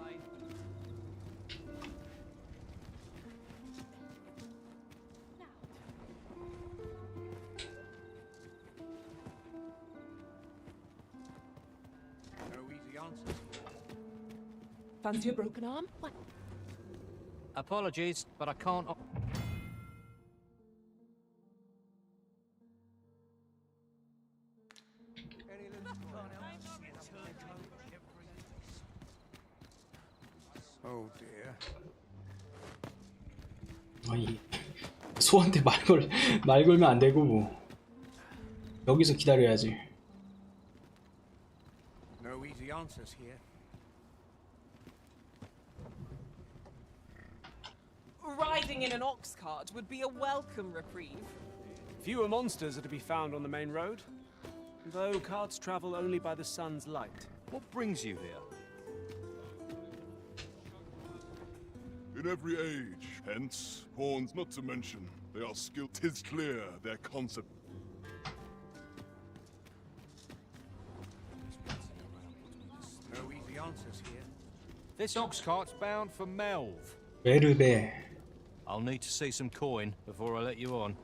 No easy answers. Fancy a broken arm? What? Apologies, but I can't. Oh dear. 아니 소한테 말 걸면 안 되고 뭐 여기서 기다려야지. No easy answers here. Riding in an ox cart would be a welcome reprieve. Fewer monsters are to be found on the main road, though carts travel only by the sun's light. What brings you here? In every age, hence, pawns not to mention, they are skilled. 'Tis clear their concept. No easy answers here. This ox cart's bound for Melv. 메르베. I'll need to see some coin before I let you on.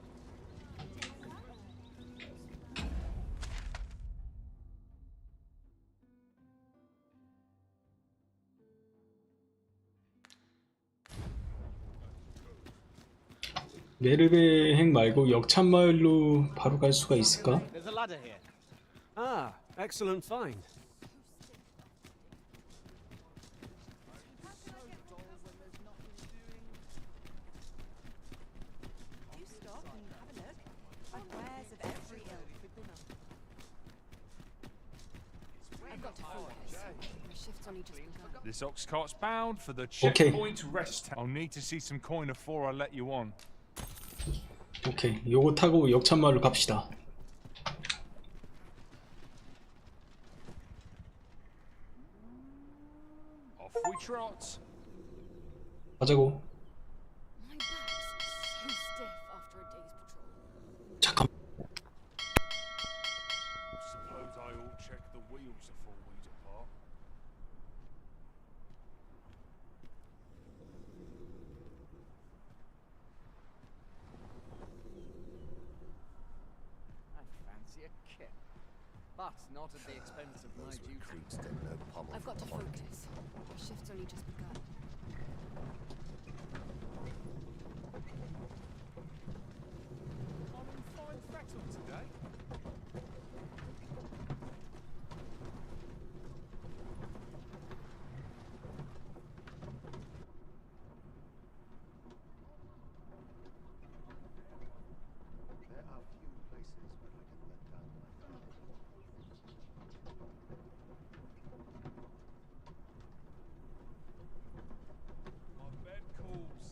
메르베 행 말고 역찬마을로 바로 갈 수가 있을까? There's a ladder here. Ah, excellent find. You stop and have a look. I've wares of every ilk. I've got to focus. My shift's only just begun. This ox cart's bound for the Okay. checkpoint rest. I'll need to see some coin before I let you on. 오케이, 요거 타고 역찬마을로 갑시다. Off we trot. 가자고. My back's so stiff after a day's patrol. 잠깐. Suppose I all check the wheels before we depart. I fancy a kip, but not at the expense of my duty. I've got to focus. My shift's only just begun. I'm in fine fettle today. My bed calls,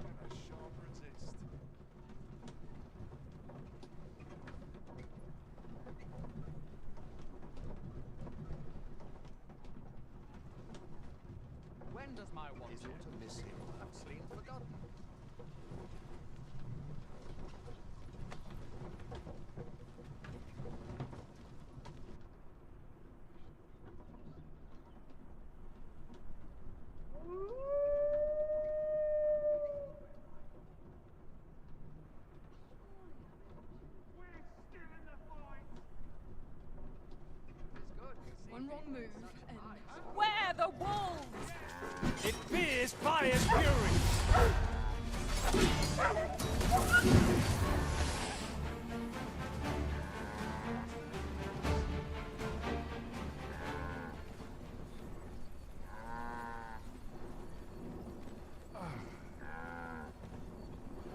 and I shan't resist. When does my watch absolutely forgotten? One wrong move and... Where the wolves? It fears fire's fury.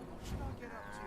What should I get up to?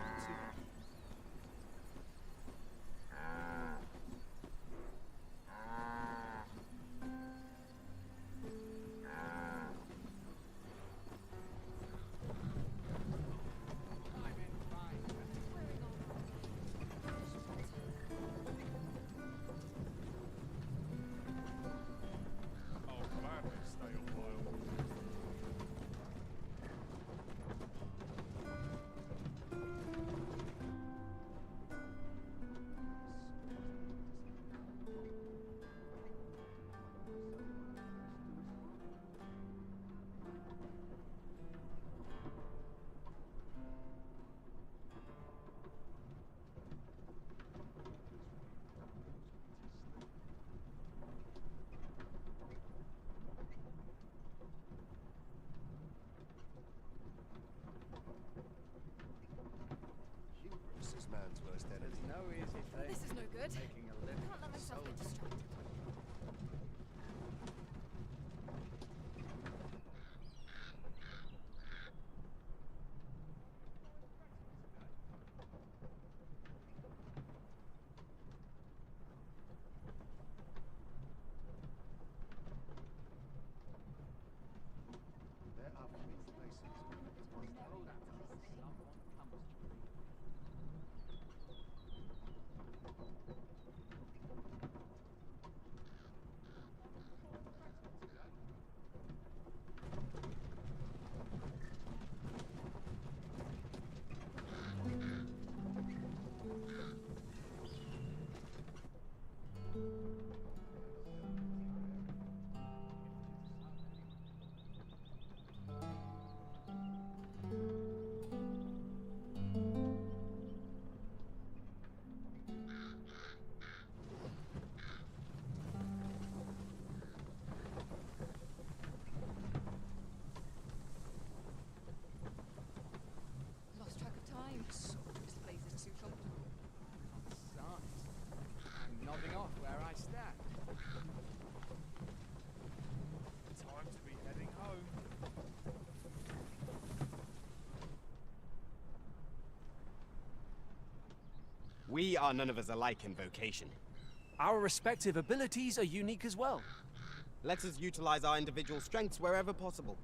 good. Can't let myself get distracted. Lost track of time. This place is too comfortable. I'm nodding off where I stand. Time to be heading home. We are none of us alike in vocation. Our respective abilities are unique as well. Let us utilize our individual strengths wherever possible.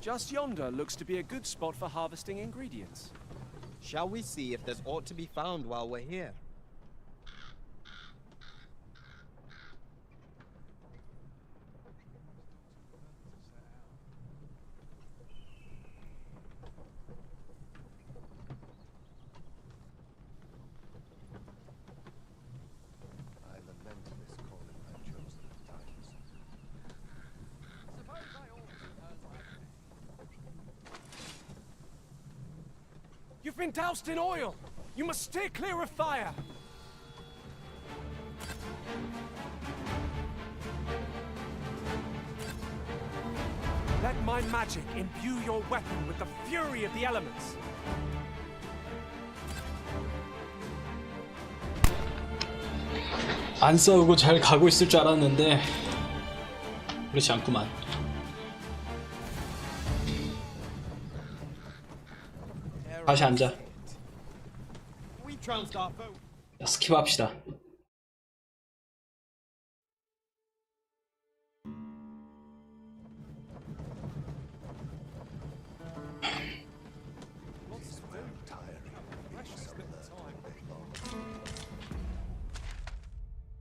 Just yonder looks to be a good spot for harvesting ingredients. Shall we see if there's aught to be found while we're here? I lament this calling I've chosen at times. You've been doused in oil! You must steer clear of fire! Let my magic imbue your weapon with the fury of the elements. 안 싸우고 잘 가고 있을 줄 알았는데 그렇지 않구만. 다시 앉아. We trounced our foe. 자, 스킵합시다.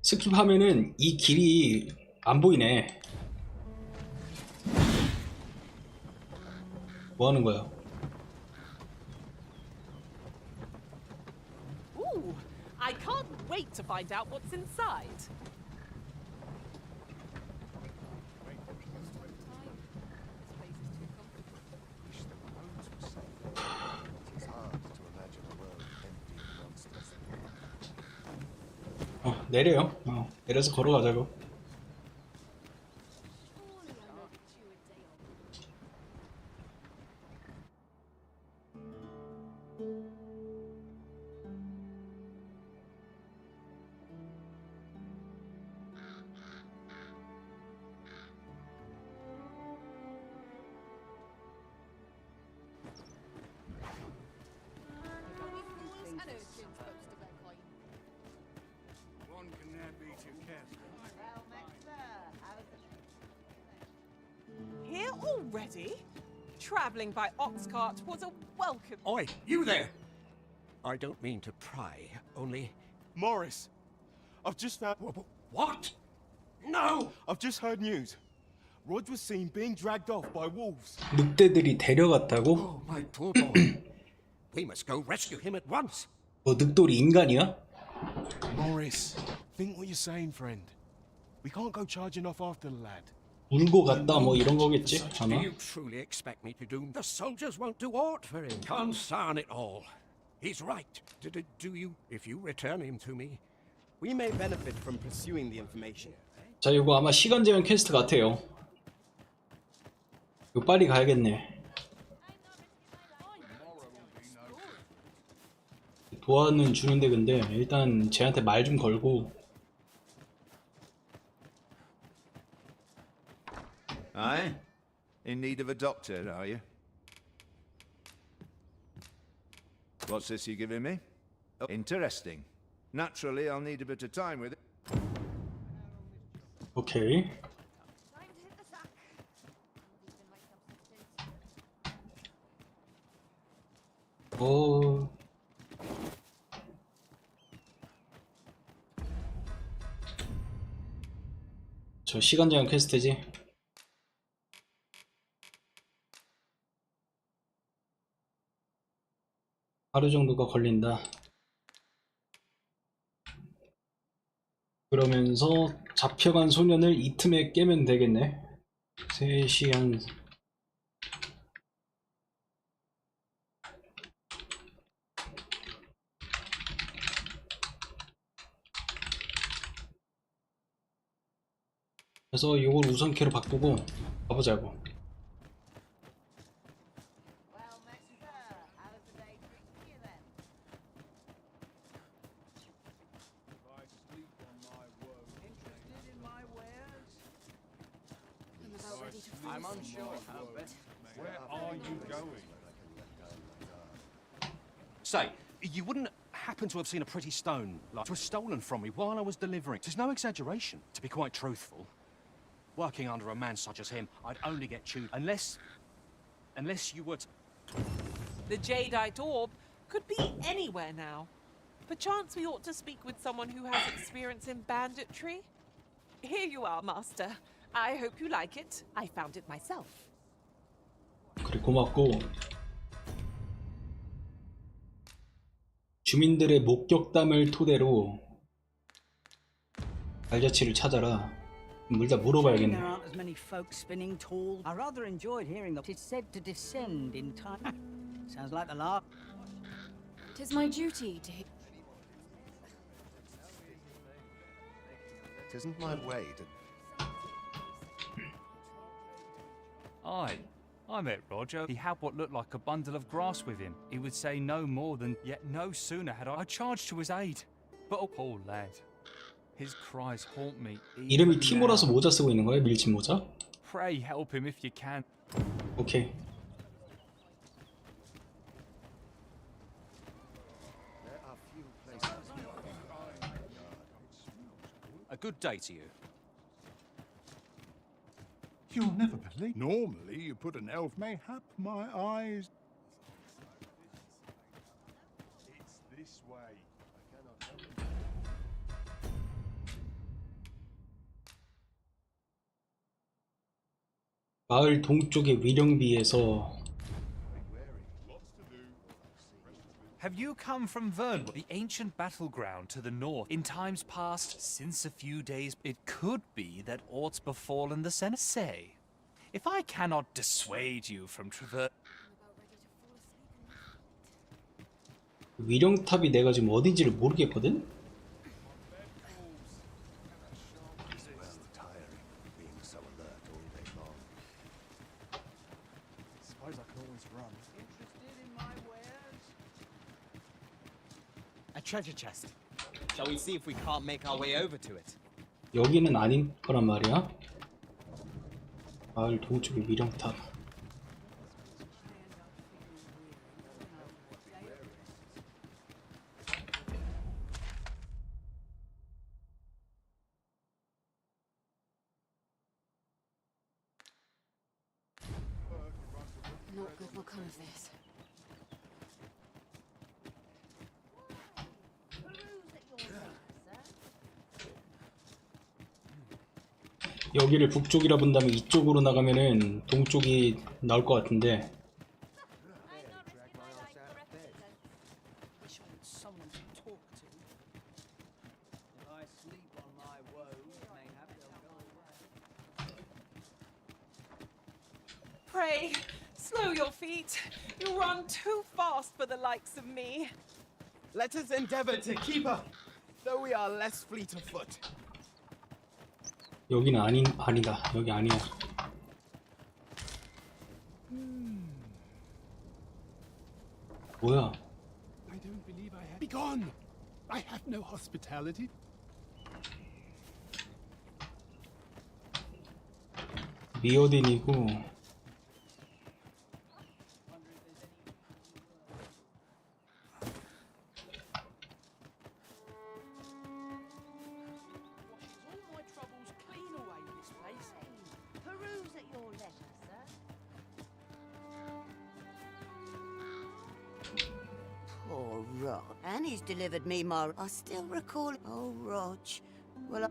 스킵하면은 이 길이 안 보이네. 뭐 하는 거야? Ooh, I can't wait to find out what's inside. 내려요. 내려서 걸어가자고. One can never be too careful. Here already? Travelling by ox cart was a welcome. Oi, you there! I don't mean to pry, only... Morris, I've just found... What? No! I've just heard news. Rod was seen being dragged off by wolves. 늑대들이 데려갔다고? Oh, my poor boy. We must go rescue him at once. 뭐 늑돌이 인간이야? Morris, think what you're saying, friend. We can't go charging off after the lad. 울고 갔다 뭐 이런 거겠지 아마. Do you truly expect me to do? The soldiers won't do aught for him. Consign it all. He's right. Do you? If you return him to me, We may benefit from pursuing the information. 자, 이거 아마 시간 제한 퀘스트 같아요. 이거 빨리 가야겠네. 도와는 주는데 근데 일단 쟤한테 말 좀 걸고. Aye? In need of a doctor, are you? What's this you're giving me? Oh, interesting. Naturally, I'll need a bit of time with it. 오케이. 오. 저 시간 제한 퀘스트지. 하루 정도가 걸린다. 그러면서 잡혀간 소년을 이 틈에 깨면 되겠네. 3시 한... 그래서 이걸 우선키로 바꾸고 가보자고. I'm unsure how best. Where are you going? Say, you wouldn't happen to have seen a pretty stone, like it was stolen from me while I was delivering. There's no exaggeration, to be quite truthful. Working under a man such as him, I'd only get chewed unless you were The jadeite orb could be anywhere now. Perchance we ought to speak with someone who has experience in banditry. Here you are, Master. I hope you like it. I found it myself. 그래, 고맙고. 주민들의 목격담을 토대로 발자취를 찾아라. 일단 물어봐야겠네. There aren't as many folks spinning tall. I rather enjoyed hearing that it's said to descend in time. Sounds like the lark. 'Tis my duty to. It isn't my way to... I met Roger. He had what looked like a bundle of grass with him. He would say no more than, yet no sooner had I charged to his aid. But oh, poor lad. His cries haunt me. 이름이 티모라서 모자 쓰고 있는 거야? 밀짚 모자? Pray help him if you can. 오케이. a good day to you. You'll never believe. Normally, you put an elf. Mayhap my eyes. It's this way. I cannot help it. 마을 동쪽의 위령비에서 Have you come from Vernwood, the ancient battleground to the north? In times past, since a few days, it could be that aught's befallen the Senate. Say, if I cannot dissuade you from traverse... 위령탑이 내가 지금 어딘지를 모르겠거든? A treasure chest. Shall we see if we can't make our way over to it? 여기는 아닌 거란 말이야. 마을 동쪽의 위령탑. Not good will come of this. 여기를 북쪽이라 본다면 이쪽으로 나가면은 동쪽이 나올 것 같은데. pray, slow your feet. You run too fast for the likes of me. Let us endeavor to keep up, though we are less fleet of foot. 여기는 아니다. 여기 아니야. 뭐야? I don't believe I have. Begone! I have no hospitality. 미오딘이고. Peruse at your leisure, sir. Poor Rog. Annie's delivered me my... I still recall... Oh, Rog. Well,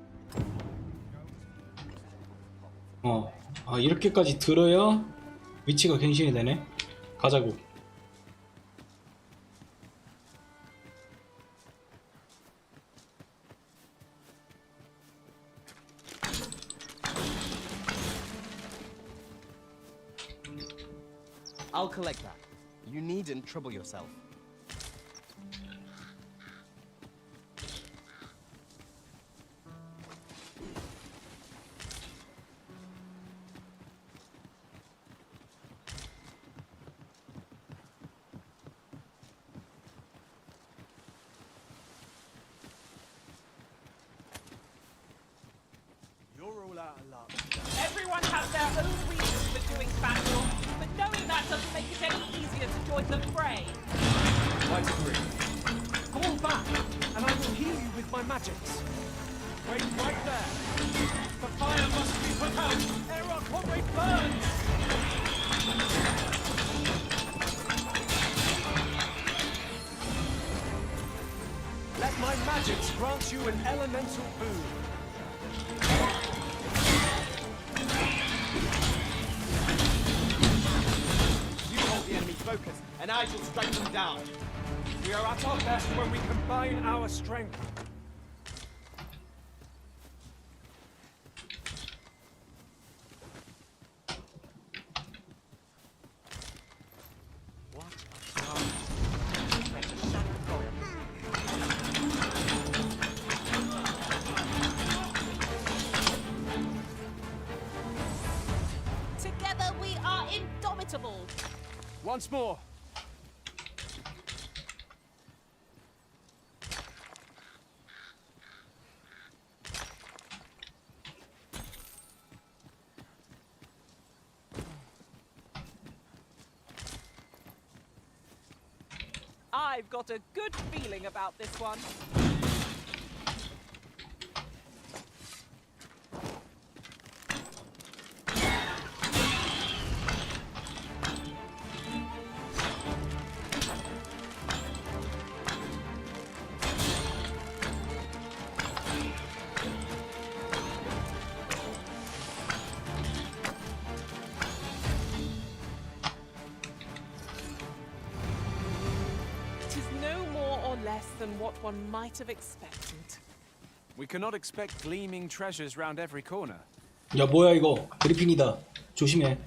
아 이렇게까지 들어야 위치가 갱신이 되네. 가자고. I'll collect that. You needn't trouble yourself. You're all out of luck. Everyone has their own reasons for doing battle, but knowing that doesn't make it any easier to join the fray. Quite agree. Fall back, and I will heal you with my magics. Wait right there. The fire must be put out. ere our comrade burns. Let my magics grant you an elemental boon. You hold the enemy focused, and I shall strike them down. We are at our best when we combine our strength. Together we are indomitable. Once more. I've got a good feeling about this one. Than what one might have expected. We cannot expect gleaming treasures round every corner. 야 뭐야 이거 그리핀이다. 조심해.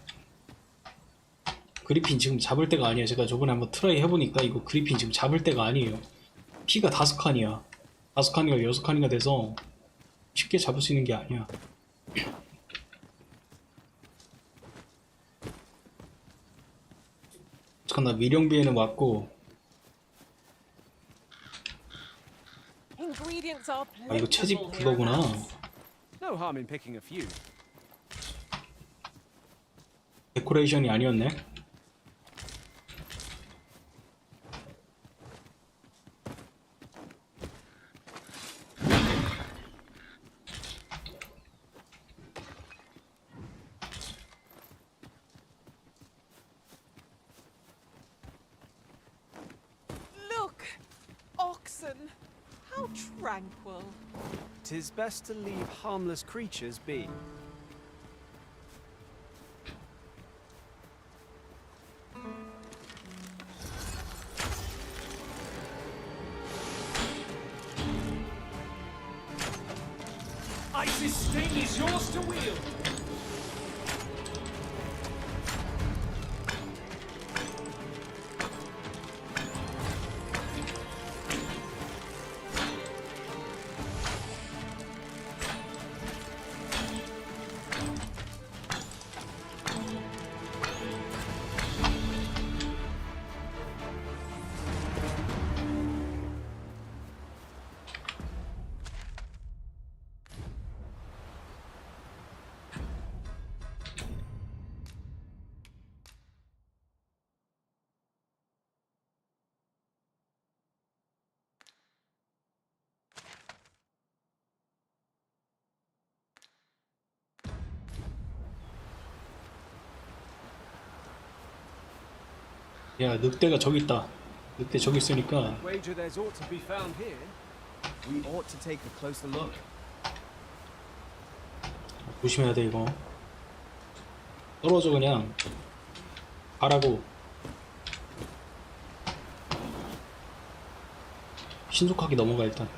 그리핀 지금 잡을 때가 아니야. 제가 저번에 한번 트라이 해보니까 이거 그리핀 지금 잡을 때가 아니에요. 피가 5칸이야. 5칸인가 6칸인가 돼서 쉽게 잡을 수 있는 게 아니야. 잠깐 나 미령비에는 왔고. 아 이거 채집 그거구나. No harm in picking a few. 데코레이션이 아니었네. Look, oxen. How tranquil. 'Tis best to leave harmless creatures be. Ice's sting is yours to wield. 야, 늑대가 저기 있다. 늑대 저기 있으니까 Wager there's ought to be found here. We ought to take a closer look. 조심해야 돼 이거. 떨어져 그냥. 가라고. 신속하게 넘어가 일단.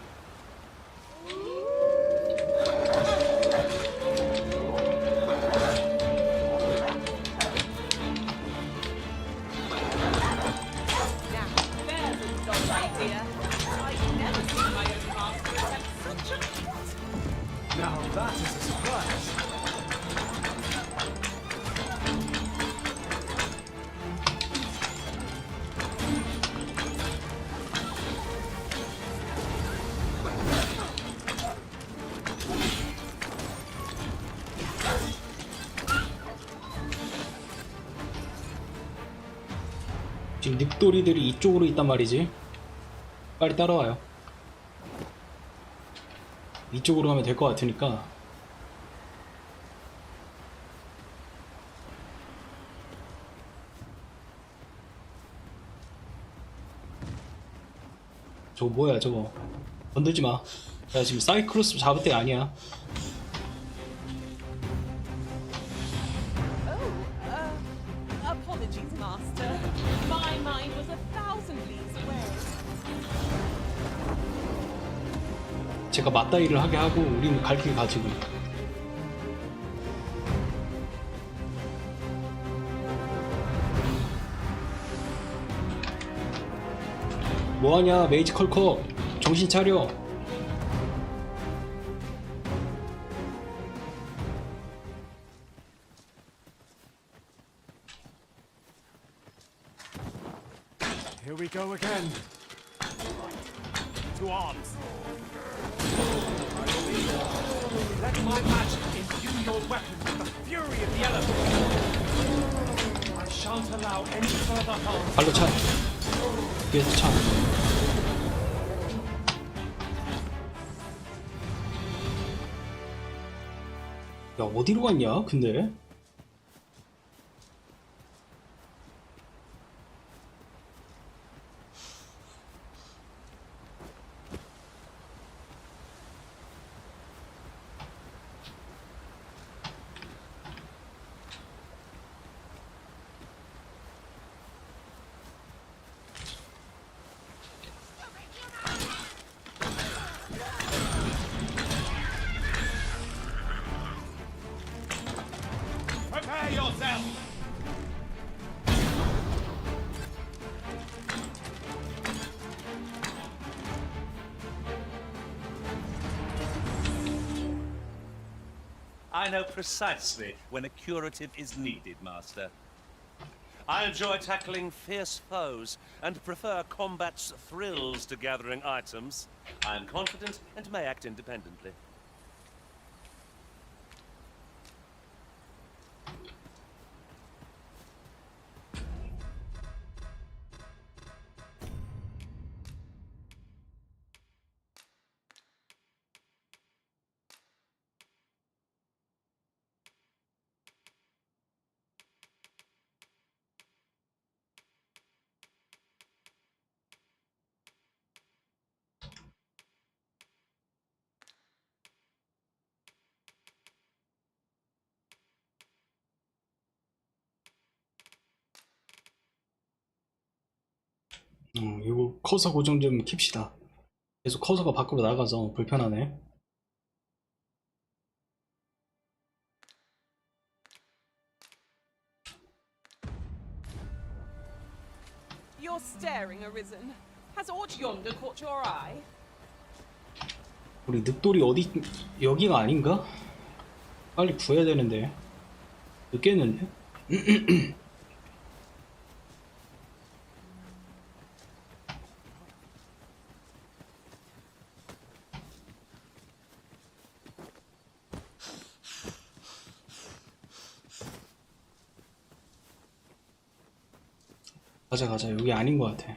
Now that is a surprise. 지금 늑돌이들이 이쪽으로 있단 말이지. 빨리 따라와요. 이쪽으로 가면 될 것 같으니까. 저거 뭐야 저거. 건들지 마. 야 지금 싸이클롭스 잡을 때 아니야. Apologies, Master. My mind was 1,000 leagues away. 제가 맞다이를 하게 하고 우리는 갈 길 가 지금. 뭐하냐 메이지 컬커. 정신 차려. Here we go again. To arms. Let my magic imbue your weapon with the fury of the elements. I shan't allow any further harm. 발로 차. 뒤에서 차. 야 어디로 갔냐 근데? Prepare yourself! I know precisely when a curative is needed, Master. I enjoy tackling fierce foes and prefer combat's thrills to gathering items. I am confident and may act independently. 이거 커서 고정 좀 킵시다. 계속 커서가 밖으로 나가서 불편하네. You're staring, Arisen. Has aught yonder caught your eye? 우리 늑돌이 어디 여기가 아닌가? 빨리 구해야 되는데 늦겠는데? 가자 여기 아닌 것 같아.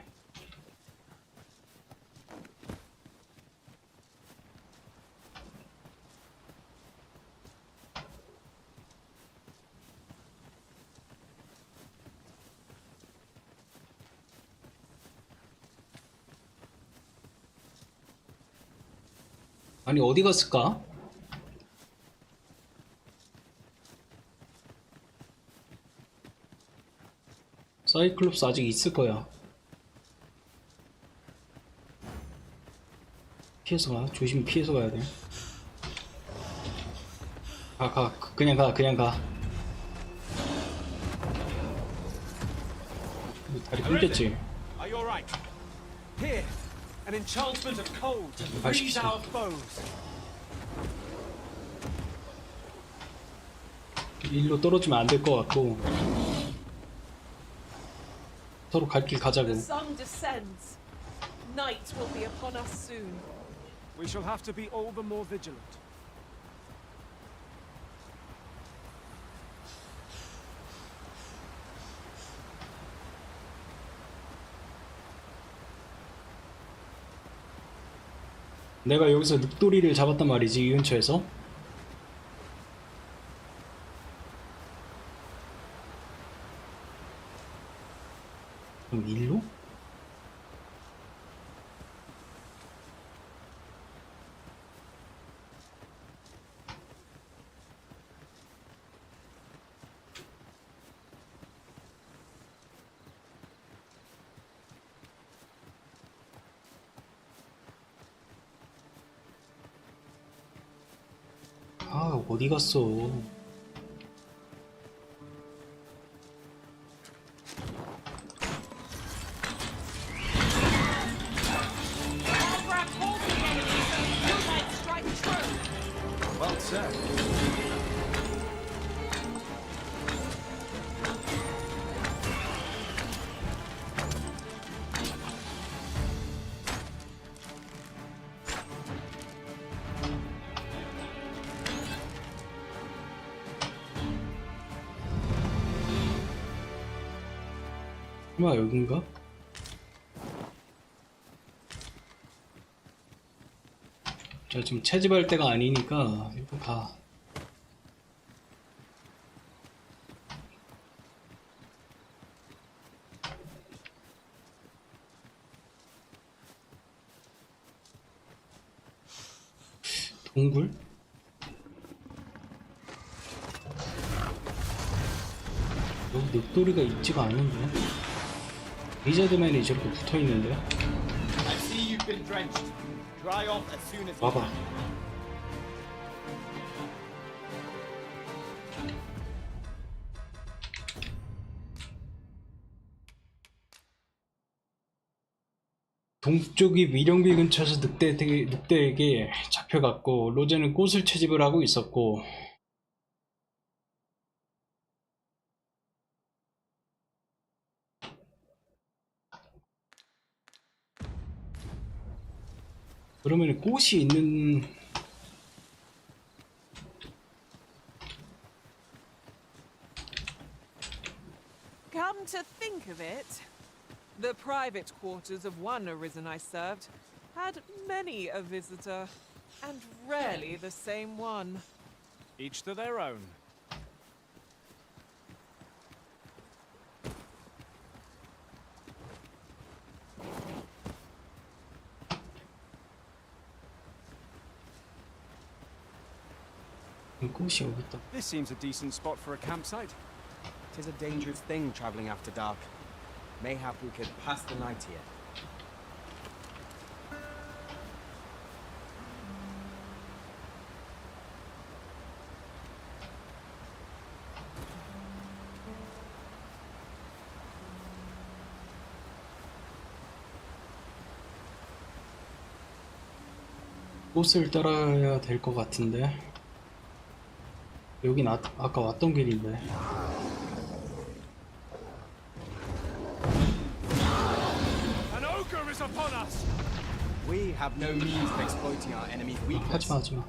아니 어디 갔을까? 사이클롭스 아직 있을 거야. 피해서 가. 조심히 피해서 가야 돼. 가. 그냥 가. 다리 끊겼지? Are you alright? Here, an enchantment of cold to freeze our foes. 일로 떨어지면 안 될 것 같고 서로 갈 길 가자고. The sun descends. Night will be upon us soon. We shall have to be all the more vigilant. 내가 여기서 늑돌이를 잡았단 말이지, 이 근처에서. 그럼 일로? 아, 어디 갔어? Well said. 설마 여긴가? 자, 지금 채집할 때가 아니니까 일단 가. 동굴? 여기 늑돌이가 있지가 않은데? 리자드맨이 저렇게 붙어있는데? I see you've been drenched. Dry off as soon as you 와봐. can. 동쪽이 미령비 근처에서 늑대에게 잡혀갔고 로제는 꽃을 채집을 하고 있었고 그러면 꽃이 있는 Come to think of it, the private quarters of one arisen I served had many a visitor, and rarely the same one. Each to their own. 꽃이 여기 있다. This seems a decent spot for a campsite. 'Tis a dangerous thing traveling after dark. Mayhap we could pass the night here. 꽃을 따라야 될 것 같은데 여긴 아까 왔던 길인데 An ogre is upon us. We have no means of exploiting our enemy's weakness. 하지마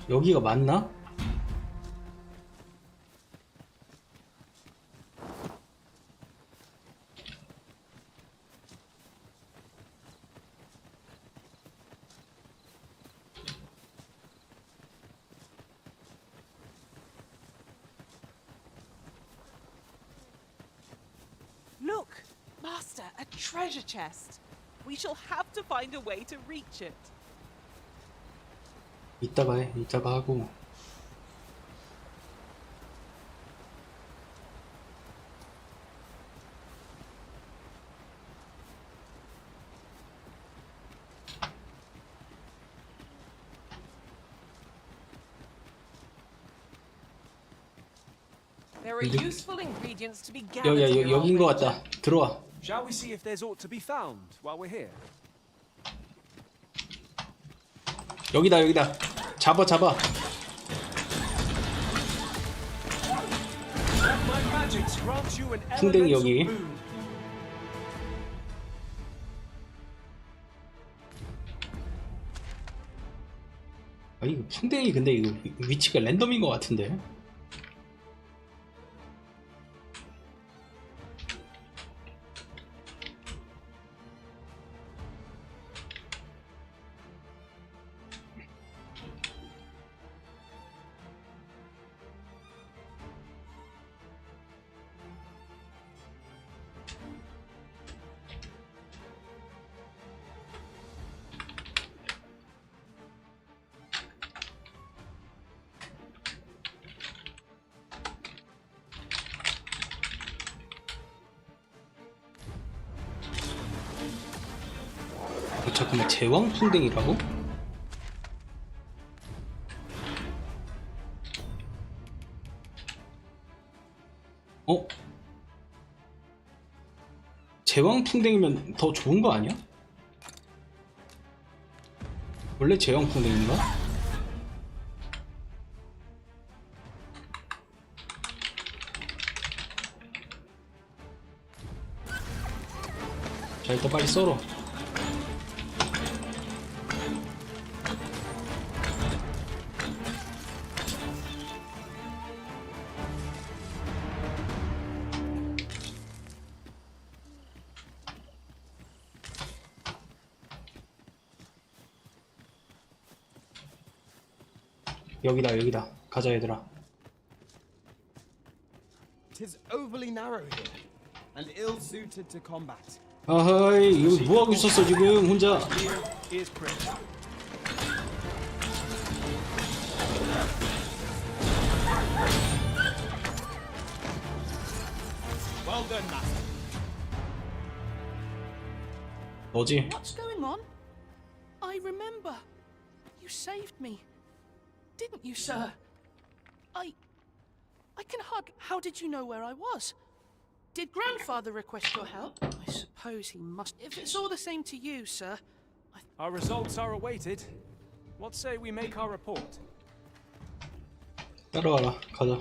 여기가 맞나? Look, Master, a treasure chest. we shall have to find a way to reach it. 이따가 해. 이따가 하고. There are useful ingredients to be gathered. 여긴 것 같다. 들어와. Shall we see if there's aught to be found while we're here? 여기다. 잡아. My magics grant you an 풍뎅이 elemental 여기. boon. 아 이거 풍뎅이 근데 이거 위치가 랜덤인 것 같은데. 잠깐만, 제왕풍뎅이라고? 제왕풍뎅이면 더 좋은 거 아니야? 원래 제왕풍뎅인가? 자, 일단 빨리 썰어. 여기다. 가자, 얘들아. Tis overly narrow here, and ill-suited to combat. 아하이, 이거 뭐하고 있었어 지금 혼자. Well done, master. 뭐지? What's going on? I remember. You saved me. Didn't you, sir? I can hardly... How did you know where I was? Did Grandfather request your help? I suppose he must... If it's all the same to you, sir... Our results are awaited. What say we make our report? 따라와라, 가자.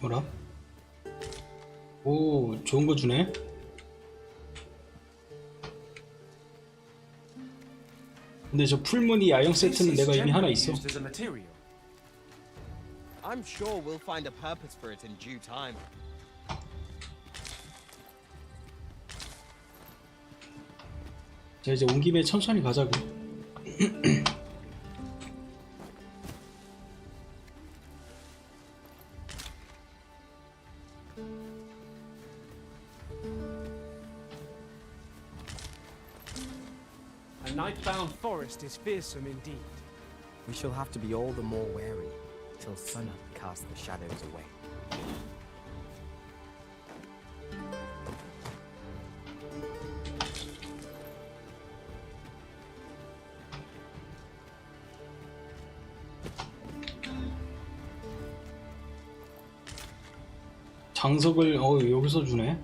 뭐라? 오, 좋은 거 주네. 근데 저 풀무늬 야영 세트는 내가 이미 하나 있어. I'm sure we'll find a purpose for it in due time. 자, 이제 온 김에 천천히 가자고. A night-bound forest is fearsome indeed. We shall have to be all the more wary till sunup casts the shadows away. 장석을 여기서 주네.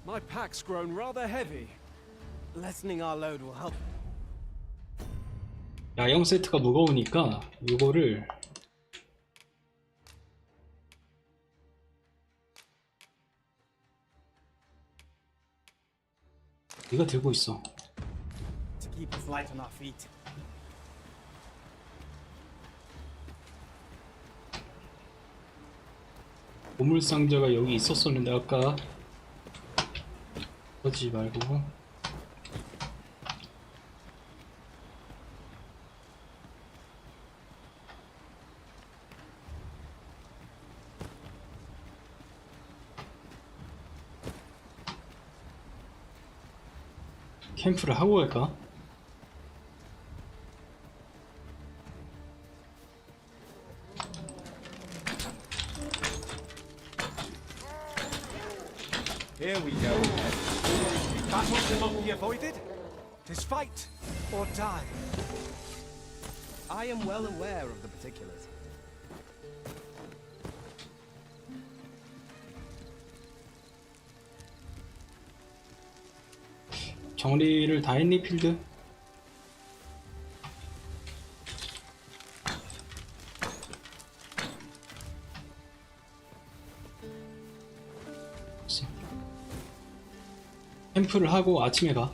My pack's grown rather heavy. Lessening our load will help. 야영 세트가 무거우니까 이거를 네가 들고 있어. To keep us light on our feet. 보물상자가 여기 있었었는데 아까 그러지 말고 캠프를 하고 갈까? Here we go. Battle cannot be avoided. 'Tis fight or die. I am well aware of the particulars. 정리를 다 했니, 필드? 캠프를 하고 아침에 가.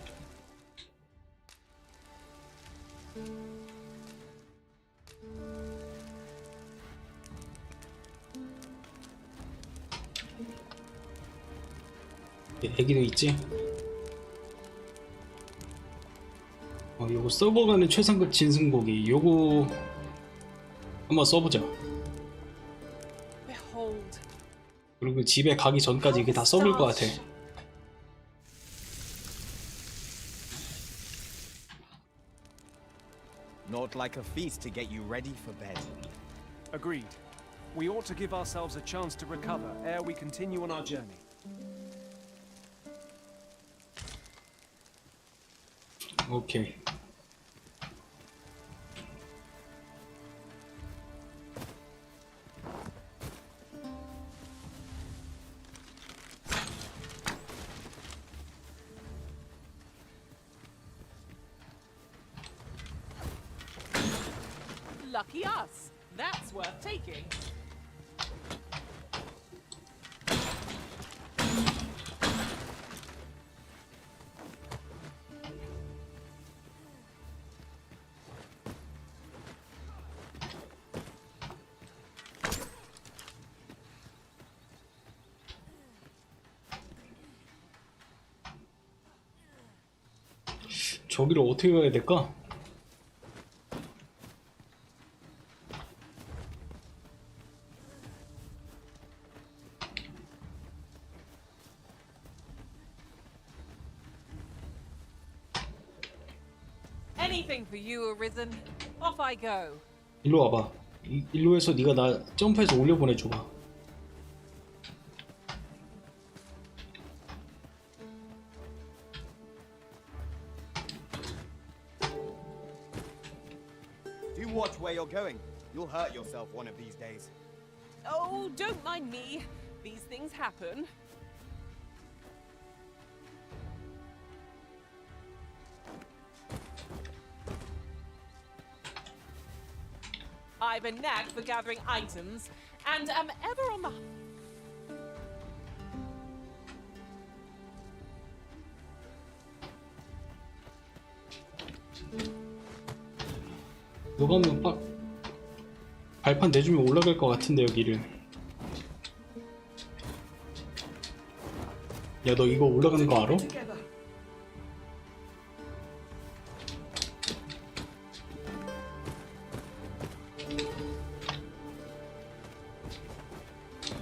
애기도 있지? 요거 써보가는 최상급 진승고기 요거 한번 써보자. Behold. 그리고 집에 가기 전까지 이게 다 썩을 것 같아. Not like a feast to get you ready for bed. Agreed. We ought to give ourselves a chance to recover ere we continue on our journey. 오케이. Lucky us. That's worth taking. 저기로 어떻게 가야 될까? Anything for you, Arisen. Off I go. 일로 와봐. 일로 해서 네가 나 점프해서 올려보내줘봐. Do watch where you're going. You'll hurt yourself one of these days. Oh, don't mind me. These things happen. I've a knack for gathering items, and am ever on the... 너가 한번 빡 발판 내주면 올라갈 것 같은데 여기를. 야, 너 이거 올라가는 거 알아?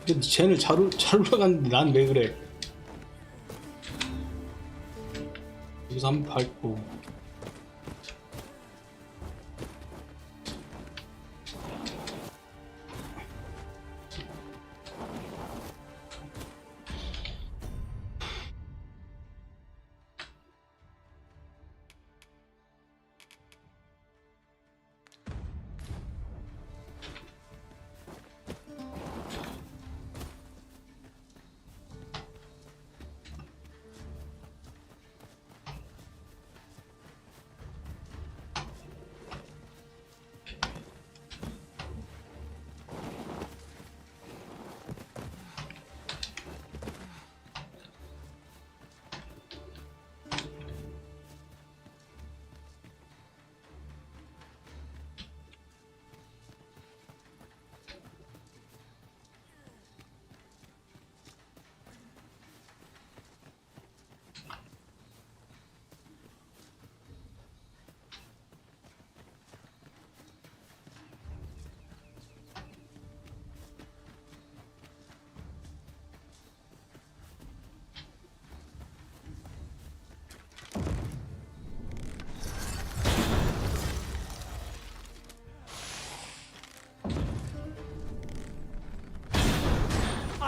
근데 쟤는 잘 올라갔는데 난 왜 그래? 여기서 한번 밟고.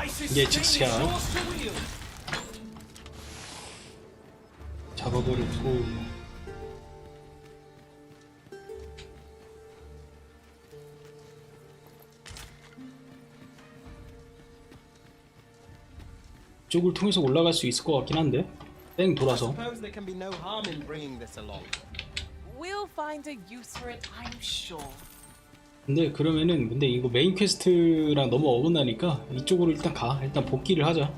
이게 직시야. 잡아버리고. 이쪽을 통해서 올라갈 수 있을 것 같긴 한데. 뺑 돌아서. Suppose there can be no harm in bringing this along. We'll find a use for it, I'm sure. 근데 그러면은 근데 이거 메인 퀘스트랑 너무 어긋나니까 이쪽으로 일단 가. 일단 복귀를 하자.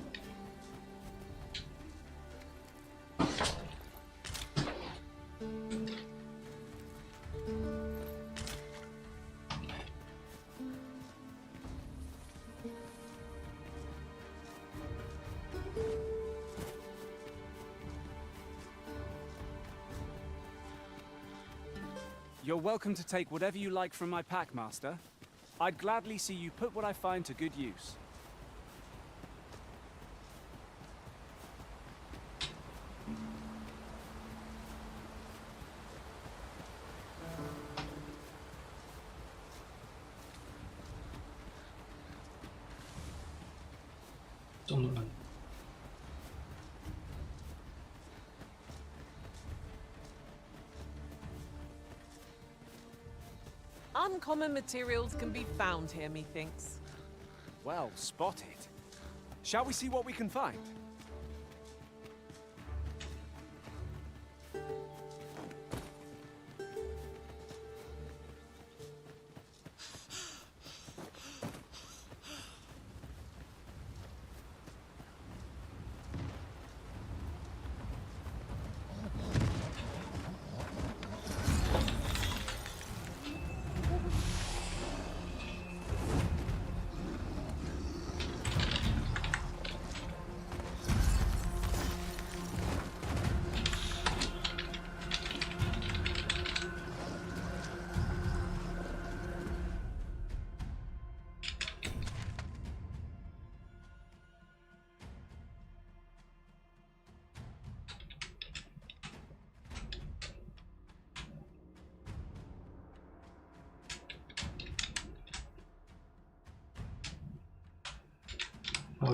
You're welcome to take whatever you like from my pack, Master. I'd gladly see you put what I find to good use. Uncommon materials can be found here, methinks. Well spotted. Shall we see what we can find?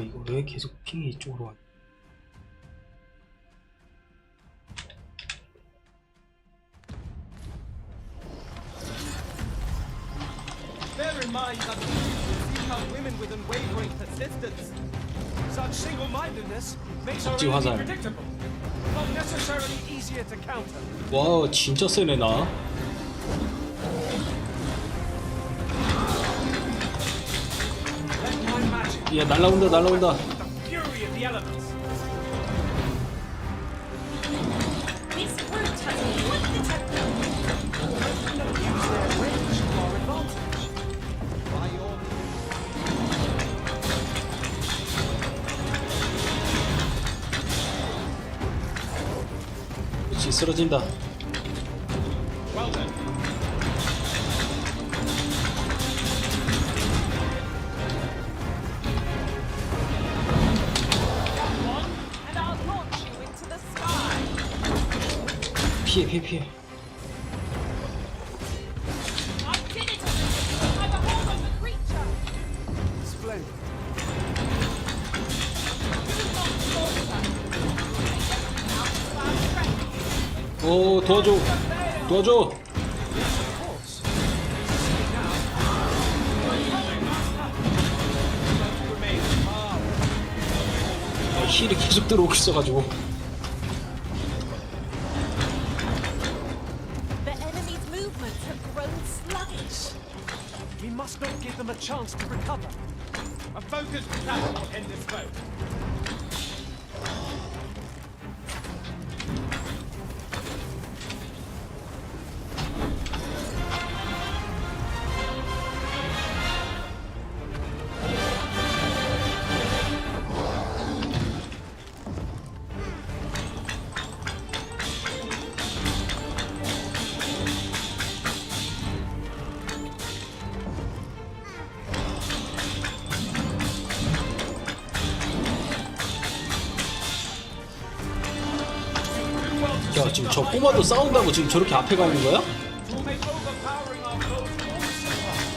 이거 왜 계속 핑이 이쪽으로 와? Bear in mind that you have women with unwavering persistence. Such single-mindedness makes our 억지 enemy 화살. predictable, not necessarily easier to counter. 와 진짜 세네 나. 야 날라온다 날라온다. Fury of the elements. This brute has quite the temper. Use their range to our advantage. By your 그렇지 쓰러진다. well then. And I'll launch you into the sky. 피해. I did it! I'm a hold on the creature! Splendid. 오 도와줘. 힐이 계속 들어오고 있어가지고. The enemy's movements have grown sluggish. We must not give them a chance to recover. A focused attack will end this fight. 야 지금 저 꼬마도 싸운다고 지금 저렇게 앞에 가는 거야? To make overpowering our foes more simpler.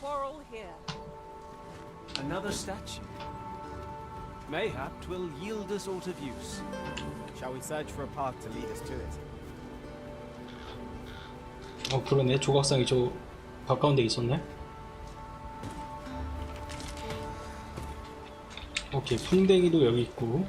quarrel here. Another statue. Mayhap 'twill yield us aught of use. Shall we search for a path to lead us to it? 그러네. 조각상이 저 가까운 데 있었네. 오케이, 풍뎅이도 여기 있고.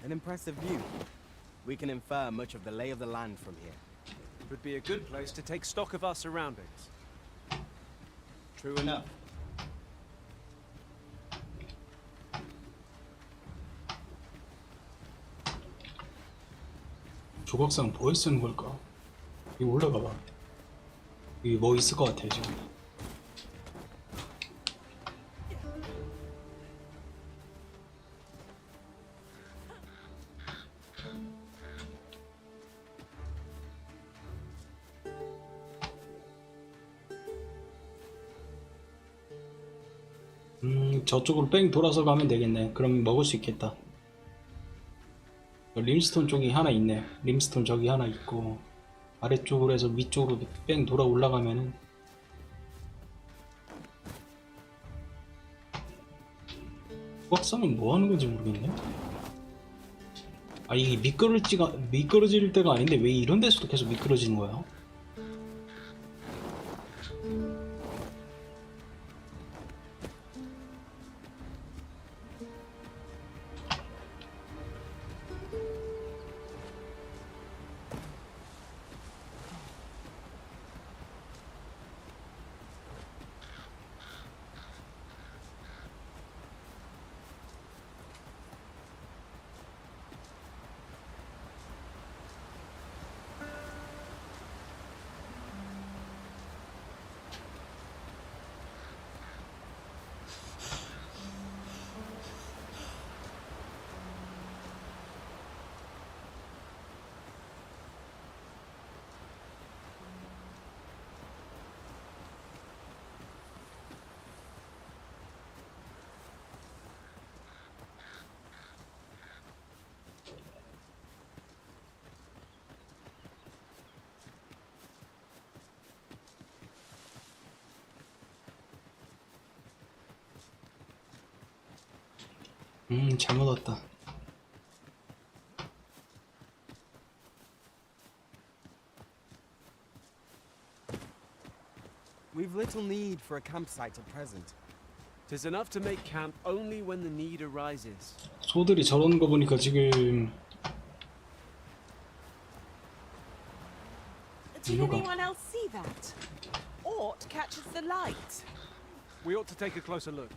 An impressive view. We can infer much of the lay of the land from here. It would be a good place to take stock of our surroundings. True enough. 조각상 뭐에 쓰는 걸까? 이거 올라가봐. 여기 뭐 있을 것 같아 지금. 저쪽으로 뺑 돌아서 가면 되겠네. 그럼 먹을 수 있겠다. 림스톤 쪽이 하나 있네. 림스톤 저기 하나 있고, 아래쪽으로 해서 위쪽으로 뺑 돌아 올라가면은 조각상은 뭐 하는 건지 모르겠네. 아, 이게 미끄러질 때가 아닌데 왜 이런 데서도 계속 미끄러지는 거야? 잘못 왔다. We've little need for a campsite at present. 'Tis enough to make camp only when the need arises. 소들이 저러는 거 보니까 지금 Did anyone else see that? Aught catches the light. We ought to take a closer look.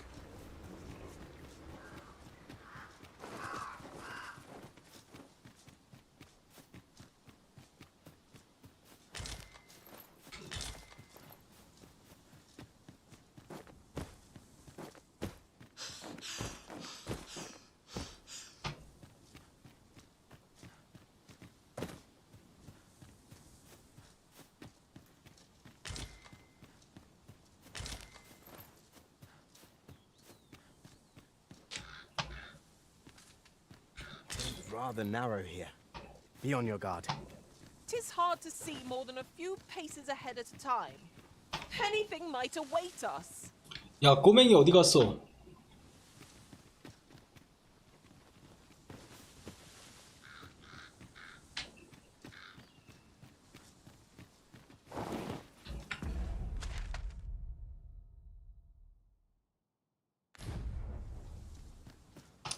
Rather narrow here. Be on your guard. 'Tis hard to see more than a few paces ahead at a time. Anything might await us. 야, 꼬맹이 어디 갔어?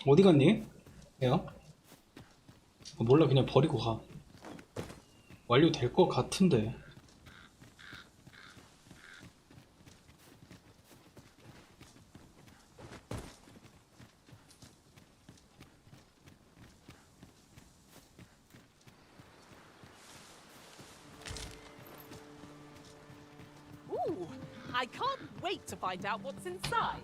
어디 갔니? 야? 몰라, 그냥 버리고 가. 완료될 것 같은데. Ooh, I can't wait to find out what's inside.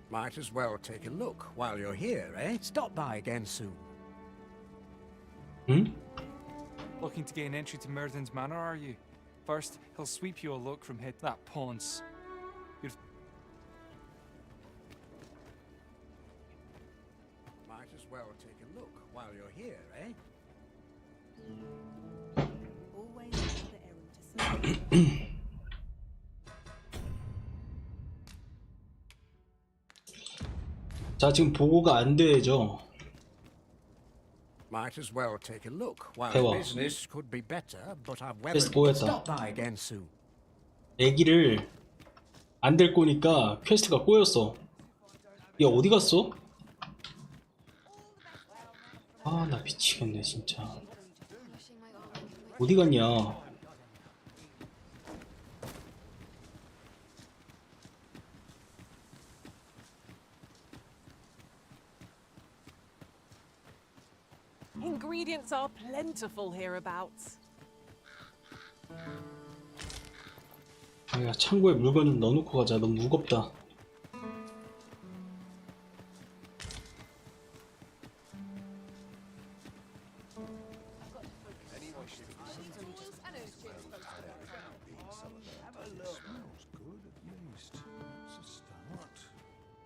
Might as well take a look while you're here, eh? Stop by again soon. Looking to gain entry to Myrddin's Manor, are you? First, he'll sweep you a look from head that paunce. Might as well take a look while you're here, eh? Always another errand to solve. 자, 지금 보고가 안 되죠. Might as well take a look while 대화. business could be better, but I've 퀘스트 weathered. 보였다. Stop by again soon. 애기를 안 될 거니까 퀘스트가 꼬였어. 얘 어디 갔어? 아, 나 미치겠네 진짜. 어디 갔냐? Ingredients are plentiful hereabouts. 아, 야, 창고에 물건 좀 넣어놓고 가자. 너무 무겁다.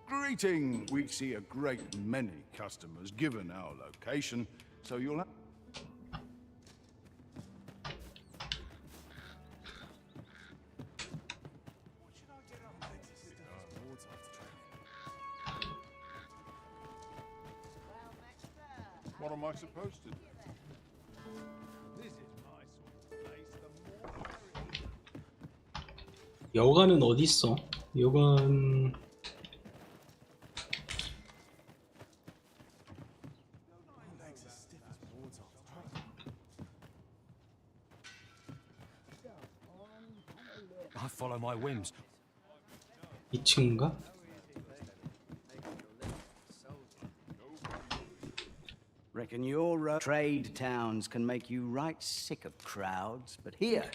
Greeting! We see a great many customers given our location, so you'll have... What am I supposed to do? This is my sort of place. The more... 여관은 어디 있어? 여관... I follow my whims. 2층인가? Reckon your trade towns can make you right sick of crowds, but here,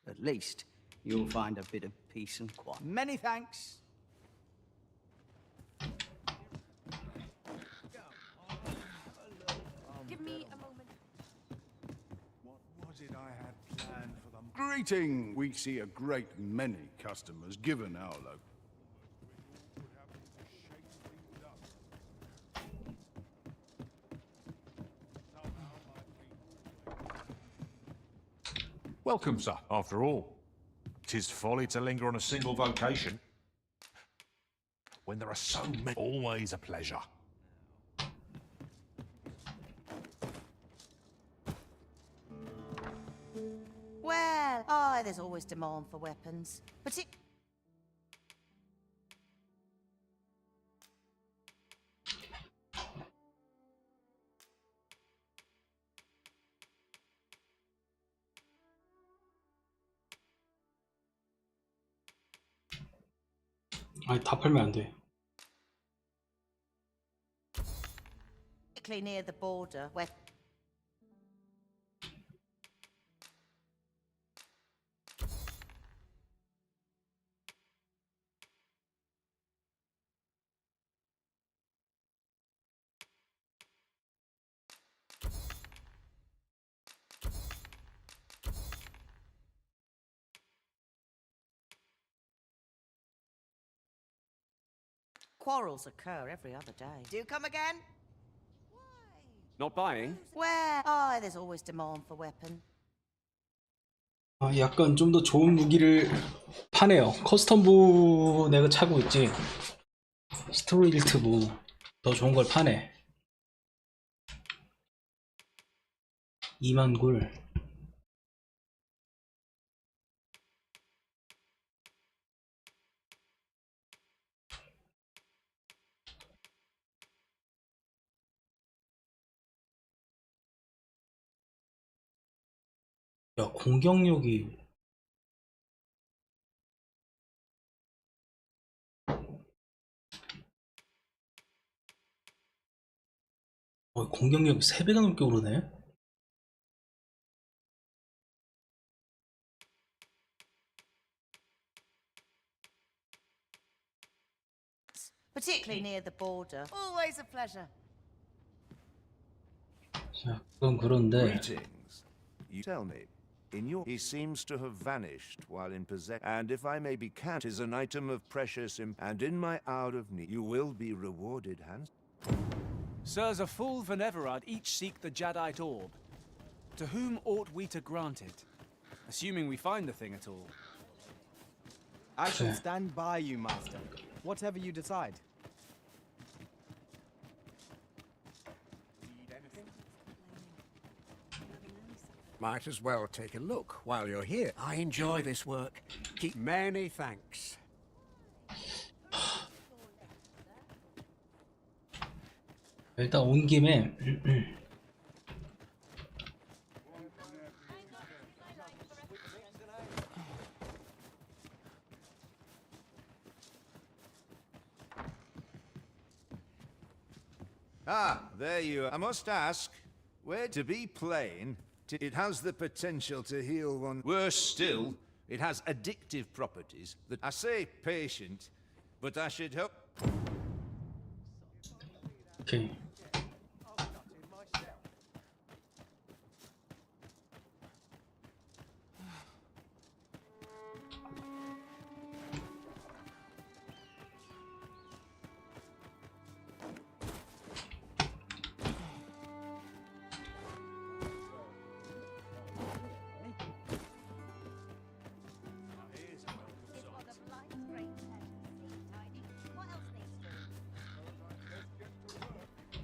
At least you'll find a bit of peace and quiet. Many thanks. Give me a moment. What was it I had planned for them? Greeting! We see a great many customers given our local. Welcome, sir. After all, 'tis folly to linger on a single vocation when there are so many. Always a pleasure. Well, there's always demand for weapons. 아니 다 팔면 안 돼. Particularly near the border, where quarrels occur every other day. Do you come again? Not buying? Where? There's always demand for weapons. 아, 약간 좀 더 좋은 무기를 파네요. 커스텀부 내가 차고 있지. 스트로일트부 더 좋은 걸 파네. 2만 골. 야, 공격력이 공격력 3배가 넘게 오르네. Particularly near the border. Always a pleasure. 자, 그건 그런데 Greetings. You tell me. In your, he seems to have vanished while in possession. And if I may be candid, is an item of precious and in my hour of need, you will be rewarded, Hans. Sirs, a full Veneverad each seek the Jadeite orb. To whom ought we to grant it? Assuming we find the thing at all. I shall stand by you, Master. Whatever you decide. Might as well take a look while you're here. I enjoy this work. Keep many thanks. 일단 온 김에 There you are. I must ask, where to be plain, it has the potential to heal one. Worse still, it has addictive properties that I say patient, but I should hope. 오케이.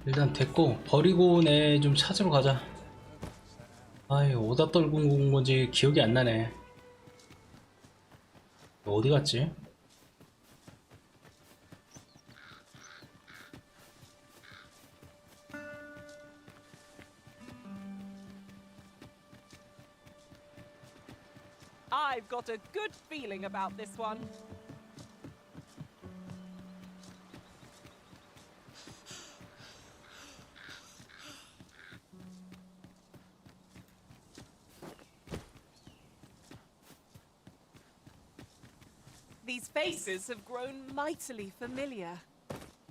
일단 됐고 버리고 내 좀 찾으러 가자. 아이 어디다 떨고 온 건지 기억이 안 나네. 어디 갔지? I've got a good feeling about this one. These faces have grown mightily familiar.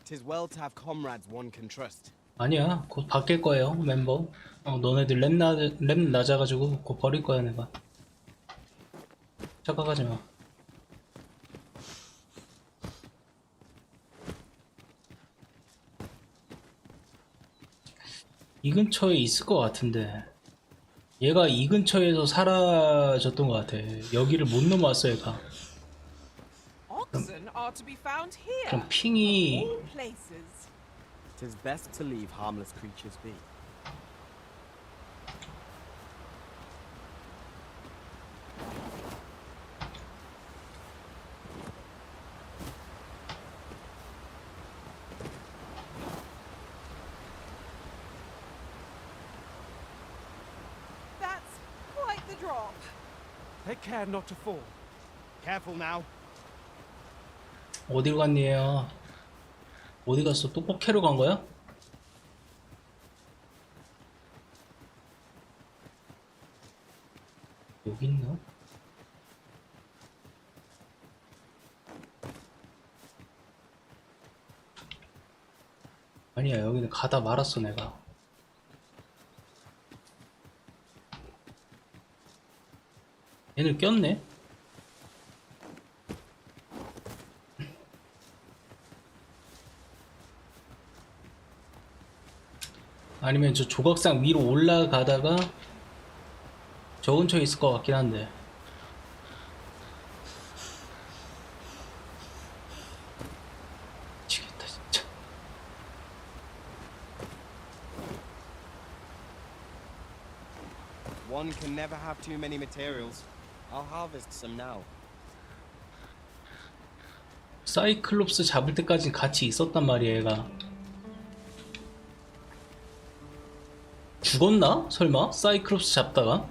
'Tis well to have comrades one can trust. 아니야, 곧 바뀔 거예요, 멤버. 너네들 랩 낮아가지고 곧 버릴 거야, 내가. 착각하지 마. 이 근처에 있을 것 같은데. 얘가 이 근처에서 사라졌던 것 같아. 여기를 못 넘어왔어, 얘가. Oxen are to be found here. 그럼 핑이 All places. 'Tis best to leave harmless creatures be. That's quite the drop. Take care not to fall. Careful now. 어딜 갔니에요? 어디 갔어? 또 뽑캐로 간 거야? 여기 있나? 아니야, 여기는 가다 말았어, 내가. 얘는 꼈네? 아니면 저 조각상 위로 올라가다가 저 근처에 있을 것 같긴 한데. 미치겠다 진짜. One can never have too many materials. I'll harvest some now. 싸이클롭스 잡을 때까지 같이 있었단 말이야, 얘가. 죽었나? 설마? 싸이클롭스 잡다가?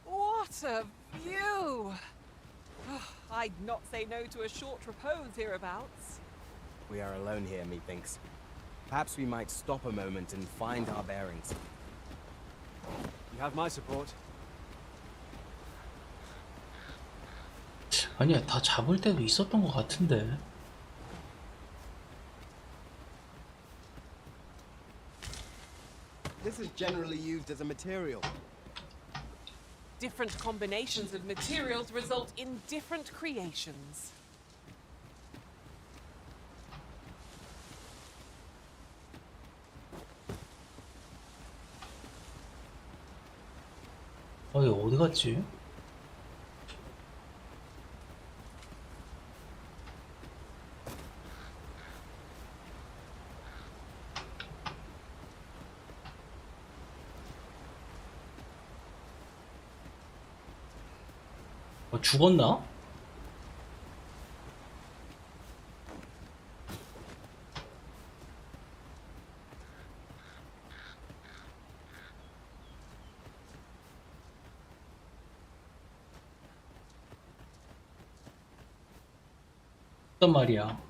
What a view! I'd not say no to a short repose hereabouts. We are alone here, methinks. Perhaps we might stop a moment and find our bearings. You have my support. 아니야, 다 잡을 때도 있었던 것 같은데. This is generally used as a material. Different combinations of materials result in different creations. 얘 어디 갔지? 죽었나? 어떤 말이야?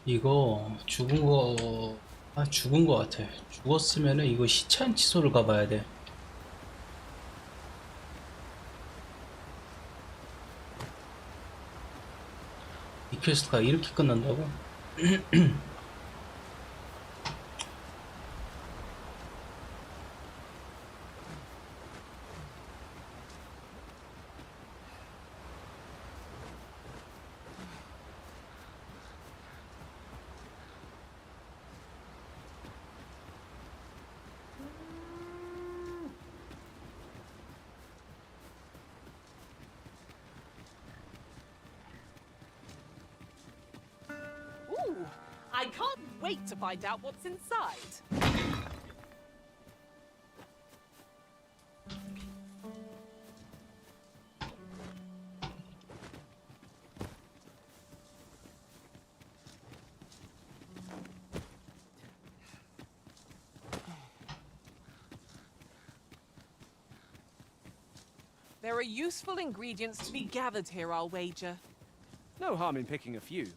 이거 죽은 거 같아. 죽었으면은 이거 시체한 취소를 가봐야 돼. 이 퀘스트가 이렇게 끝난다고? I can't wait to find out what's inside. There are useful ingredients to be gathered here, I'll wager. No harm in picking a few.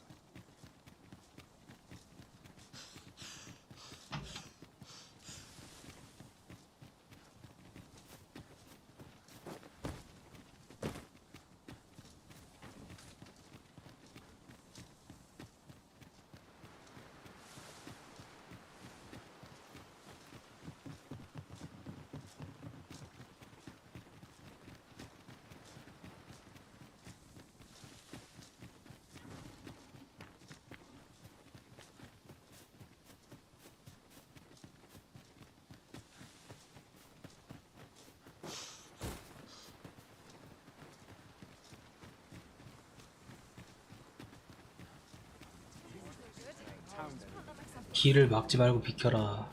길을 막지 말고 비켜라.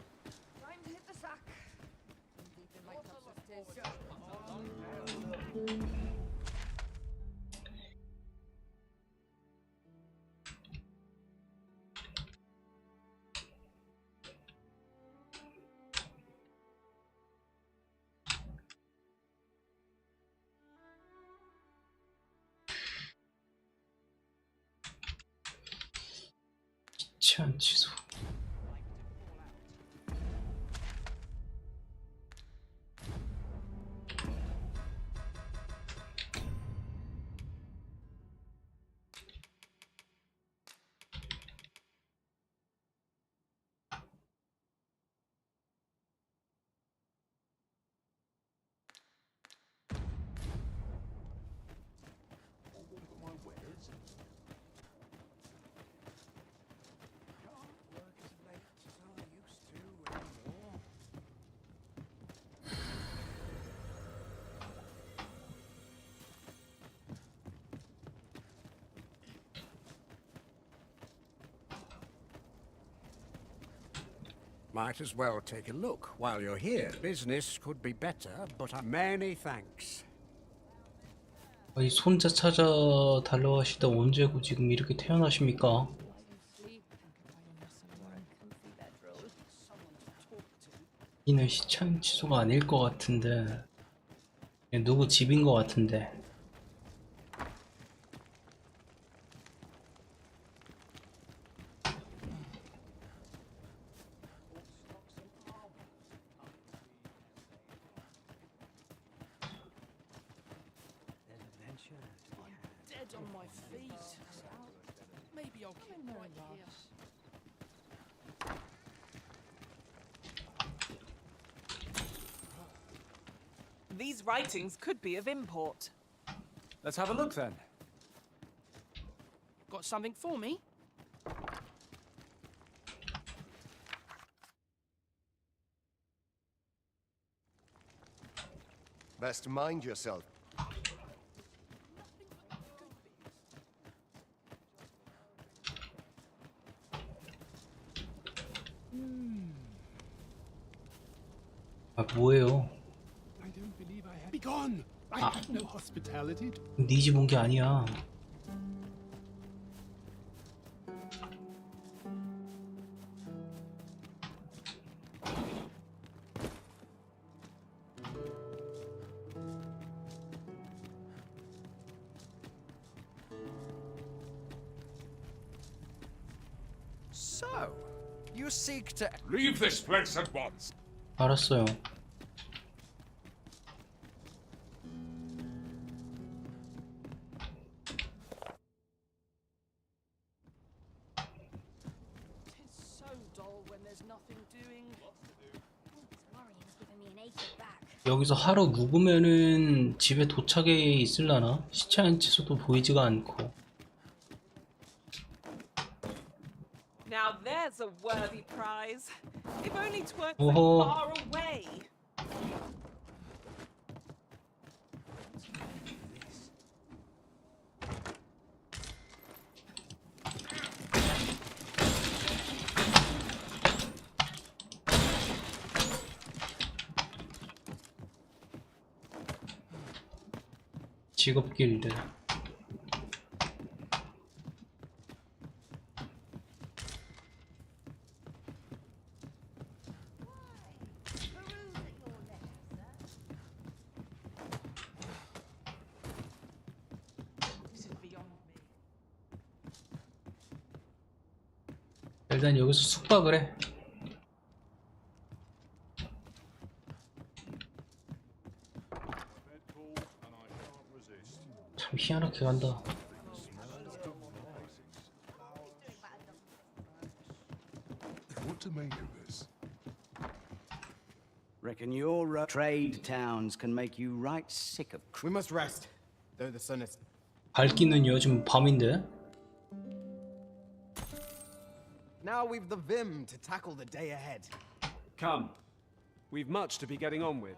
취한 취소. Might as well take a look while you're here. Business could be better, but many thanks. 아니 손자 찾아 달라고 하시다 언제고 지금 이렇게 태어나십니까? 이는 시청 취소가 아닐 것 같은데 누구 집인 것 같은데. Dead on my feet. Maybe I'll keep right here. These writings could be of import. Let's have a look then. Got something for me? Best mind yourself. 아 뭐예요? I don't believe I have. Be gone! I have no hospitality. 네 집 온 게 아니야. So, you seek to leave this place at once. 알았어요. It's so dull when there's nothing doing. 여기서 하루 묵으면은 집에 도착해 있을라나? 시체 안 취소도 보이지가 않고. Now there's a worthy prize. If only 'tweren't Oh. so far away. 직업 길드. 일단 여기서 숙박을 해. 참 희한하게 간다. What to make of this? Reckon your trade towns can make you right sick of. We must rest, though the sun is. 밝기는 요즘 밤인데. Now we've the vim to tackle the day ahead. Come. We've much to be getting on with.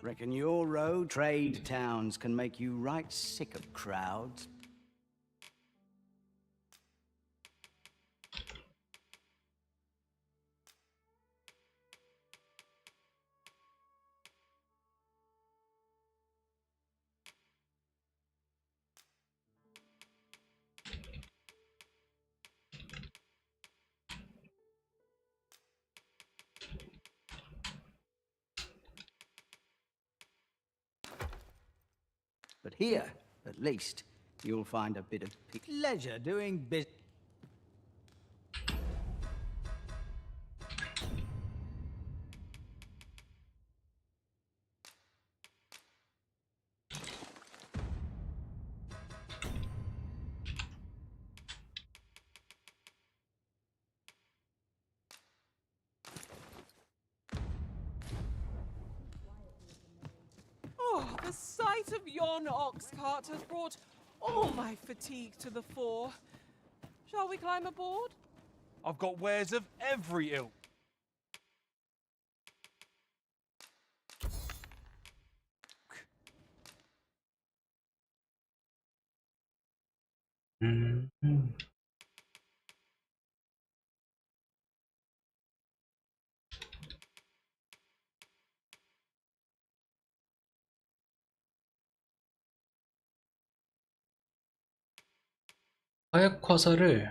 Reckon your road trade towns can make you right sick of crowds. But here, at least, you'll find a bit of pleasure doing business. Oh, the sight of yon ox cart has brought all my fatigue to the fore. Shall we climb aboard? I've got wares of every ilk. 화약 화살을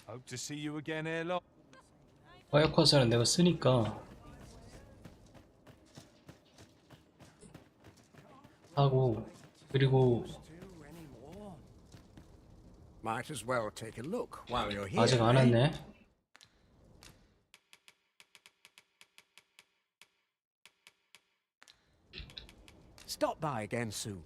Hope to see you again ere long. 화약 화살은 내가 쓰니까 하고 그리고 Might as well take a look while you're here. 아직 안 왔네. Stop by again soon.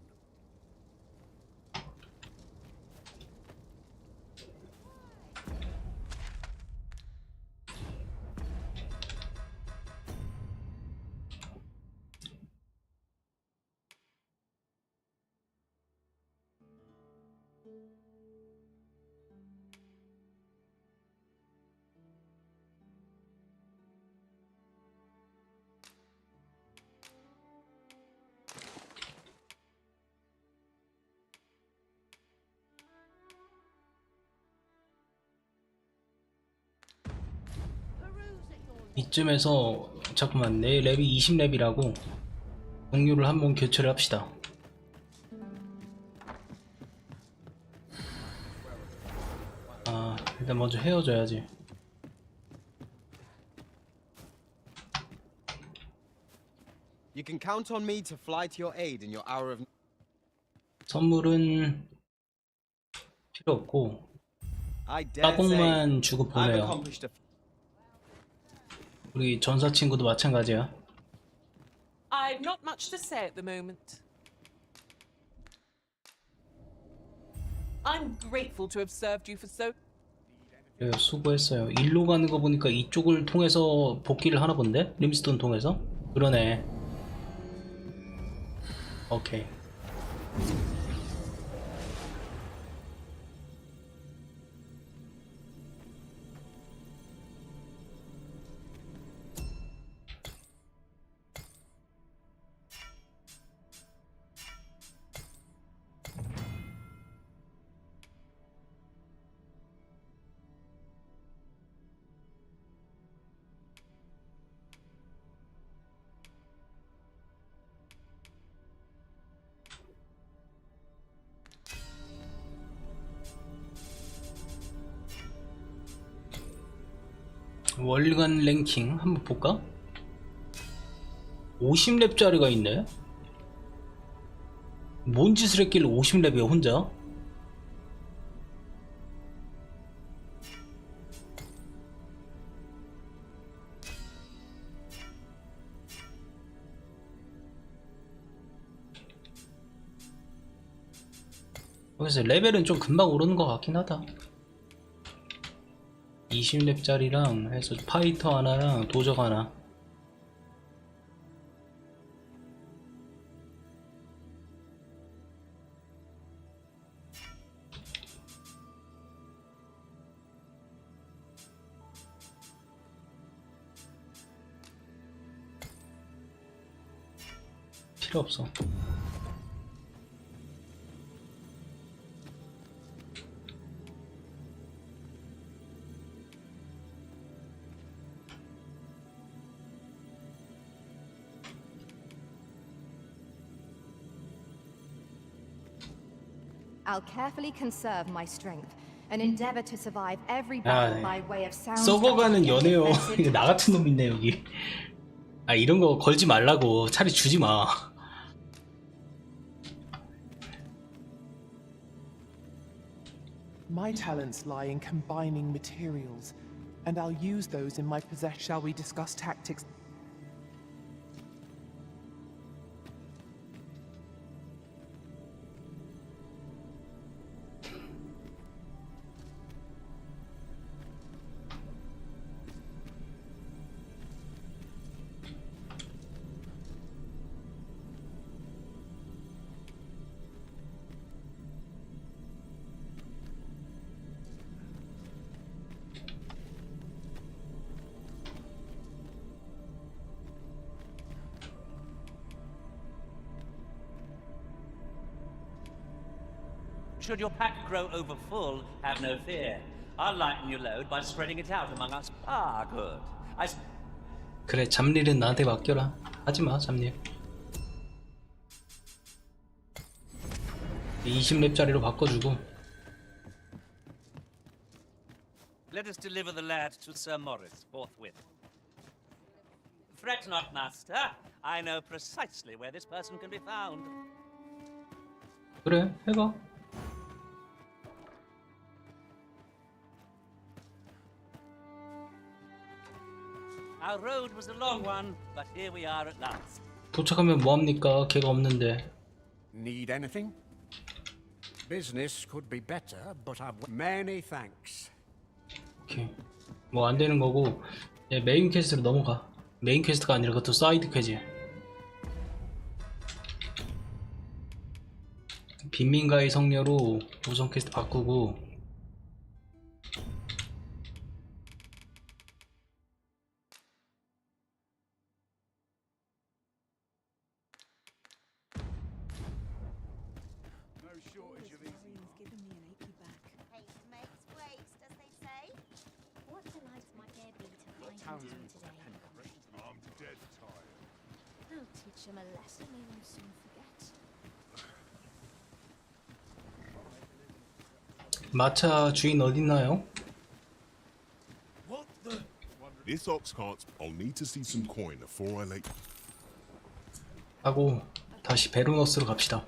이쯤에서 잠깐만 내 랩이 20랩이라고 동료를 한번 교체를 합시다. 일단 먼저 헤어져야지. You can count on me to fly to your aid in your hour of. 선물은 필요 없고 I dare say 따봉만 주고 I've 보내요. accomplished a. 우리 전사 친구도 마찬가지야. I've not much to say at the moment. I'm grateful to have served you for so. 그래요, 수고했어요. 일로 가는 거 보니까 이쪽을 통해서 복귀를 하나 본데? 림스톤 통해서? 그러네. 오케이. 월간 랭킹 한번 볼까? 50렙짜리가 있네? 뭔 짓을 했길래 50렙이야 혼자? 그래서 레벨은 좀 금방 오르는 것 같긴 하다. 20렙짜리랑 해서 파이터 하나랑 도적 하나. 필요 없어. I'll carefully conserve my strength and endeavor to survive every battle by way of sound. 썩어가는 연애요. 이거 나 같은 놈 있네 여기. 아 이런 거 걸지 말라고. 차라리 주지 마. My talents lie in combining materials, and I'll use those in my possession. Shall we discuss tactics? Should your pack grow over full, have no fear. I'll lighten your load by spreading it out among us. Ah, good. 그래 잡일은 나한테 맡겨라. 하지마 잡일. 20렙짜리로 바꿔주고. Let us deliver the lad to Sir Morris forthwith. Fret not, master. I know precisely where this person can be found. 그래 해봐. Our road was a long one, but here we are at last. 도착하면 뭐합니까? 걔가 없는데. Need anything? Business could be better, but I've many thanks. 오케이. 뭐 안 되는 거고 메인 퀘스트로 넘어가. 메인 퀘스트가 아니라 그것도 사이드 퀘즈. 빈민가의 성녀로 우선 퀘스트 바꾸고. 마차 주인 어딨나요? This ox cart's. I'll need to see some coin before I let. 하고 다시 베로너스로 갑시다.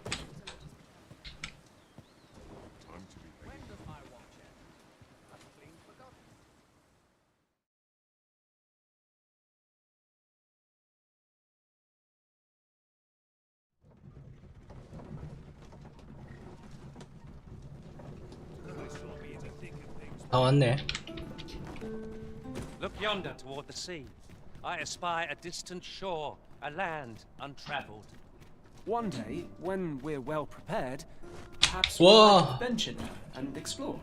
다 왔네. Look yonder toward the sea. I espy a distant shore, a land untraveled. One day, when we're well prepared, perhaps we'll venture there and explore.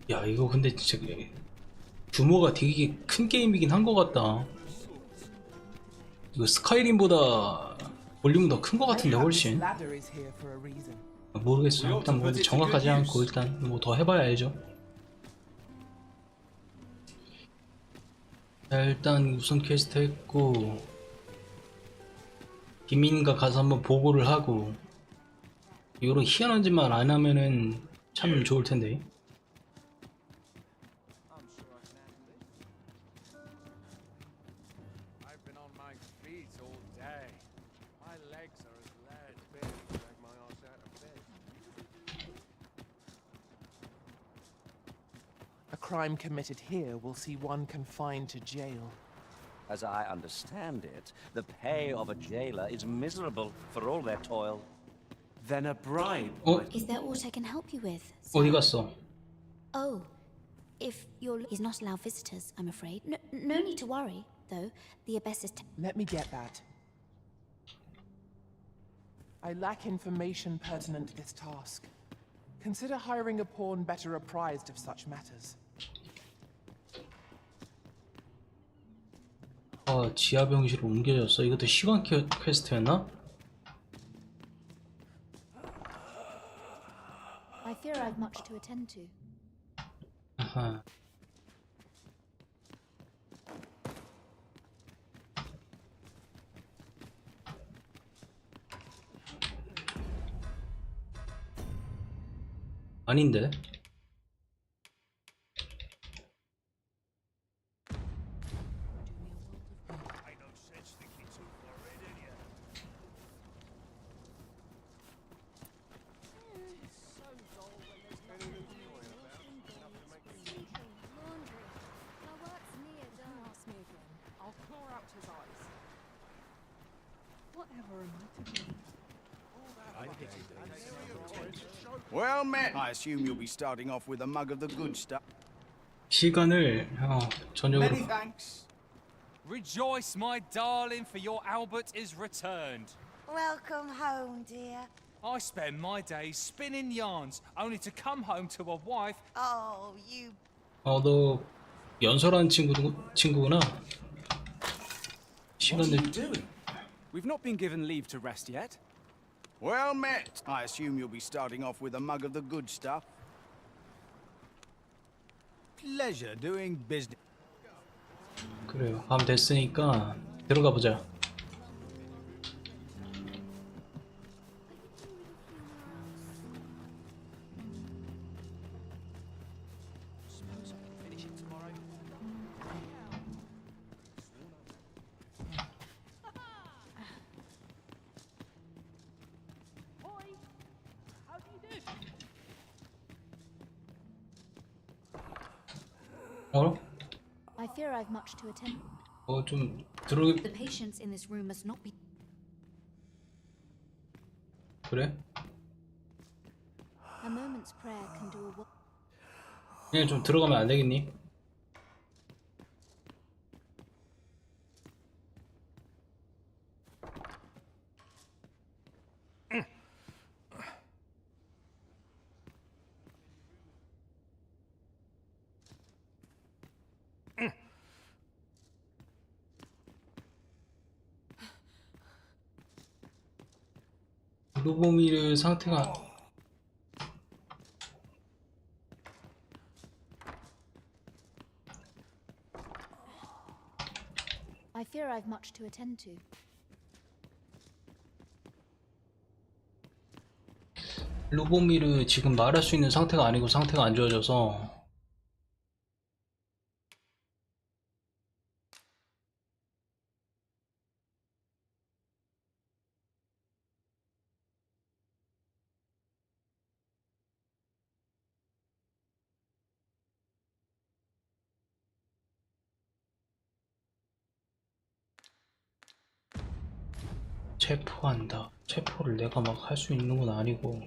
야 이거 근데 진짜 규모가 되게 큰 게임이긴 한 것 같다. 이거 스카이림보다 볼륨은 더 큰 것 같은데 훨씬. 모르겠어. 일단 뭐 정확하지 않고 일단 뭐 더 해봐야 알죠. 자, 일단 우선 퀘스트 했고 빈민가 가서 한번 보고를 하고 이런 희한한 짓만 안 하면은 참 좋을 텐데. I've been on my feet all day. My legs are as lead. Barely drag my ass out of bed. A crime committed here will see one confined to jail. As I understand it, the pay of a jailer is miserable for all their toil. Then a bribe. Is there aught I can help you with? 어디 갔어? Oh, if your is not allow visitors, I'm afraid. No need to worry, though. The abyss is. Let me get that. I lack information pertinent to this task. Consider hiring a pawn better apprised of such matters. 아, 지하병실로 옮겨졌어. 이것도 시간 퀘스트였나? I fear I've much to attend to. 아하. 아닌데? Well met. I assume you'll be starting off with a mug of the good stuff. 시간을 저녁으로. Many thanks. Rejoice, my darling, for your Albert is returned. Welcome home, dear. I spend my days spinning yarns, only to come home to a wife. Oh, you. 너 연설하는 친구구나. What are you doing? We've not been given leave to rest yet. Well met. I assume you'll be starting off with a mug of the good stuff. Pleasure doing business. 그래요. 밤 됐으니까 들어가 보자. I fear I've much to attend. 좀 들어. The patients in this room must not be. 그래? A moment's prayer can do a. 그냥 좀 들어가면 안 되겠니? 루보미르 상태가 I fear I've much to attend to. 루보미르 지금 말할 수 있는 상태가 아니고 상태가 안 좋아져서 체포한다. 체포를 내가 막 할 수 있는 건 아니고.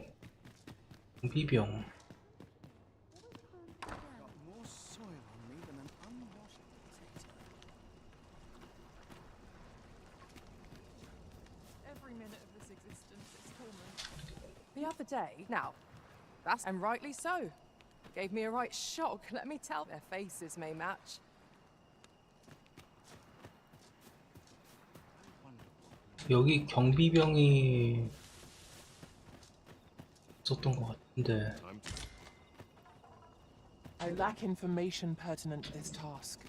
비병. Every minute of this existence is torment. The other day, now, that's and rightly so. Gave me a right shock. Let me tell. Their faces may match. 여기 경비병이 있었던 것 같은데. I lack information pertinent to this task.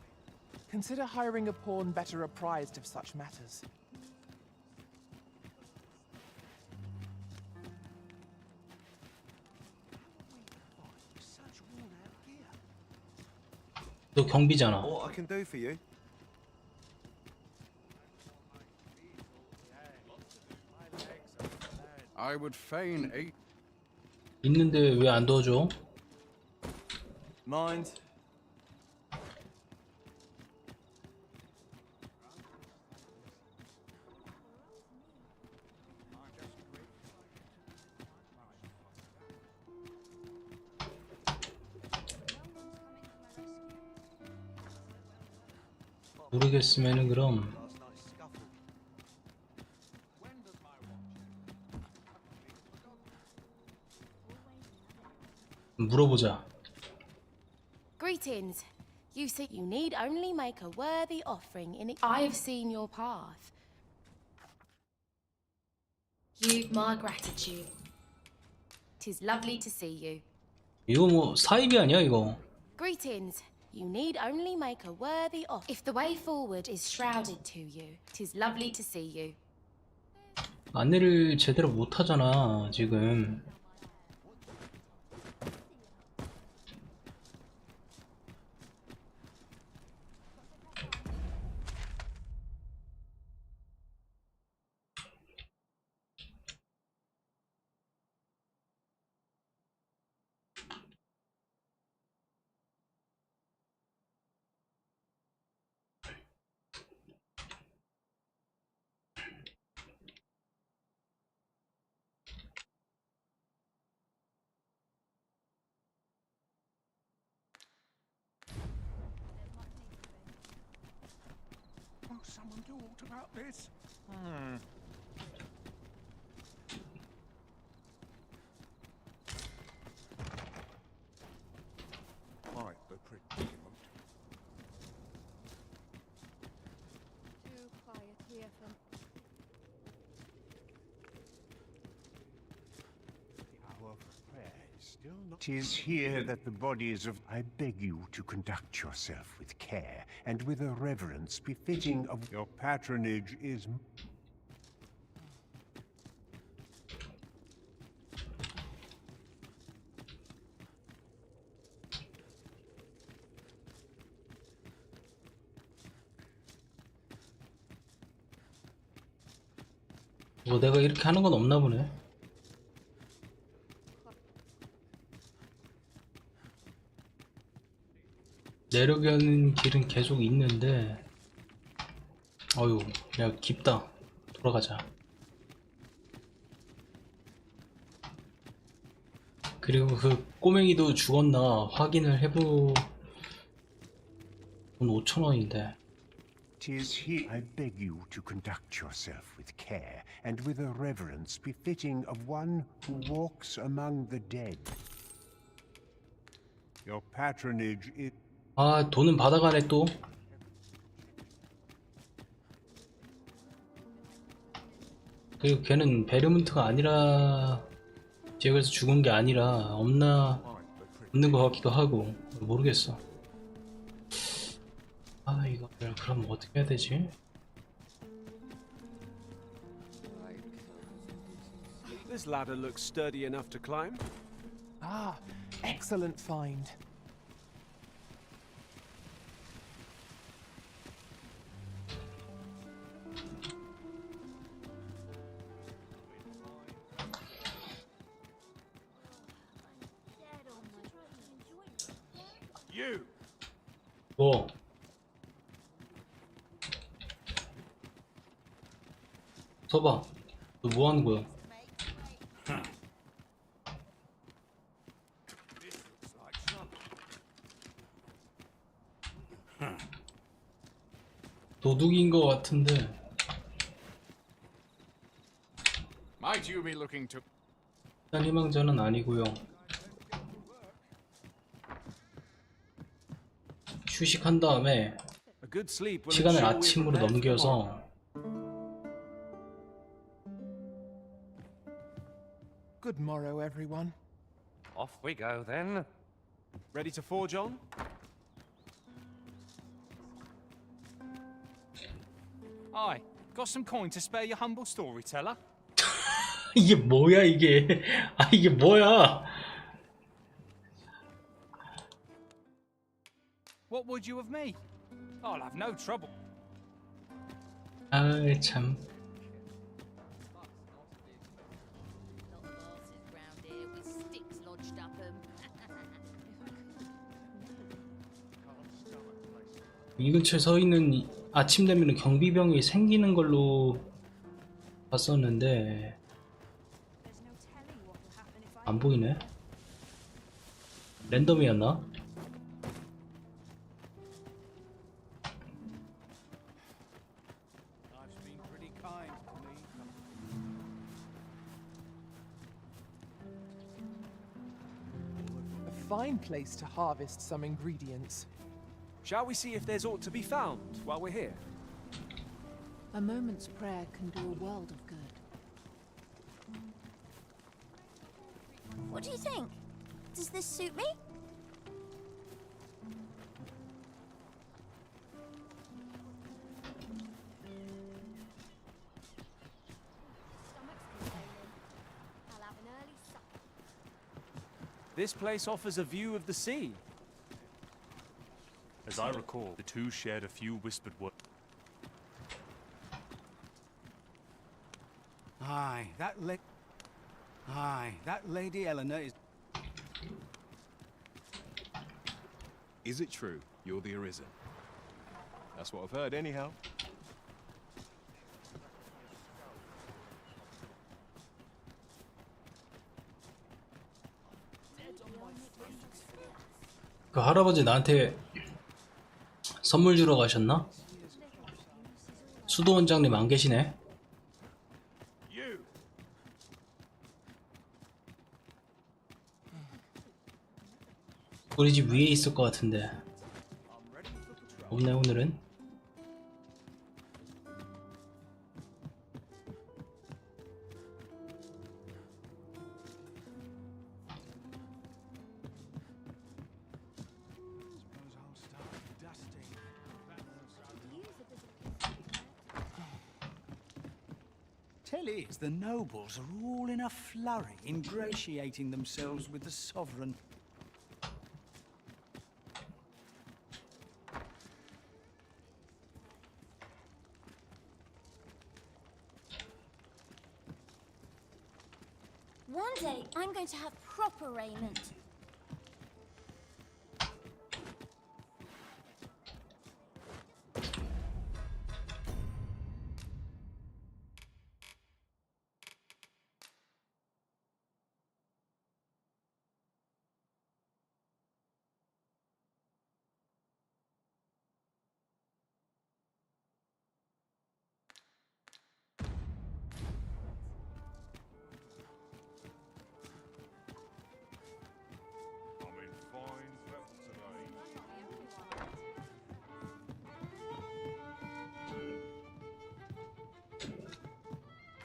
Consider hiring a pawn better apprised of such matters. 너 경비잖아. What I can do for you? I would fain aid. 있는데 왜 안 도와줘? Mind? 모르겠으면은 그럼 물어보자. Greetings. You see, you need only make a worthy offering in it. I have seen your path. You've my gratitude. 'Tis lovely to see you. 이거 뭐 사입이 아니야 이거? Greetings. You need only make a worthy offer. If the way forward is shrouded to you, 'tis lovely to see you. 안내를 제대로 못 하잖아 지금. Will someone do aught about this? Quite the predicament. Too quiet here for... The hour for prayer is still not. 'Tis here that the bodies of. I beg you to conduct yourself with care and with a reverence befitting of your patronage is. 뭐 내가 이렇게 하는 건 없나 보네. 내려가는 길은 계속 있는데 어휴 야 깊다. 돌아가자. 그리고 그 꼬맹이도 죽었나 확인을 해보. 돈 5,000원인데. 'Tis here. I beg you to conduct yourself with care and with a reverence befitting of one who walks among the dead. Your patronage is. 아 돈은 받아가네 또. 그리고 걔는 베르문트가 아니라 지역에서 죽은 게 아니라 없는 것 같기도 하고 모르겠어. 아 이거를 그럼 어떻게 해야 되지? This ladder looks sturdy enough to climb. Ah, excellent find. You. 뭐? 서봐. 너 뭐 하는 거야? 도둑인 거 같은데. Might you be looking to? 일단 희망자는 아니고요. 휴식한 다음에 시간을 아침으로 넘겨서 Good morrow, everyone. Off we go then. Ready to forge on? Aye, got some coin to spare your humble storyteller? 이게 뭐야 이게? 아 이게 뭐야? What would you of me? I'll have no trouble. 아이 참. 이 근처에 서 있는 아침 되면 경비병이 생기는 걸로 봤었는데 안 보이네. 랜덤이었나? A fine place to harvest some ingredients. Shall we see if there's aught to be found while we're here? A moment's prayer can do a world of good. What do you think? Does this suit me? This place offers a view of the sea. As I recall, the two shared a few whispered words. Aye, that Lady Eleanor is... Is it true you're the Arisen? That's what I've heard anyhow. 그 할아버지 나한테 선물 주러 가셨나? 수도 원장님 안 계시네. 우리 집 위에 있을 것 같은데 없네 오늘은. Tell is the nobles are all in a flurry, ingratiating themselves with the sovereign. One day, I'm going to have proper raiment.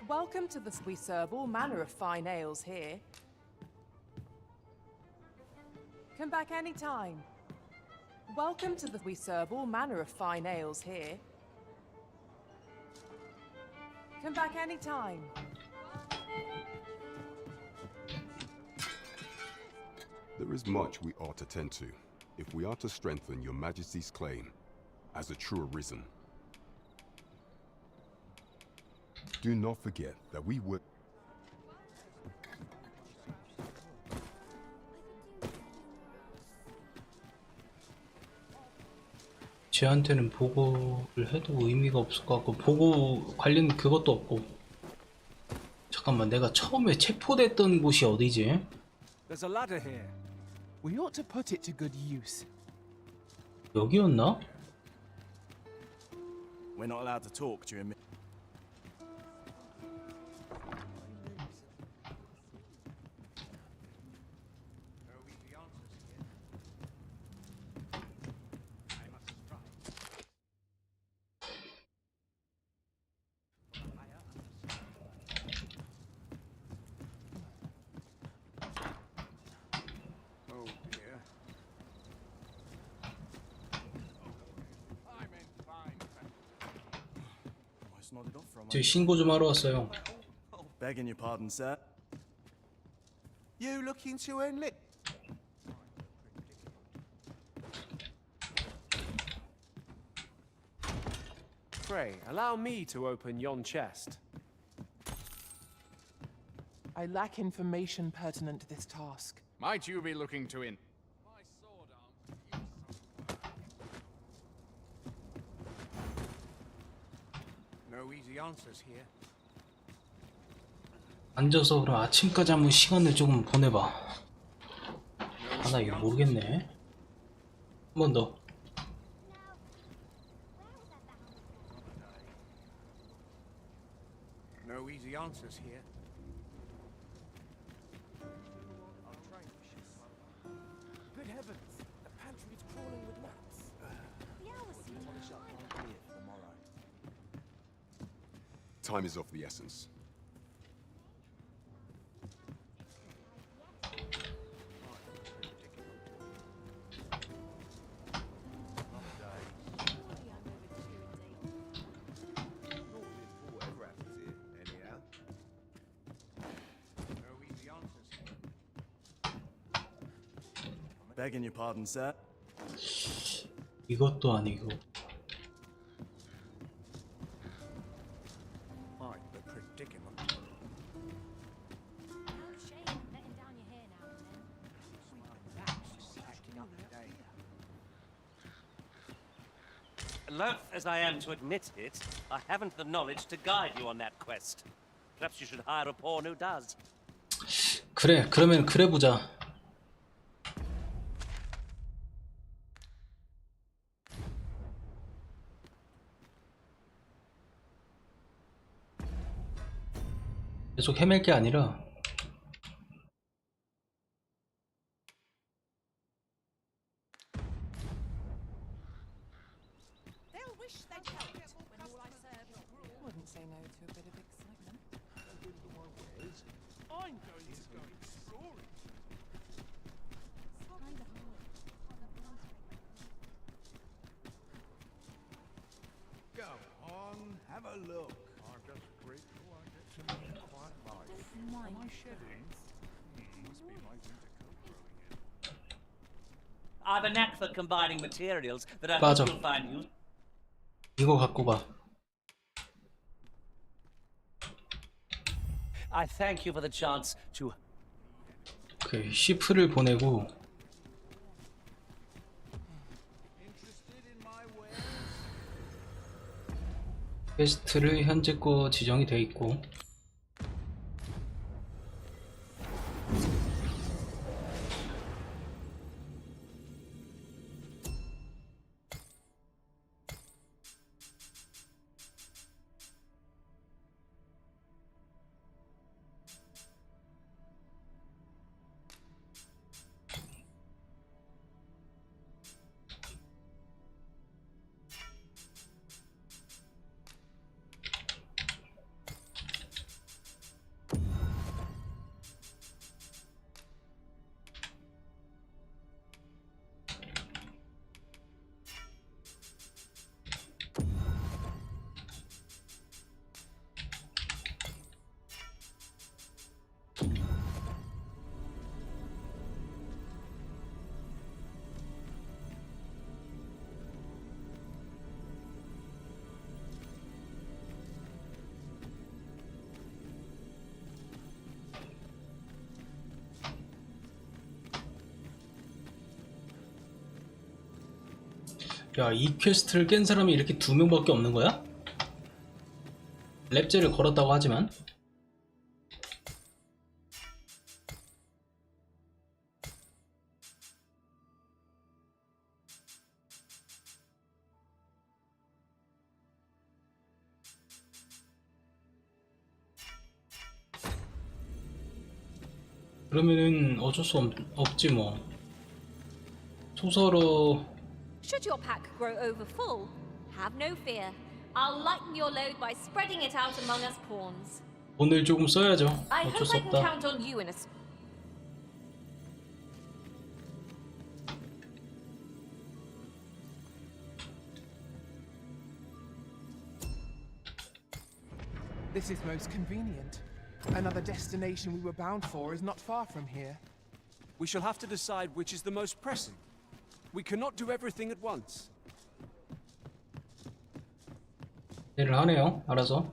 Welcome to the... We serve all manner of fine ales here. Come back any time. Welcome to the... We serve all manner of fine ales here. Come back any time. There is much we ought to tend to, if we are to strengthen your Majesty's claim as a true Arisen. Do not forget that we would... 쟤한테는 보고를 해도 의미가 없을 것 같고 보고 관련 그것도 없고. 잠깐만 내가 처음에 체포됐던 곳이 어디지? There's a ladder here. We ought to put it to good use. 여기였나? We're not allowed to talk during... 저 신고 좀 하러 왔어요. Begging your pardon, sir. You looking to enlist? Pray, allow me to open yon chest. I lack information pertinent to this task. Might you be looking to in? No easy answers here. 앉아서 그럼 아침까지 한번 시간을 조금 보내봐. 나 이거 모르겠네. 한 번 더. No easy answers here. Good heavens! The pantry is crawling with rats. The hours seem to fly. Time is of the essence. Begging your pardon, sir. 이것도 아니고. Quite the predicament. Loath as I am to admit it, I haven't the knowledge to guide you on that quest. Perhaps you should hire a pawn who does. 그래, 그러면 그래 보자. 계속 헤맬 게 아니라 Wouldn't say no to a bit of excitement. I'm going to go exploring. Go on, have a look. I'm just grateful I get to live a quiet life. Am I shedding? Must be my winter coat growing in. I've a knack for combining materials that I 맞아. hope you'll find useful. 이거 갖고 가. I thank you for the chance to. 오케이, 시프를 보내고 퀘스트를 현재 거 지정이 돼 있고 야, 이 퀘스트를 깬 사람이 이렇게 2명밖에 없는 거야? 랩제를 걸었다고 하지만 그러면은 어쩔 수 없지 뭐. 소설어 Should your pack grow overfull, have no fear. I'll lighten your load by spreading it out among us pawns. 돈을 조금 써야죠. I 어쩔 hope 수 I can 없다. count on you in a This is most convenient. Another destination we were bound for is not far from here. We shall have to decide which is the most pressing. We cannot do everything at once. 일을 하네요. 알아서.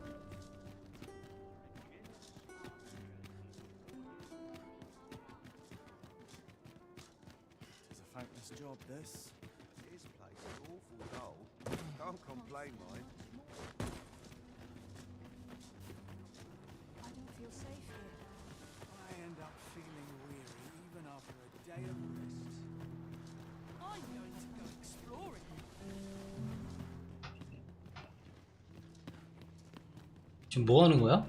It's a thankless job, this. This place is awful dull. Can't complain, mind. I don't feel safe here. I end up feeling weary even after a day of rest. I'm going to go exploring. 지금 뭐 하는 거야?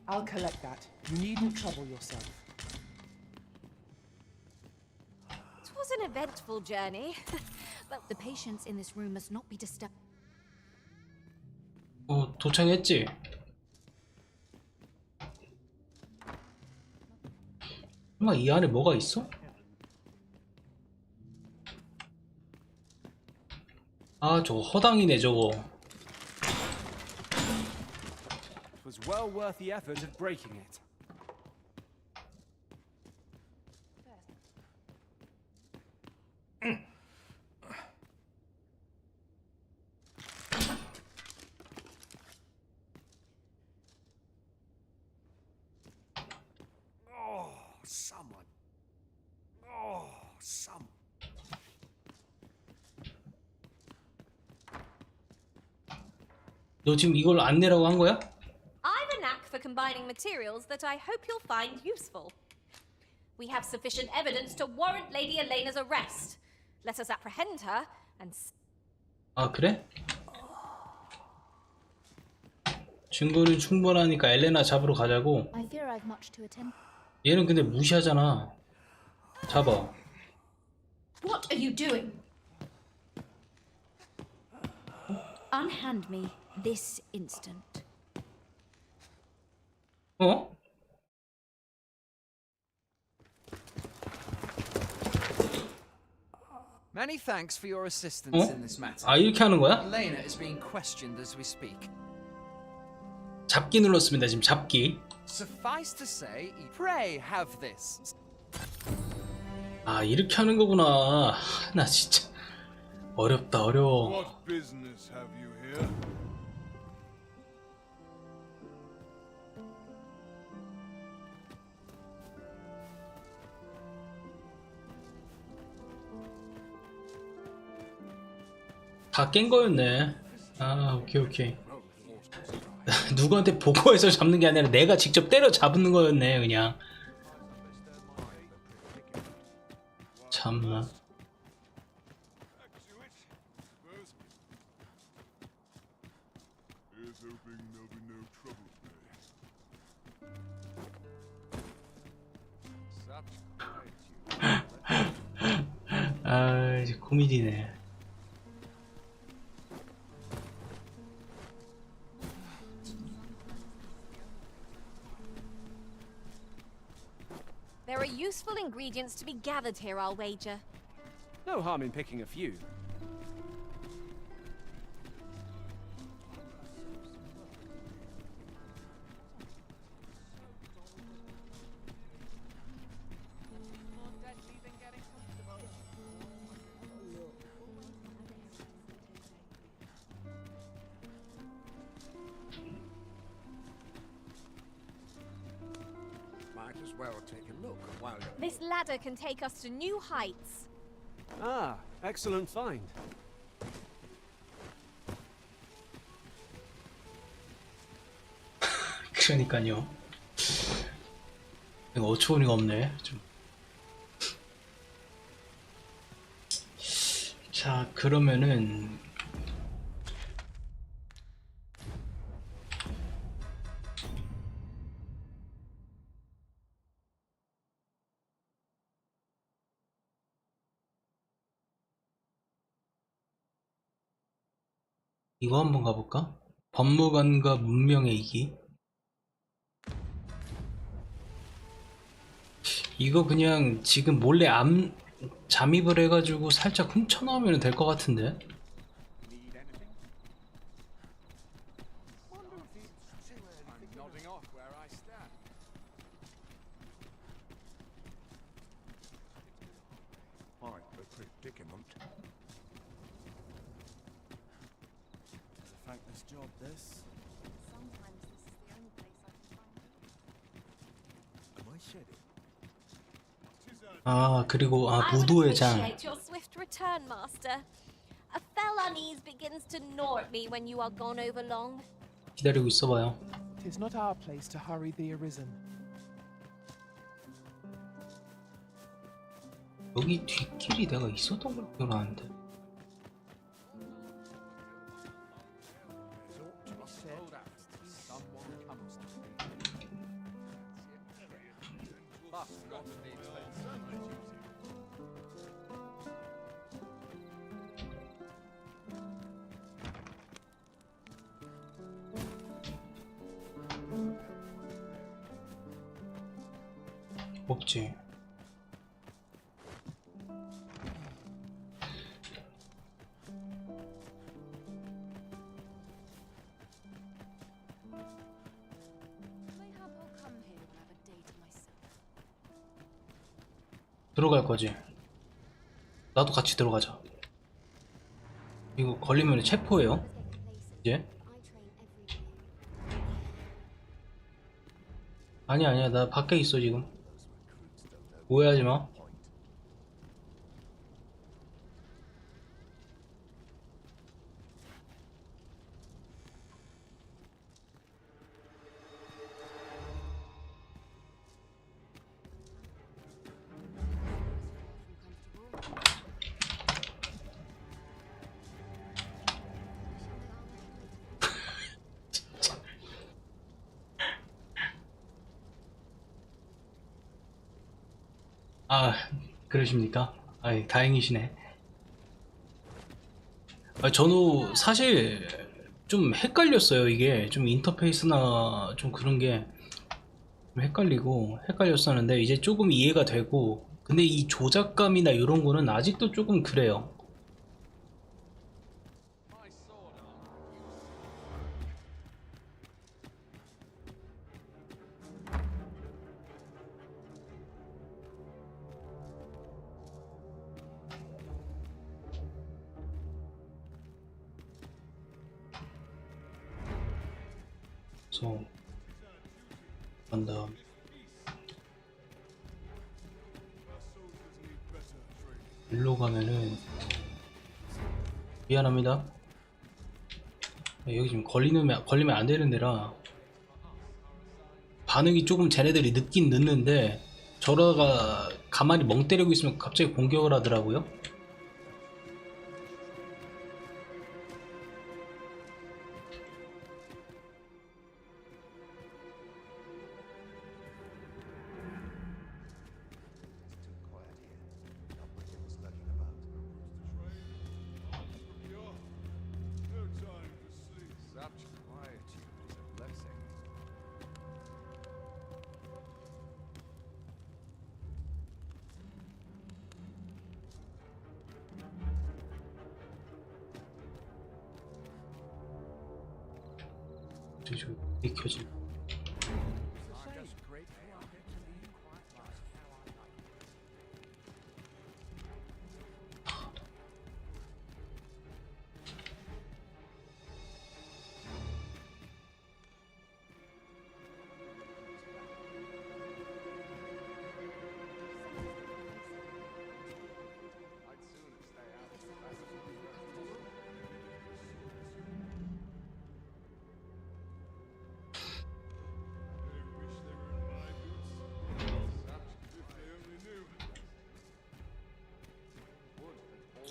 I'll collect that. You needn't trouble yourself. It was an eventful journey. But The patients in this room must not be disturbed. 도착했지? 설마 이 안에 뭐가 있어? 아, 저거 허당이네, 저거. It was well worth the effort of breaking it. Oh, someone. Oh, some. 너 지금 이걸 안 내라고 한 거야? I've a knack for combining materials that I hope you'll find useful. We have sufficient evidence to warrant Lady Elena's arrest. Let us apprehend her and... 아, 그래? 증거는 충분하니까 엘레나 잡으러 가자고. I fear I've much to attend. 얘는 근데 무시하잖아. 잡아. What are you doing? Unhand me this instant. 어? Many thanks for your assistance 어? in this matter. 아, 이렇게 하는 거야? Elena is being questioned as we speak. 잡기 눌렀습니다. 지금 잡기. Suffice to say, pray have this. 아, 이렇게 하는 거구나. 나 진짜 어렵다, 어려워. What business have you here? 다 깬 거였네. 아, 오케이, 오케이. 누구한테 보고해서 잡는 게 아니라 내가 직접 때려 잡는 거였네, 그냥. 참나. 아, 이제 고민이네. There are useful ingredients to be gathered here, I'll wager. No harm in picking a few. Might as well take a look while you're... This ladder can take us to new heights. Ah, excellent find. 그러니까요. 이거 어처구니가 없네. 좀. 자, 그러면은 이거 한번 가볼까? 법무관과 문명의 이기. 이거 그냥 지금 몰래 잠입을 해가지고 살짝 훔쳐나오면 될 것 같은데. I'm nodding off where I stand. Quite a predicament. thankless job, this. Sometimes this is the only place I can find you. Am I shedding? 아 그리고 I would 무도의 장. appreciate your swift return, Master. A fell unease begins to gnaw at me when you are gone over long. 기다리고 있어봐요. Tis not our place to hurry the arisen. 여기 뒷길이 내가 있었던 걸 기억하는데. 없지. Mayhap I'll come here and have a day to myself. 들어갈 거지. 나도 같이 들어가자. 이거 걸리면 체포해요. 이제. 아니야 나 밖에 있어 지금. 오해하지 마. 아, 그러십니까? 아이, 다행이시네. 저도 사실 좀 헷갈렸어요. 이게 좀 인터페이스나 좀 그런 게 좀 헷갈렸었는데 이제 조금 이해가 되고, 근데 이 조작감이나 이런 거는 아직도 조금 그래요. 그래서 간 다음 일로 가면은 미안합니다. 여기 지금 걸리면 안 되는 데라 반응이 조금 쟤네들이 늦긴 늦는데 저러다가 가만히 멍 때리고 있으면 갑자기 공격을 하더라고요. 좀 익혀지.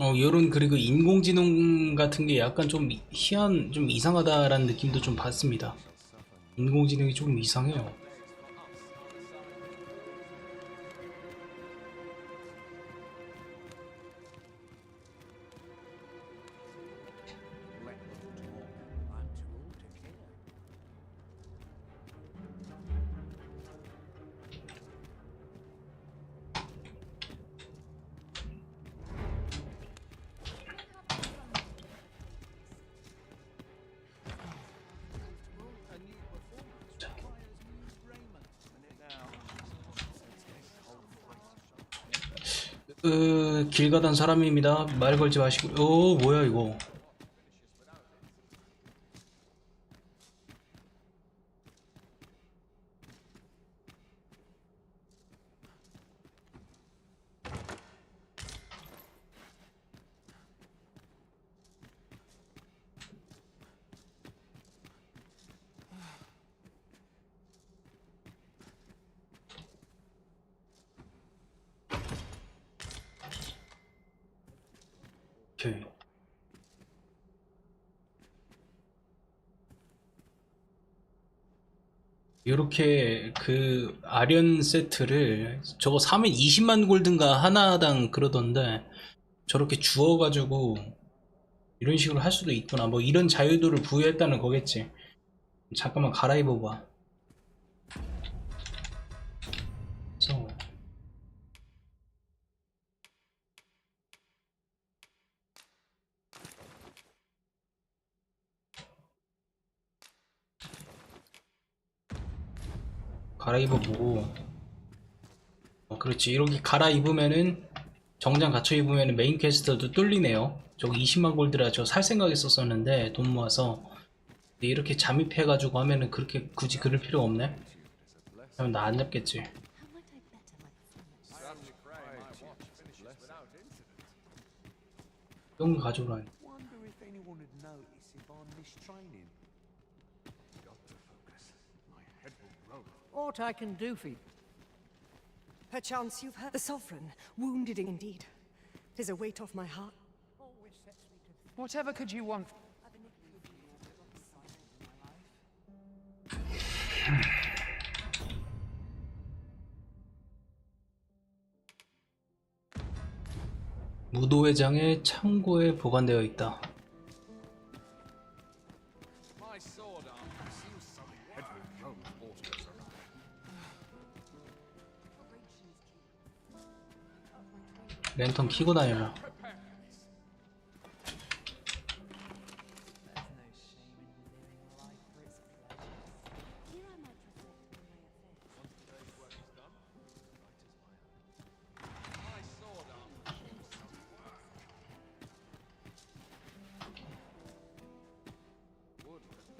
요런 그리고 인공지능 같은 게 약간 좀 좀 이상하다라는 느낌도 좀 받습니다. 인공지능이 조금 이상해요. 길 가던 사람입니다. 말 걸지 마시고. 오, 뭐야 이거. 오케이. 요렇게 그 아련 세트를 저거 사면 20만 골든가 하나당 그러던데 저렇게 주워가지고 이런 식으로 할 수도 있구나. 뭐 이런 자유도를 부여했다는 거겠지. 잠깐만 갈아입어봐. 그래서 갈아입어보고 그렇지. 이렇게 갈아입으면은 정장 갖춰 입으면은 메인 퀘스트도 뚫리네요. 저거 20만 골드라 저 살 생각에 썼었는데 돈 모아서. 근데 이렇게 잠입해가지고 하면은 그렇게 굳이 그럴 필요 없네. 그럼 나 안 잡겠지. 이런 거 가져오라니. Wonder if anyone would notice if I'm mistraining. Got to focus. My head will roll. What I can do for you? Perchance you've heard the Sovereign, wounded indeed. 'Tis a weight off my heart. Whatever could you want? 무도회장의 창고에 보관되어 있다. My sword arm seems some head will roll orders around. 랜턴 켜고 다녀라.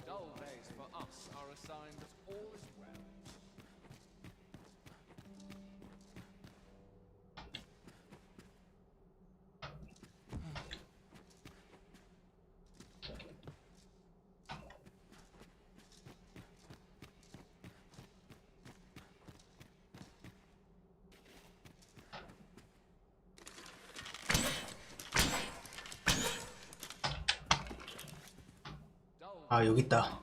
Dull days for us are a sign that all is well. 아 여기 있다.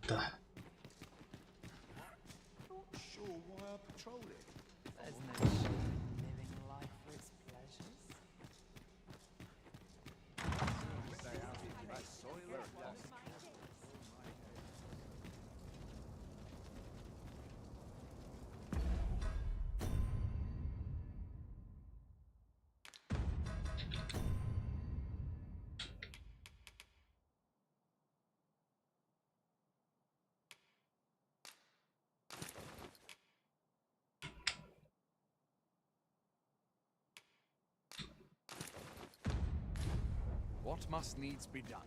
있다. Not sure why I patrol it. There's no shame in living life for its pleasures. Stay out of my soil or dust. What must needs be done?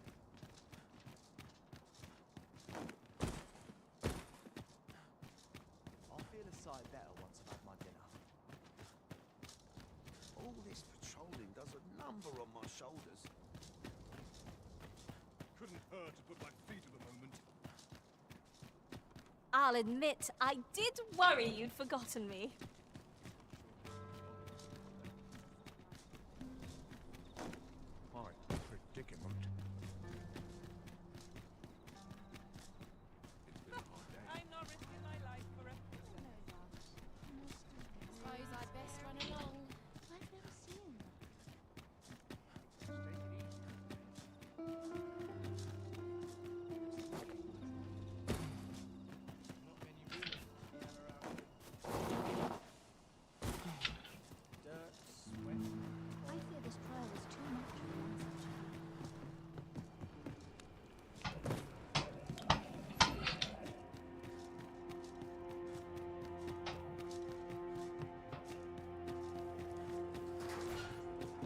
I'll feel a sight better once I've had my dinner. All this patrolling does a number on my shoulders. Couldn't hurt to put my feet to the moment. I'll admit, I did worry you'd forgotten me. My predicament. I'm not risking my life for a... Suppose I'd best run along. I've never seen them. Dirt, sweat. I fear this trial was too much for one such a man.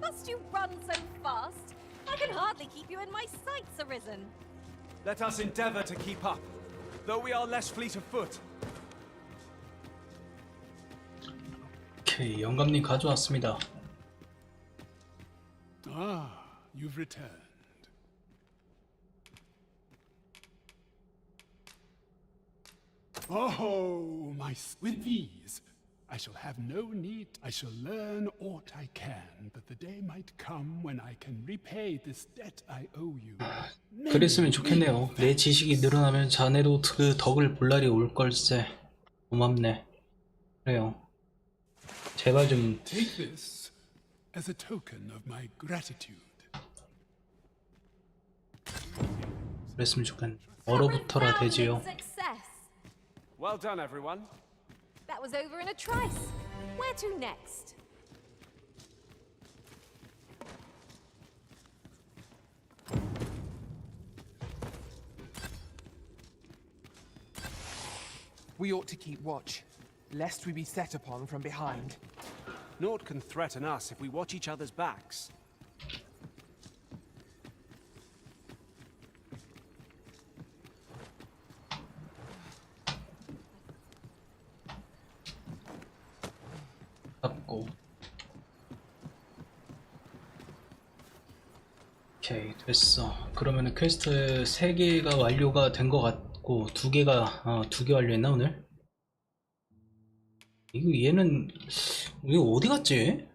Must you run so fast? I can hardly keep you in my sights, Arisen. Let us endeavor to keep up, though we are less fleet of foot. 오케이 영감님 가져왔습니다. Ah, you've returned. Oh, with these, I shall have no need. I shall learn aught I can, but the day might come when I can repay this debt I owe you. 그랬으면 좋겠네요. 내 지식이 늘어나면 자네도 그 덕을 볼 날이 올 걸세. 고맙네. 그래요. 제발 좀. Take this as a token of my gratitude. 그랬으면 좋겠네. 얼어붙어라 되지요. Well done, everyone. That was over in a trice. Where to next? We ought to keep watch, lest we be set upon from behind. Naught can threaten us if we watch each other's backs. 잡고. 오케이, 됐어. 그러면은 퀘스트 3개가 완료가 된 것 같고 2개 완료했나 오늘? 얘는 이거 어디 갔지?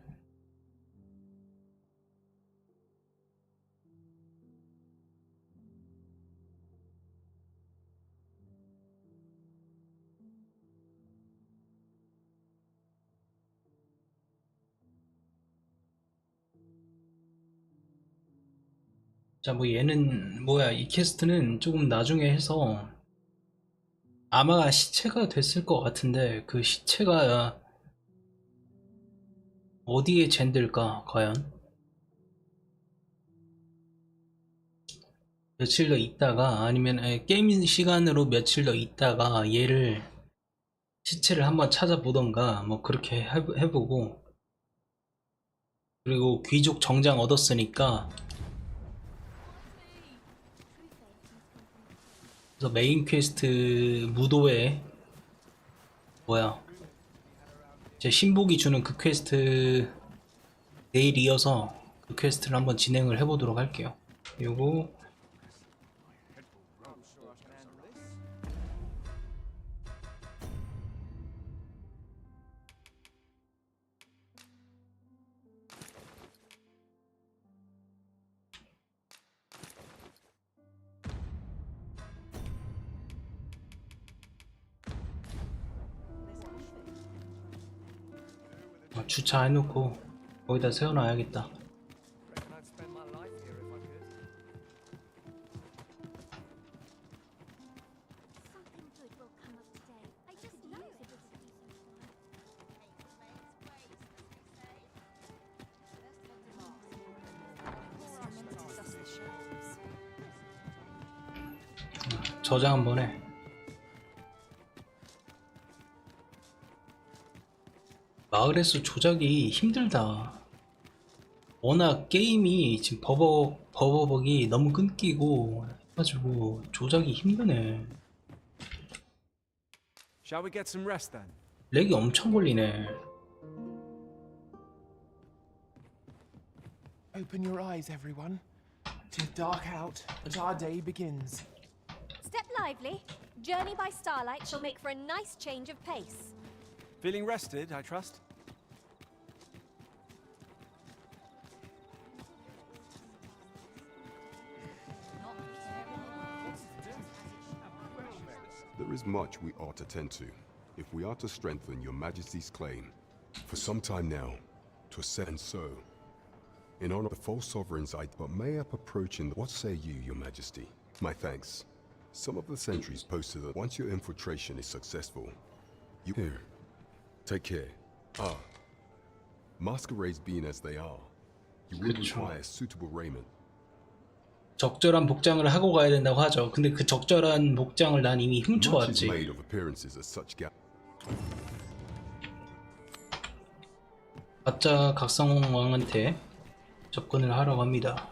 자, 뭐 얘는 뭐야, 이 퀘스트는 조금 나중에 해서 아마 시체가 됐을 것 같은데 그 시체가 어디에 젠들까 과연? 며칠 더 있다가 아니면 게임 시간으로 며칠 더 있다가 얘를 시체를 한번 찾아보던가 뭐 그렇게 해보고, 그리고 귀족 정장 얻었으니까 그래서 메인 퀘스트 무도회 뭐야 제 신복이 주는 그 퀘스트 내일 이어서 그 퀘스트를 한번 진행을 해보도록 할게요. 요거 주차해놓고 거기다 세워놔야겠다. 저장 한번 해. 마을에서 조작이 힘들다. 워낙 게임이 지금 버벅이 너무 끊기고 해가지고 조작이 힘드네. Shall we get some rest then? 렉이 엄청 걸리네. Open your eyes, everyone. 'Tis dark out, but our day begins. Step lively. Journey by starlight shall make for a nice change of pace. Feeling rested, I trust? There is much we ought to tend to, if we are to strengthen your Majesty's claim. For some time now, 'twas said and so. In honor of the false sovereigns but may up approaching what say you, your Majesty? My thanks. Some of the sentries posted that once your infiltration is successful, you here. Take care. Masquerades being as they are, you will require suitable raiment. 적절한 복장을 하고 가야 된다고 하죠. 근데 그 적절한 복장을 난 이미 훔쳐왔지. 가짜 각성왕한테 접근을 하라고 합니다.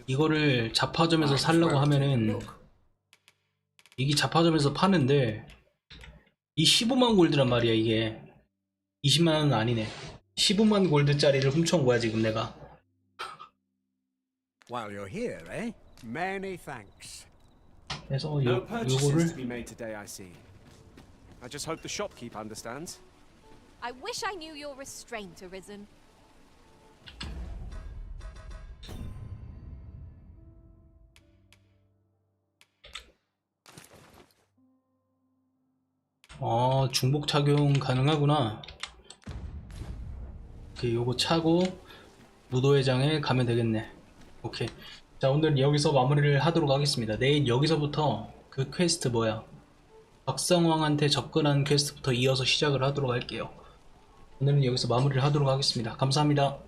이거를 잡화점에서 살라고 하면은 이게 잡화점에서 파는데 이 15만 골드란 말이야. 이게 20만 원은 아니네. 15만 골드짜리를 훔쳐온 거야 지금 내가. While you're here, eh? Many thanks. 해서 No purchases to 요거를 be made today, I see. I just hope the shopkeep understands. I wish I knew your restraint, Arisen. 중복 착용 가능하구나. 오케이, 요거 차고 무도회장에 가면 되겠네. 오케이. 자, 오늘 여기서 마무리를 하도록 하겠습니다. 내일 여기서부터 그 퀘스트 뭐야, 박성왕한테 접근하는 퀘스트부터 이어서 시작을 하도록 할게요. 오늘은 여기서 마무리를 하도록 하겠습니다. 감사합니다.